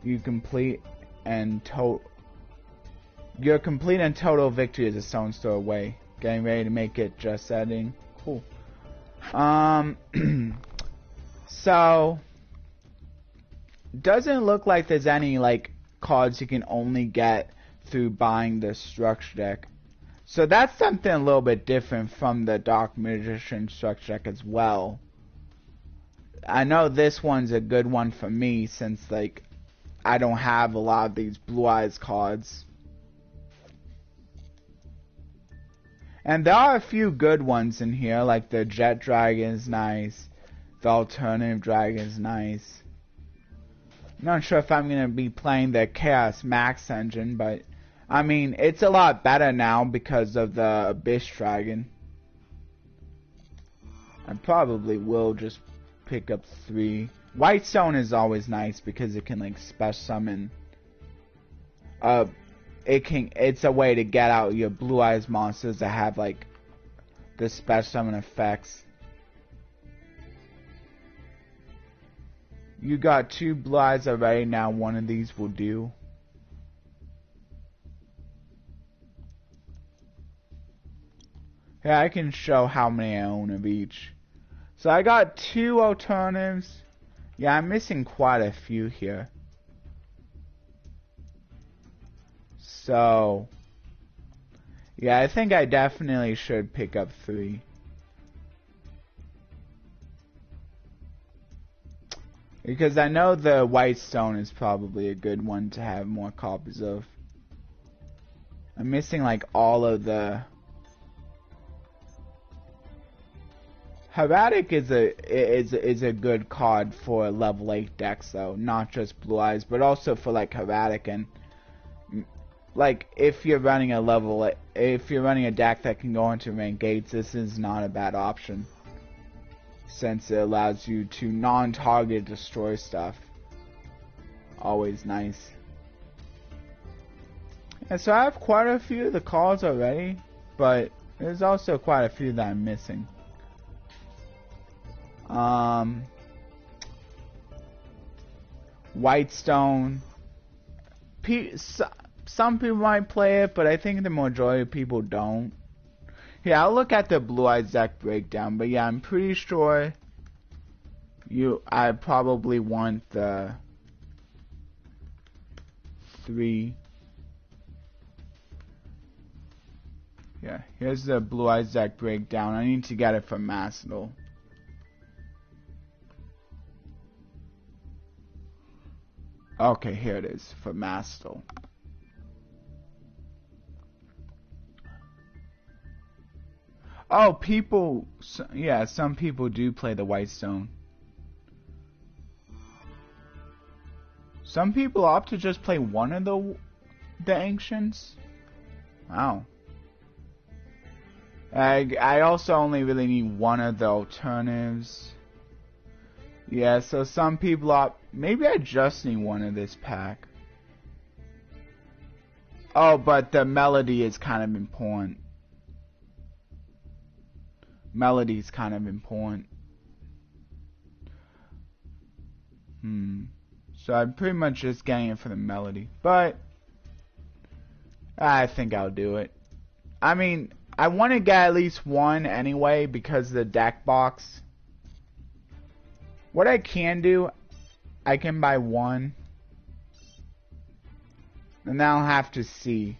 your complete and total victory is a stone's throw away. Getting ready to make it just setting. Cool. So doesn't look like there's any like cards you can only get through buying the structure deck. So that's something a little bit different from the Dark Magician structure deck as well. I know this one's a good one for me since like I don't have a lot of these Blue Eyes cards. And there are a few good ones in here, like the Jet Dragon is nice. The Alternative Dragon is nice. I'm not sure if I'm going to be playing the Chaos Max engine, but I mean, it's a lot better now because of the Abyss Dragon. I probably will just pick up 3. White Stone is always nice because it can like special summon. It's a way to get out your Blue Eyes monsters that have like the special summon effects. You got 2 Blue Eyes already, now one of these will do. Yeah, I can show how many I own of each. So I got 2 alternatives. Yeah, I'm missing quite a few here. So yeah, I think I definitely should pick up 3. Because I know the White Stone is probably a good one to have more copies of. I'm missing like all of the... Heretic is a good card for level 8 decks though, not just Blue Eyes, but also for like Heretic and like if you're running a deck that can go into rank 8s, this is not a bad option. Since it allows you to non-target destroy stuff. Always nice. And so I have quite a few of the cards already, but there's also quite a few that I'm missing. White Stone. Some people might play it, but I think the majority of people don't. Yeah, I'll look at the Blue Eyes deck breakdown, but yeah, I'm pretty sure I probably want the 3. Yeah, here's the Blue Eyes deck breakdown. I need to get it from Mastel. Okay, here it is for Mastel. Oh, people, yeah, some people do play the White Stone. Some people opt to just play one of the Ancients. Wow. I also only really need one of the alternatives. Yeah, so some people opt, maybe I just need one of this pack. Oh, but the melody is kind of important. Melody is kind of important. So I'm pretty much just getting it for the melody. But I think I'll do it. I mean, I want to get at least one anyway because of the deck box. What I can do, I can buy one. And then I'll have to see.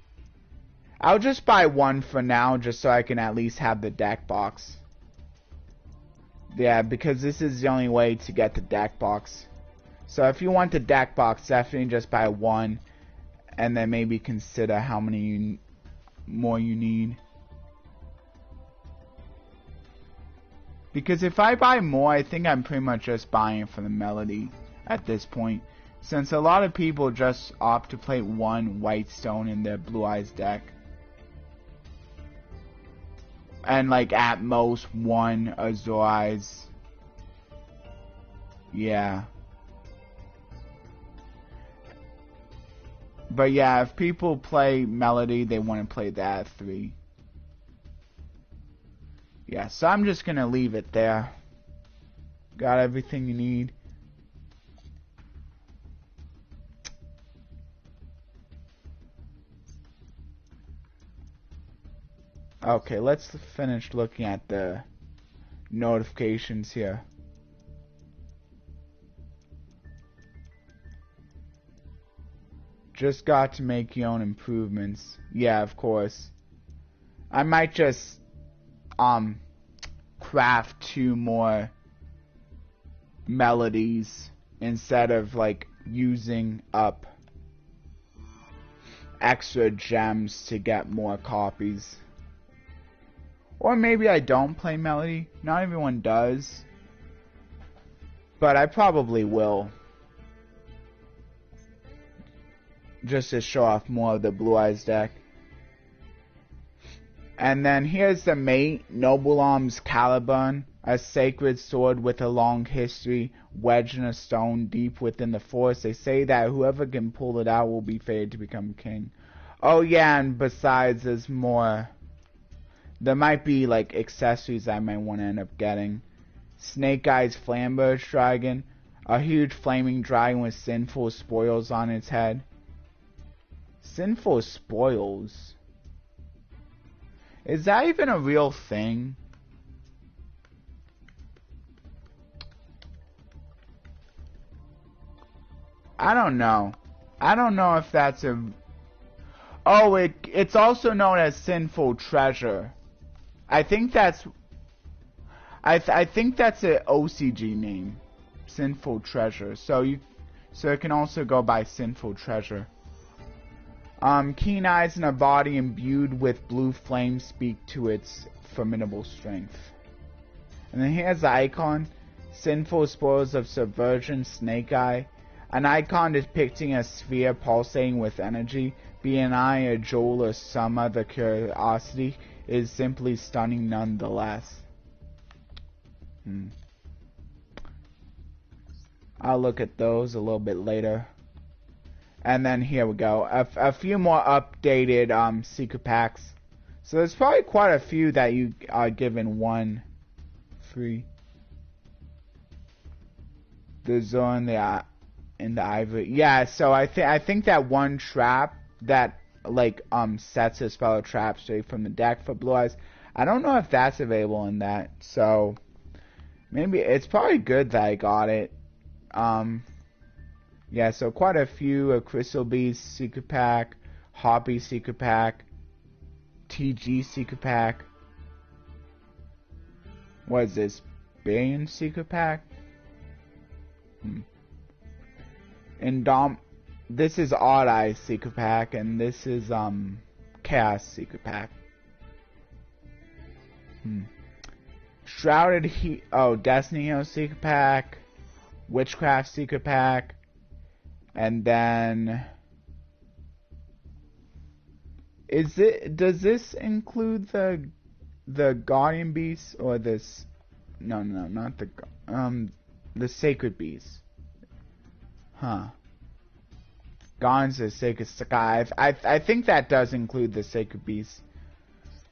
I'll just buy one for now just so I can at least have the deck box. Yeah, because this is the only way to get the deck box. So if you want the deck box, definitely just buy one. And then maybe consider how many more you need. Because if I buy more, I think I'm pretty much just buying it for the melody at this point. Since a lot of people just opt to play one White Stone in their Blue Eyes deck. And like at most one Azure Eyes. Yeah. But yeah, if people play melody, they want to play that at 3. Yeah, so I'm just gonna leave it there. Got everything you need. Okay, let's finish looking at the notifications here. Just got to make your own improvements. Yeah, of course. I might just craft 2 more melodies instead of like using up extra gems to get more copies. Or maybe I don't play melody. Not everyone does. But I probably will. Just to show off more of the Blue Eyes deck. And then here's the mate, Noble Arms Caliburn, a sacred sword with a long history, wedged in a stone deep within the forest. They say that whoever can pull it out will be fated to become king. Oh yeah, and besides there's more. There might be like accessories I might want to end up getting. Snake Eyes Flamberge Dragon, a huge flaming dragon with sinful spoils on its head. Sinful spoils? Is that even a real thing? I don't know. I don't know if that's a... Oh, it's also known as Sinful Treasure. I think that's... I think that's an OCG name. Sinful Treasure. So it can also go by Sinful Treasure. Keen eyes and a body imbued with blue flames speak to its formidable strength. And then here's the icon. Sinful Spoils of Subversion, Snake Eye. An icon depicting a sphere pulsating with energy. Be an eye, a jewel, or some other curiosity is simply stunning nonetheless. I'll look at those a little bit later. And then here we go. A few more updated secret packs. So there's probably quite a few that you are given one free. The Zone, in the Ivory. Yeah, so I think that one trap that like sets a spell or trap straight from the deck for Blue Eyes. I don't know if that's available in that. So maybe it's probably good that I got it. Yeah, so quite a few. A Crystal Beast Secret Pack, Hoppy Secret Pack, TG secret pack. What is this? Billion secret pack? This is Odd Eye secret pack, and this is Chaos secret pack. Shrouded Destiny Hero secret pack, Witchcraft secret pack, and then does this include the Guardian Beast or this? No, not the Sacred Beast. Huh. Guardians of the Sacred Sky. I think that does include the Sacred Beast.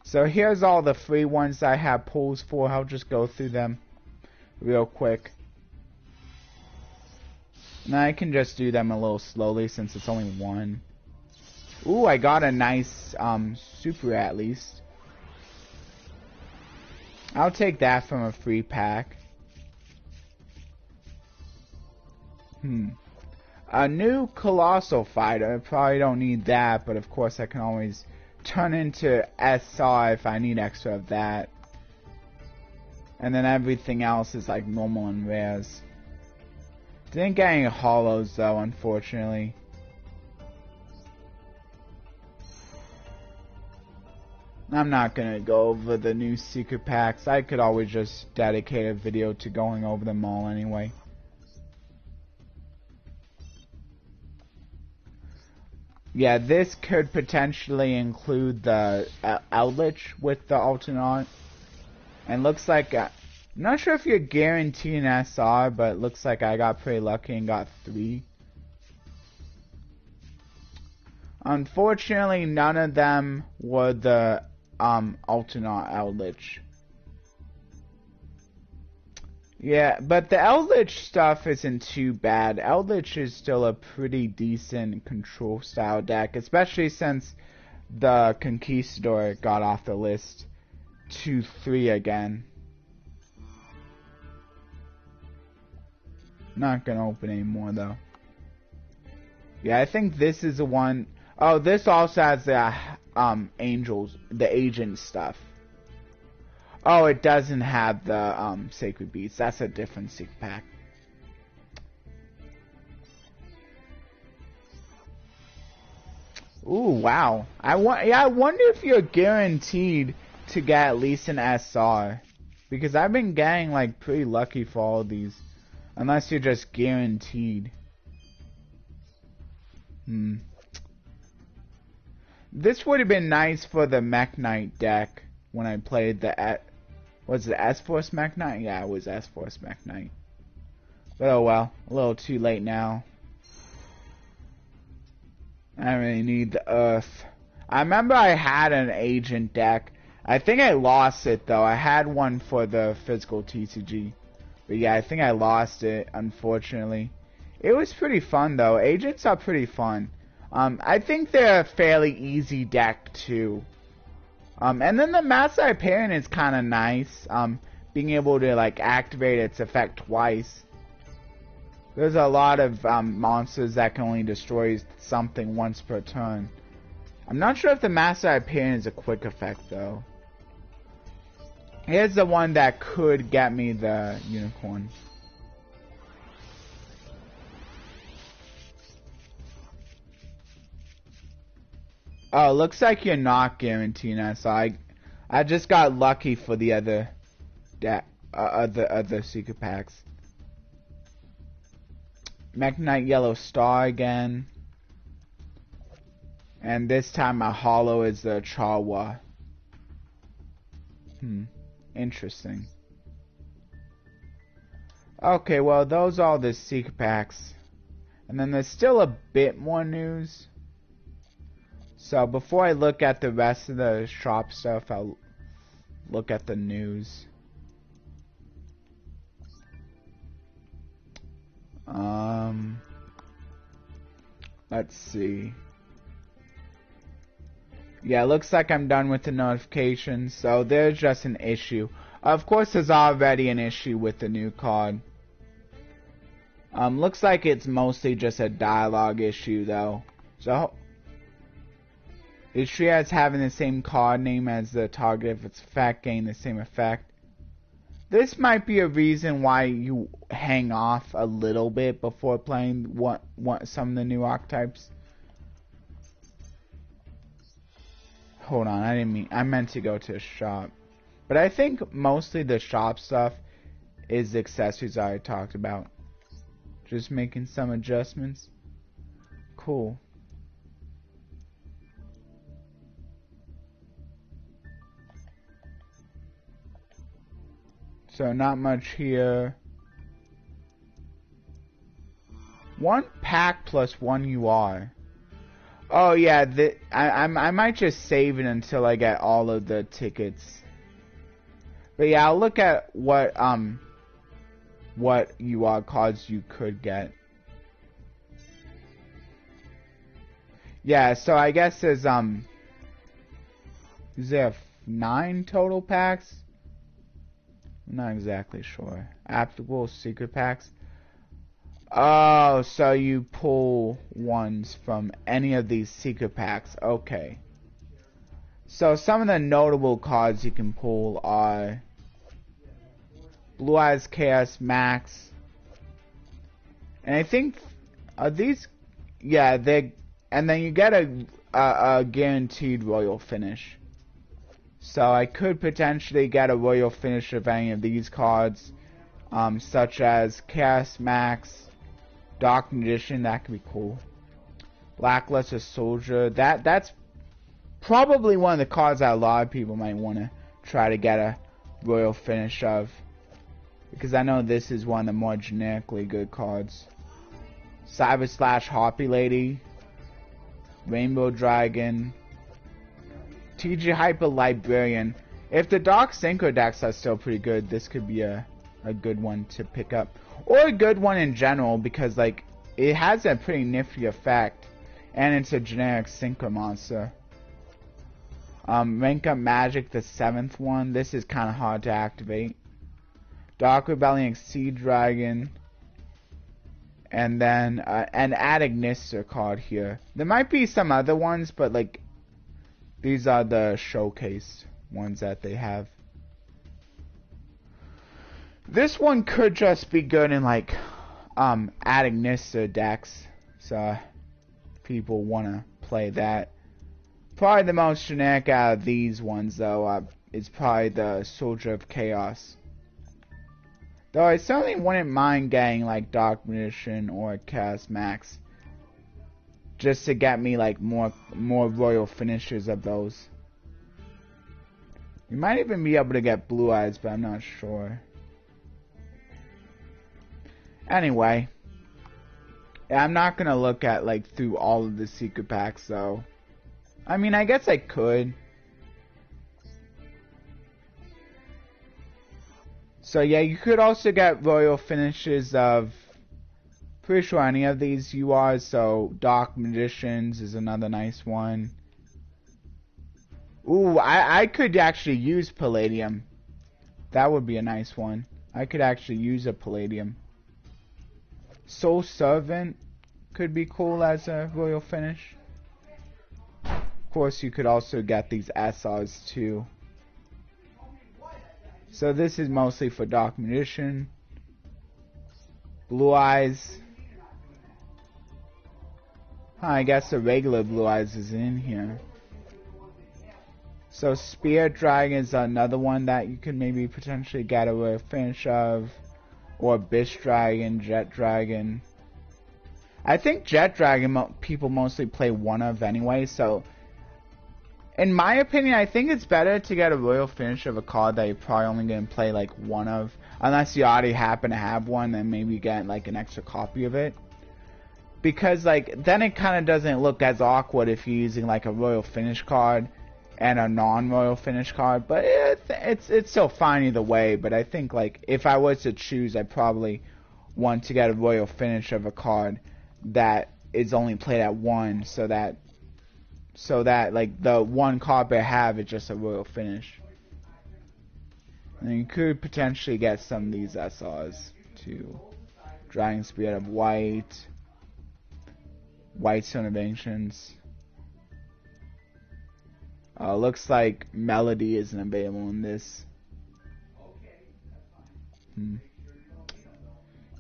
So here's all the free ones I have pulls for. I'll just go through them real quick. And I can just do them a little slowly since it's only one. Ooh, I got a nice super at least. I'll take that from a free pack. A new Colossal Fighter. Probably don't need that, but of course I can always turn into SR if I need extra of that. And then everything else is like normal and rares. Didn't get any hollows though, unfortunately. I'm not gonna go over the new secret packs. I could always just dedicate a video to going over them all anyway. Yeah, this could potentially include the Eldritch with the alternate art. And looks like, I'm not sure if you're guaranteed an SR, but it looks like I got pretty lucky and got 3. Unfortunately, none of them were the alternate Eldritch. Yeah, but the Eldritch stuff isn't too bad. Eldritch is still a pretty decent control style deck, especially since the Conquistador got off the list to 3 again. Not gonna open anymore though. Yeah, I think this is the one. Oh, this also has the angels, the agent stuff. Oh, it doesn't have the Sacred Beast. That's a different secret pack. Ooh, wow. I wonder if you're guaranteed to get at least an SR, because I've been getting like pretty lucky for all of these, unless you're just guaranteed. This would have been nice for the Mech Knight deck when I played the was it S-Force Mech Knight? Yeah, it was S-Force Mech Knight. But oh well, a little too late now. I really need the Earth. I remember I had an agent deck. I think I lost it though. I had one for the physical TCG. But yeah, I think I lost it, unfortunately. It was pretty fun though. Agents are pretty fun. I think they're a fairly easy deck too. And then the Master Hyperion is kind of nice. Being able to like activate its effect twice. There's a lot of monsters that can only destroy something once per turn. I'm not sure if the Master Hyperion is a quick effect though. Here's the one that could get me the unicorn. Oh, looks like you're not guaranteed that, so I just got lucky for the other secret packs. Mech Knight Yellow Star again. And this time my hollow is the Charwa. Interesting. Okay, well those are all the secret packs. And then there's still a bit more news. So before I look at the rest of the shop stuff, I'll look at the news. Let's see. Yeah, it looks like I'm done with the notifications, so there's just an issue. Of course, there's already an issue with the new card. Looks like it's mostly just a dialogue issue, though. So, It treated as having the same card name as the target if its effect gain the same effect. This might be a reason why you hang off a little bit before playing some of the new archetypes. Hold on, I meant to go to the shop. But I think mostly the shop stuff is the accessories I talked about. Just making some adjustments. Cool. So not much here. 1 pack plus 1 UR. Oh yeah, I might just save it until I get all of the tickets. But yeah, I'll look at what UR cards you could get. Yeah, so I guess there's is there 9 total packs? I'm not exactly sure. Applicable secret packs. Oh, so you pull ones from any of these secret packs. Okay. So some of the notable cards you can pull are Blue Eyes Chaos Max. And I think are these, yeah, they, and then you get a guaranteed royal finish. So I could potentially get a royal finish of any of these cards, such as Chaos Max, Dark Magician. That could be cool. Blackluster Soldier. That's probably one of the cards that a lot of people might want to try to get a royal finish of, because I know this is one of the more generically good cards. Cyber Slash Harpy Lady, Rainbow Dragon, TG Hyper Librarian. If the Dark Synchro decks are still pretty good, this could be a good one to pick up. Or a good one in general, because like it has a pretty nifty effect, and it's a generic synchro monster. Rank Up Magic, the 7th one. This is kind of hard to activate. Dark Rebellion Seed Dragon. And then an Ad Ignister card here. There might be some other ones, but like these are the showcase ones that they have. This one could just be good in like Ad Ignister decks, so people want to play that. Probably the most generic out of these ones though is probably the Soldier of Chaos. Though I certainly wouldn't mind getting like Dark Magician or Chaos Max, just to get me like more royal finishes of those. You might even be able to get Blue Eyes, but I'm not sure. Anyway, I'm not gonna look at like through all of the secret packs though. I mean, I guess I could. So yeah, you could also get royal finishes of pretty sure any of these URs. So Dark Magicians is another nice one. Ooh, I could actually use Palladium. That would be a nice one. I could actually use a Palladium. Soul Servant could be cool as a royal finish. Of course, you could also get these SRs too. So this is mostly for Dark Magician. Blue Eyes. I guess the regular Blue Eyes is in here. So Spirit Dragon is another one that you could maybe potentially get a finish of. Or Bish Dragon, Jet Dragon. I think Jet Dragon people mostly play one of anyway, so in my opinion, I think it's better to get a royal finish of a card that you're probably only going to play like one of. Unless you already happen to have one, then maybe get like an extra copy of it. Because like, then it kind of doesn't look as awkward if you're using like a royal finish card and a non-royal finish card. But it's still fine either way. But I think like, if I was to choose, I'd probably want to get a royal finish of a card that is only played at one, so that like the one card I have is just a royal finish. And you could potentially get some of these SRs too. Dragon Spirit of White, White Stone of Ancients. Looks like Melody isn't available in this.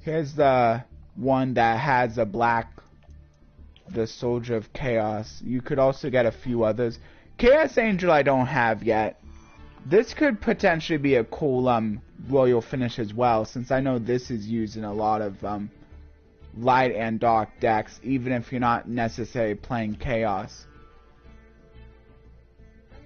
Here's the one that has a black, the Soldier of Chaos. You could also get a few others. Chaos Angel I don't have yet. This could potentially be a cool royal finish as well, since I know this is used in a lot of light and dark decks, even if you're not necessarily playing Chaos.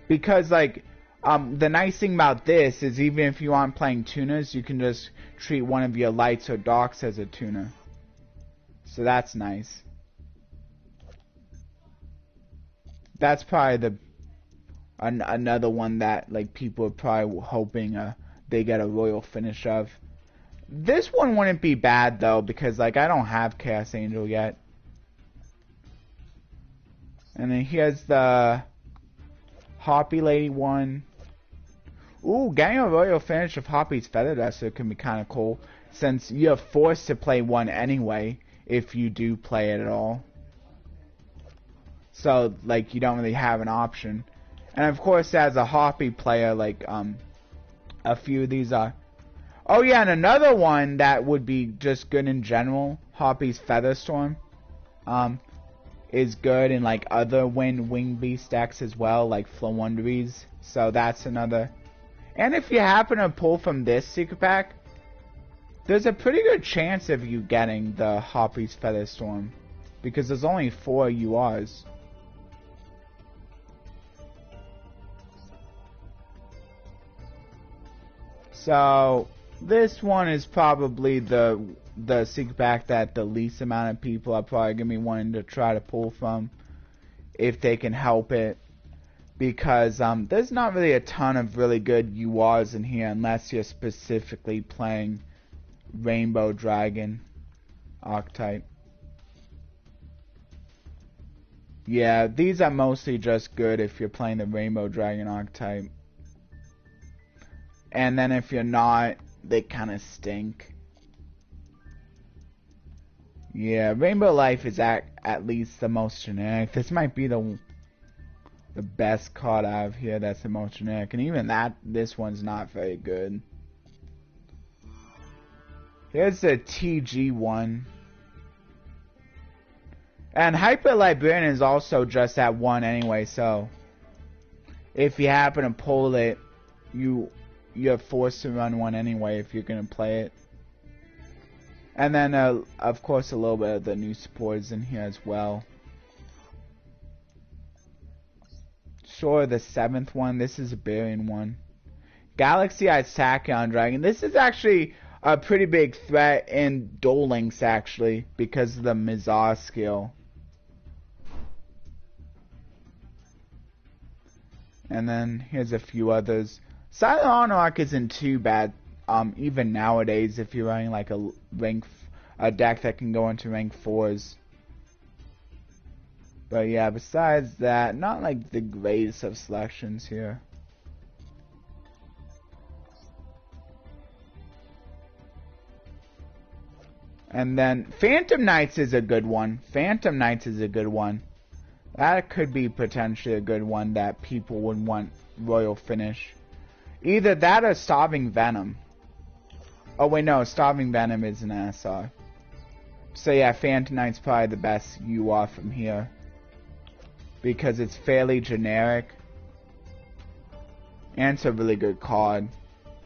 Because like the nice thing about this is even if you aren't playing tuners, you can just treat one of your lights or darks as a tuner. So that's nice. That's probably another one that like people are probably hoping they get a royal finish of. This one wouldn't be bad though, because like I don't have Chaos Angel yet. And then here's the Harpy Lady one. Ooh, getting a royal finish of Harpy's Feather Duster can be kind of cool, since you're forced to play one anyway if you do play it at all. So like you don't really have an option. And of course, as a Harpy player, like a few of these are. Oh yeah, and another one that would be just good in general, Harpy's Featherstorm, is good in like other Wing Beast decks as well, like Flowonderies. So that's another. And if you happen to pull from this secret pack, there's a pretty good chance of you getting the Harpy's Featherstorm, because there's only 4 URs. So this one is probably the secret pack that the least amount of people are probably gonna be wanting to try to pull from, if they can help it, because there's not really a ton of really good URs in here unless you're specifically playing Rainbow Dragon archetype. Yeah, these are mostly just good if you're playing the Rainbow Dragon archetype. And then if you're not, they kind of stink. Yeah, Rainbow Life is at least the most generic. This might be the best card I have here that's the most generic. And even this one's not very good. Here's the TG one. And Hyper Librarian is also just at 1 anyway, so if you happen to pull it, you're forced to run one anyway if you're going to play it. And then, of course, a little bit of the new supports in here as well. Sure, the 7th one. This is a Barian one. Galaxy Eyes Tachyon Dragon. This is actually a pretty big threat in Duel Links, actually, because of the Mizar skill. And then here's a few others. Silent Monarch isn't too bad, even nowadays, if you're running like a deck that can go into rank 4s. But yeah, besides that, not like the greatest of selections here. And then Phantom Knights is a good one. Phantom Knights is a good one. That could be potentially a good one that people would want royal finish. Either that or Starving Venom. Oh wait, no, Starving Venom is an SR. So yeah, Phantom Knight's probably the best UR from here, because it's fairly generic. And it's a really good card.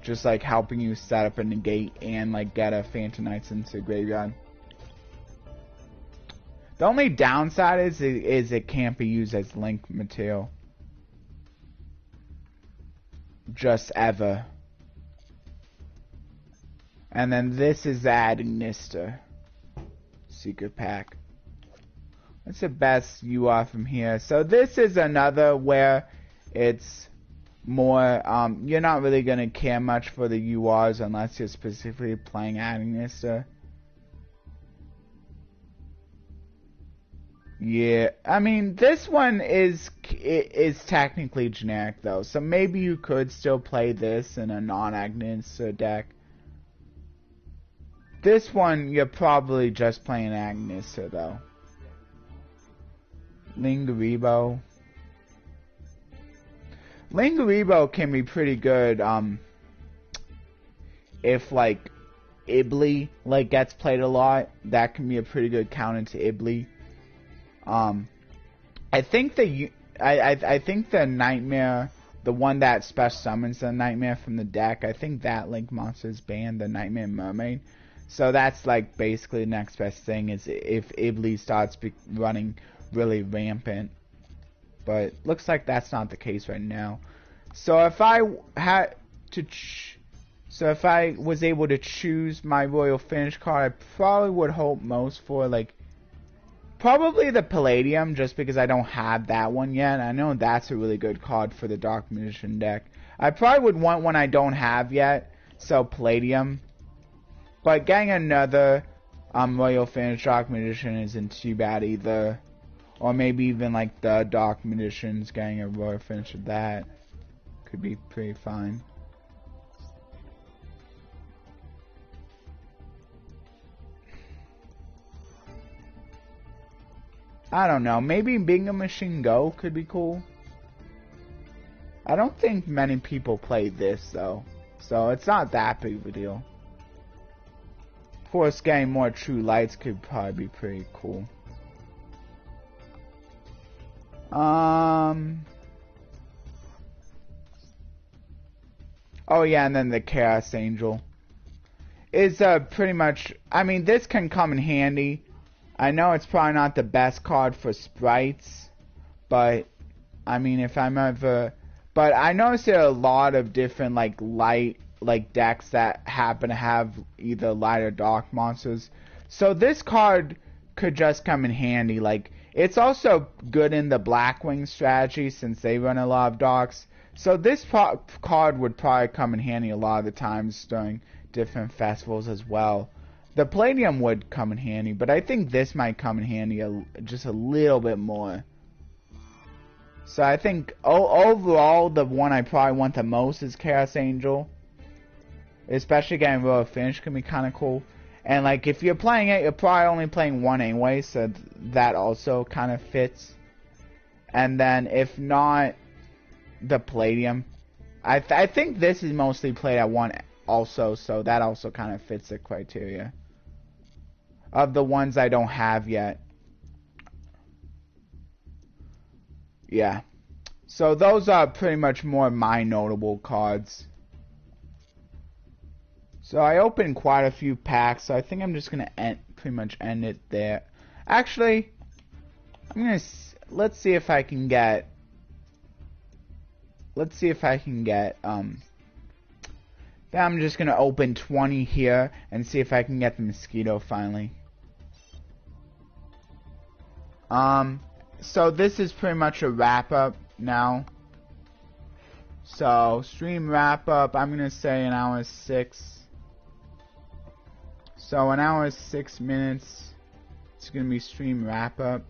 Just like helping you set up a negate and like get a Phantom Knights into the graveyard. The only downside is it can't be used as link material. Just ever. And then this is the Agnister secret pack. What's the best UR from here? So this is another where it's more, you're not really going to care much for the URs unless you're specifically playing Agnister. Yeah, I mean, this one is technically generic though, so maybe you could still play this in a non-Agnister deck. This one, you're probably just playing Agnister though. Lingaribo. Lingarebo can be pretty good, if, like, Ibly, like, gets played a lot. That can be a pretty good counter to Ibly. I think I think the Nightmare, the one that special summons the Nightmare from the deck, I think that Link monster is banned, the Nightmare Mermaid. So that's, like, basically the next best thing is if Ibly starts running really rampant. But looks like that's not the case right now. So if I had to, if I was able to choose my Royal Finish card, I probably would hope most for, like, probably the Palladium, just because I don't have that one yet. I know that's a really good card for the Dark Magician deck. I probably would want one I don't have yet, so Palladium. But getting another Royal Finish Dark Magician isn't too bad either. Or maybe even like the Dark Magicians, getting a Royal Finish of that could be pretty fine. I don't know, maybe Bingo Machine Go could be cool. I don't think many people play this though, so it's not that big of a deal. Of course, getting more True Lights could probably be pretty cool. Oh yeah, and then the Chaos Angel is pretty much, I mean, this can come in handy. I know it's probably not the best card for sprites, but I mean, if I'm ever, but I noticed there are a lot of different like light decks that happen to have either light or dark monsters. So this card could just come in handy. Like, it's also good in the Blackwing strategy since they run a lot of darks. So this card would probably come in handy a lot of the times during different festivals as well. The Palladium would come in handy, but I think this might come in handy just a little bit more. So I think overall the one I probably want the most is Chaos Angel. Especially getting Royal Finish can be kind of cool. And like if you're playing it, you're probably only playing one anyway, so that also kind of fits. And then if not, the Palladium. I think this is mostly played at one also, so that also kind of fits the criteria of the ones I don't have yet. Yeah. So those are pretty much more my notable cards. So I opened quite a few packs, so I think I'm just gonna pretty much end it there. Actually, let's see if I can get. Then I'm just gonna open 20 here and see if I can get the Mosquito finally. So this is pretty much a wrap up now. So stream wrap up, I'm gonna say an hour 6. So an hour 6 minutes. It's gonna be stream wrap up.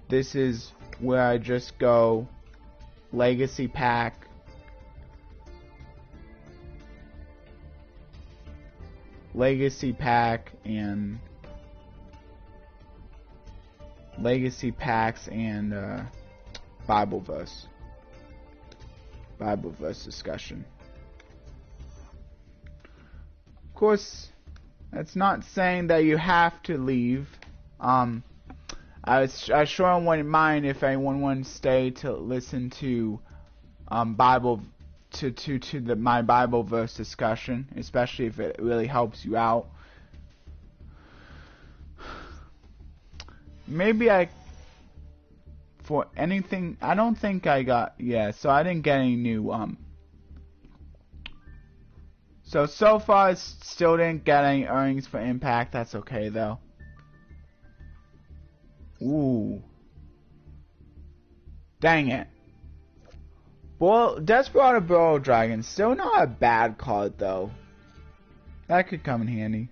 This is where I just go Legacy Pack, and Legacy Packs and Bible verse discussion. Of course, that's not saying that you have to leave. I sure wouldn't mind if anyone wanted to stay to listen to my Bible verse discussion, especially if it really helps you out. Maybe for anything, I don't think I got, so I didn't get any new, so far I still didn't get any earnings for Impact. That's okay though. Ooh. Dang it. Well, Desperado Burrow Dragon, still not a bad card though. That could come in handy.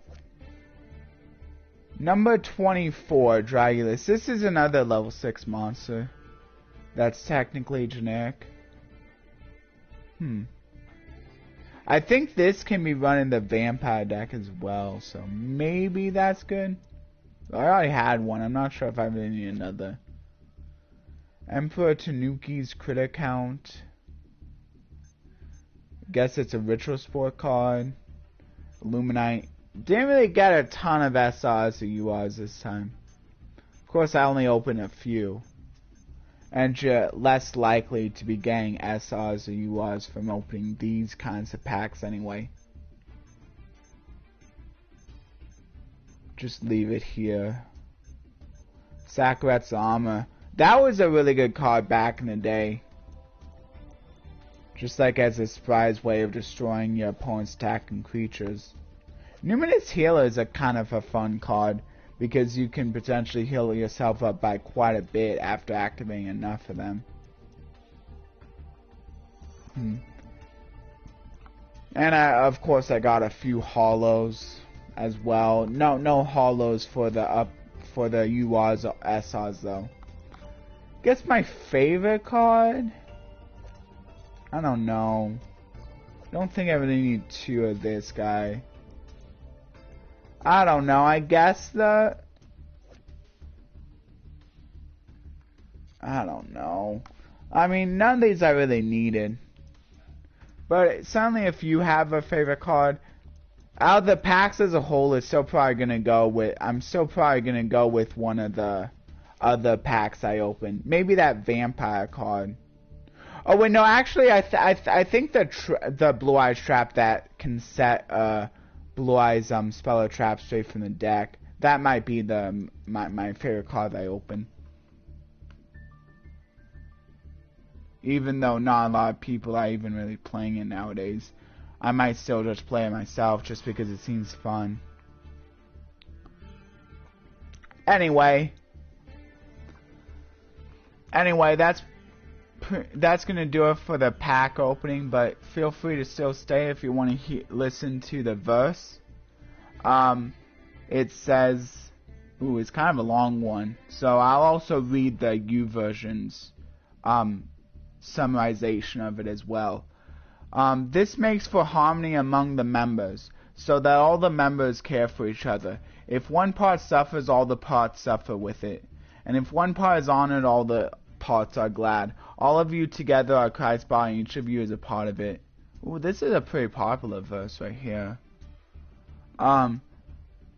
Number 24, Dragulus. This is another level 6 monster. That's technically generic. I think this can be run in the Vampire deck as well, so maybe that's good. I already had one. I'm not sure if I really need another. Emperor Tanuki's crit count. Guess it's a ritual sport card. Illuminite. Didn't really get a ton of SRs or URs this time. Of course, I only opened a few. And you're less likely to be getting SRs or URs from opening these kinds of packs anyway. Just leave it here. Sakuret's Armor. That was a really good card back in the day. Just like as a surprise way of destroying your opponent's attacking creatures. Numinous Healer is a kind of a fun card, because you can potentially heal yourself up by quite a bit after activating enough of them. And of course I got a few holos as well. No holos for the URs or SRs though. Guess my favorite card? I don't know. Don't think I really need two of this guy. I don't know. I guess I don't know. I mean, none of these I really needed. But certainly if you have a favorite card, out of the packs as a whole, it's still probably gonna go with. I'm still probably gonna go with one of the other packs I opened. Maybe that vampire card. Oh wait, no. Actually, I think the Blue Eyes Trap that can set Blue Eyes Speller Trap straight from the deck. That might be my favorite card I open. Even though not a lot of people are even really playing it nowadays, I might still just play it myself just because it seems fun. Anyway, that's gonna do it for the pack opening, but feel free to still stay if you want to listen to the verse. It says, ooh, it's kind of a long one, so I'll also read the U-version's summarization of it as well. This makes for harmony among the members, so that all the members care for each other. If one part suffers, all the parts suffer with it. And if one part is honored, all the parts are glad. All of you together are Christ's body, and each of you is a part of it. Ooh, this is a pretty popular verse right here. And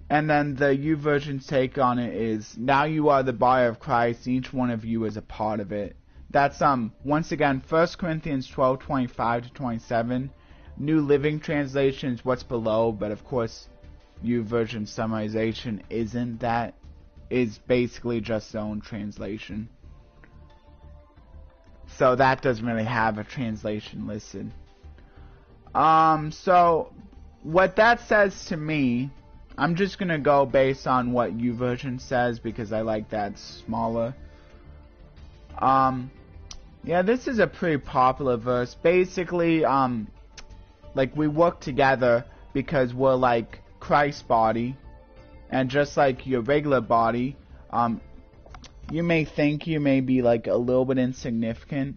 then the U-version's take on it is, now you are the body of Christ, each one of you is a part of it. That's, once again, 1 Corinthians 12:25-27. New Living Translation is what's below, but of course, U-version summarization isn't that. It's basically just their own translation. So that doesn't really have a translation listed. So what that says to me, I'm just gonna go based on what U-version says because I like that smaller. Yeah, this is a pretty popular verse. Basically, like we work together because we're like Christ's body, and just like your regular body, you may think you may be like a little bit insignificant,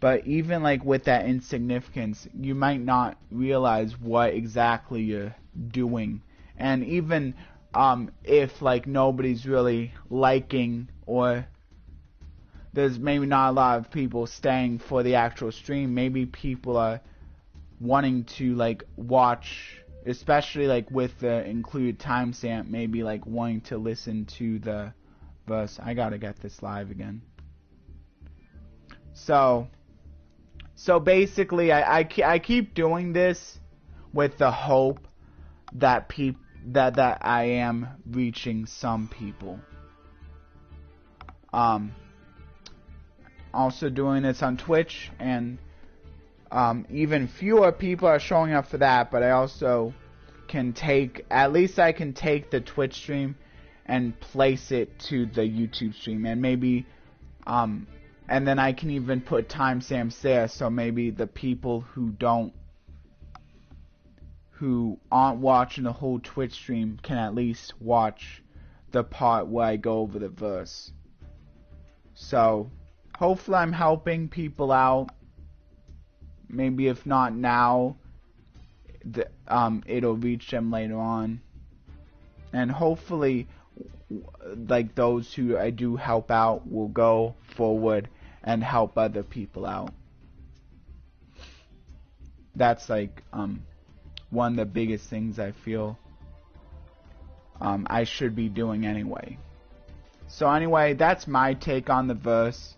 but even like with that insignificance, you might not realize what exactly you're doing. And even if like nobody's really liking, or there's maybe not a lot of people staying for the actual stream, maybe people are wanting to like watch, especially like with the included timestamp, maybe like wanting to listen to the verse. I gotta get this live again. So basically I keep doing this with the hope that that I am reaching some people. Also doing this on Twitch, and even fewer people are showing up for that, but I also can take, at least I can take the Twitch stream and place it to the YouTube stream, and maybe and then I can even put timestamps there, so maybe the people who aren't watching the whole Twitch stream can at least watch the part where I go over the verse. So hopefully I'm helping people out. Maybe if not now, it'll reach them later on. And hopefully, like those who I do help out will go forward and help other people out. that's like one of the biggest things I feel I should be doing anyway. So anyway, that's my take on the verse.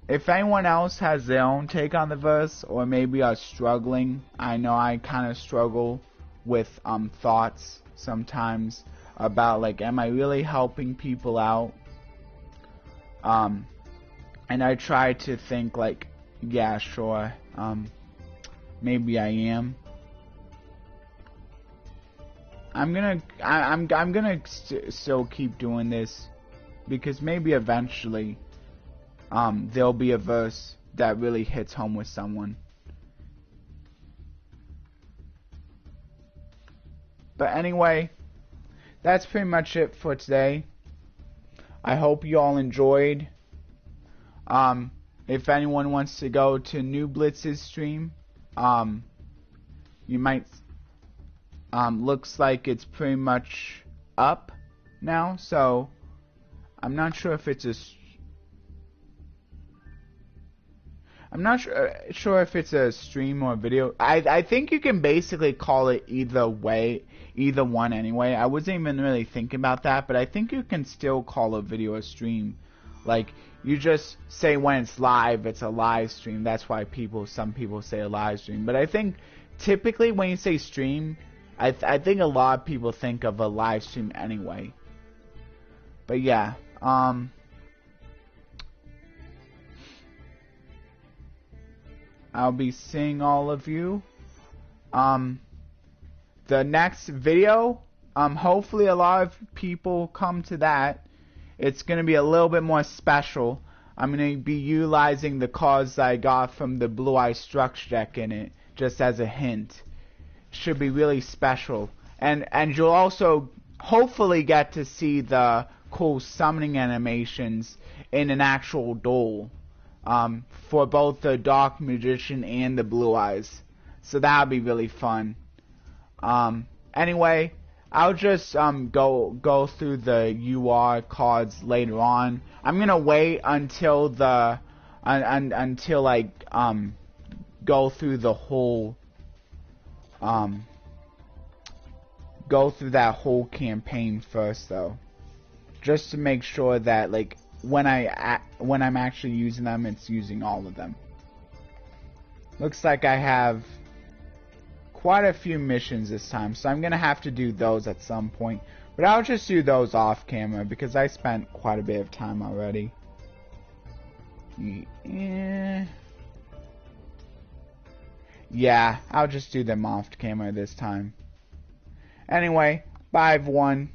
If anyone else has their own take on the verse, or maybe are struggling, I know I kind of struggle with thoughts sometimes about like, am I really helping people out? And I try to think like, yeah, sure, maybe I am. I'm gonna still keep doing this, because maybe eventually there'll be a verse that really hits home with someone. But anyway, that's pretty much it for today. I hope you all enjoyed. If anyone wants to go to New Blitz's stream, you might, looks like it's pretty much up now, so I'm not sure if it's I'm not sure if it's a stream or a video. I think you can basically call it either way, either one anyway. I wasn't even really thinking about that, but I think you can still call a video a stream. Like, you just say when it's live, it's a live stream. That's why some people say a live stream. But I think typically when you say stream, I think a lot of people think of a live stream anyway. But yeah, I'll be seeing all of you. The next video, hopefully a lot of people come to that. It's going to be a little bit more special. I'm going to be utilizing the cards I got from the Blue Eye Structure deck in it, just as a hint. Should be really special. And you'll also hopefully get to see the cool summoning animations in an actual duel. For both the Dark Magician and the Blue Eyes. So that'll be really fun. Anyway, I'll just go through the UR cards later on. I'm gonna wait until until I go through the whole go through that whole campaign first, though, just to make sure that like when I'm actually using them, it's using all of them. Looks like I have quite a few missions this time, so I'm gonna have to do those at some point. But I'll just do those off camera because I spent quite a bit of time already. Yeah, I'll just do them off camera this time. Anyway, bye everyone.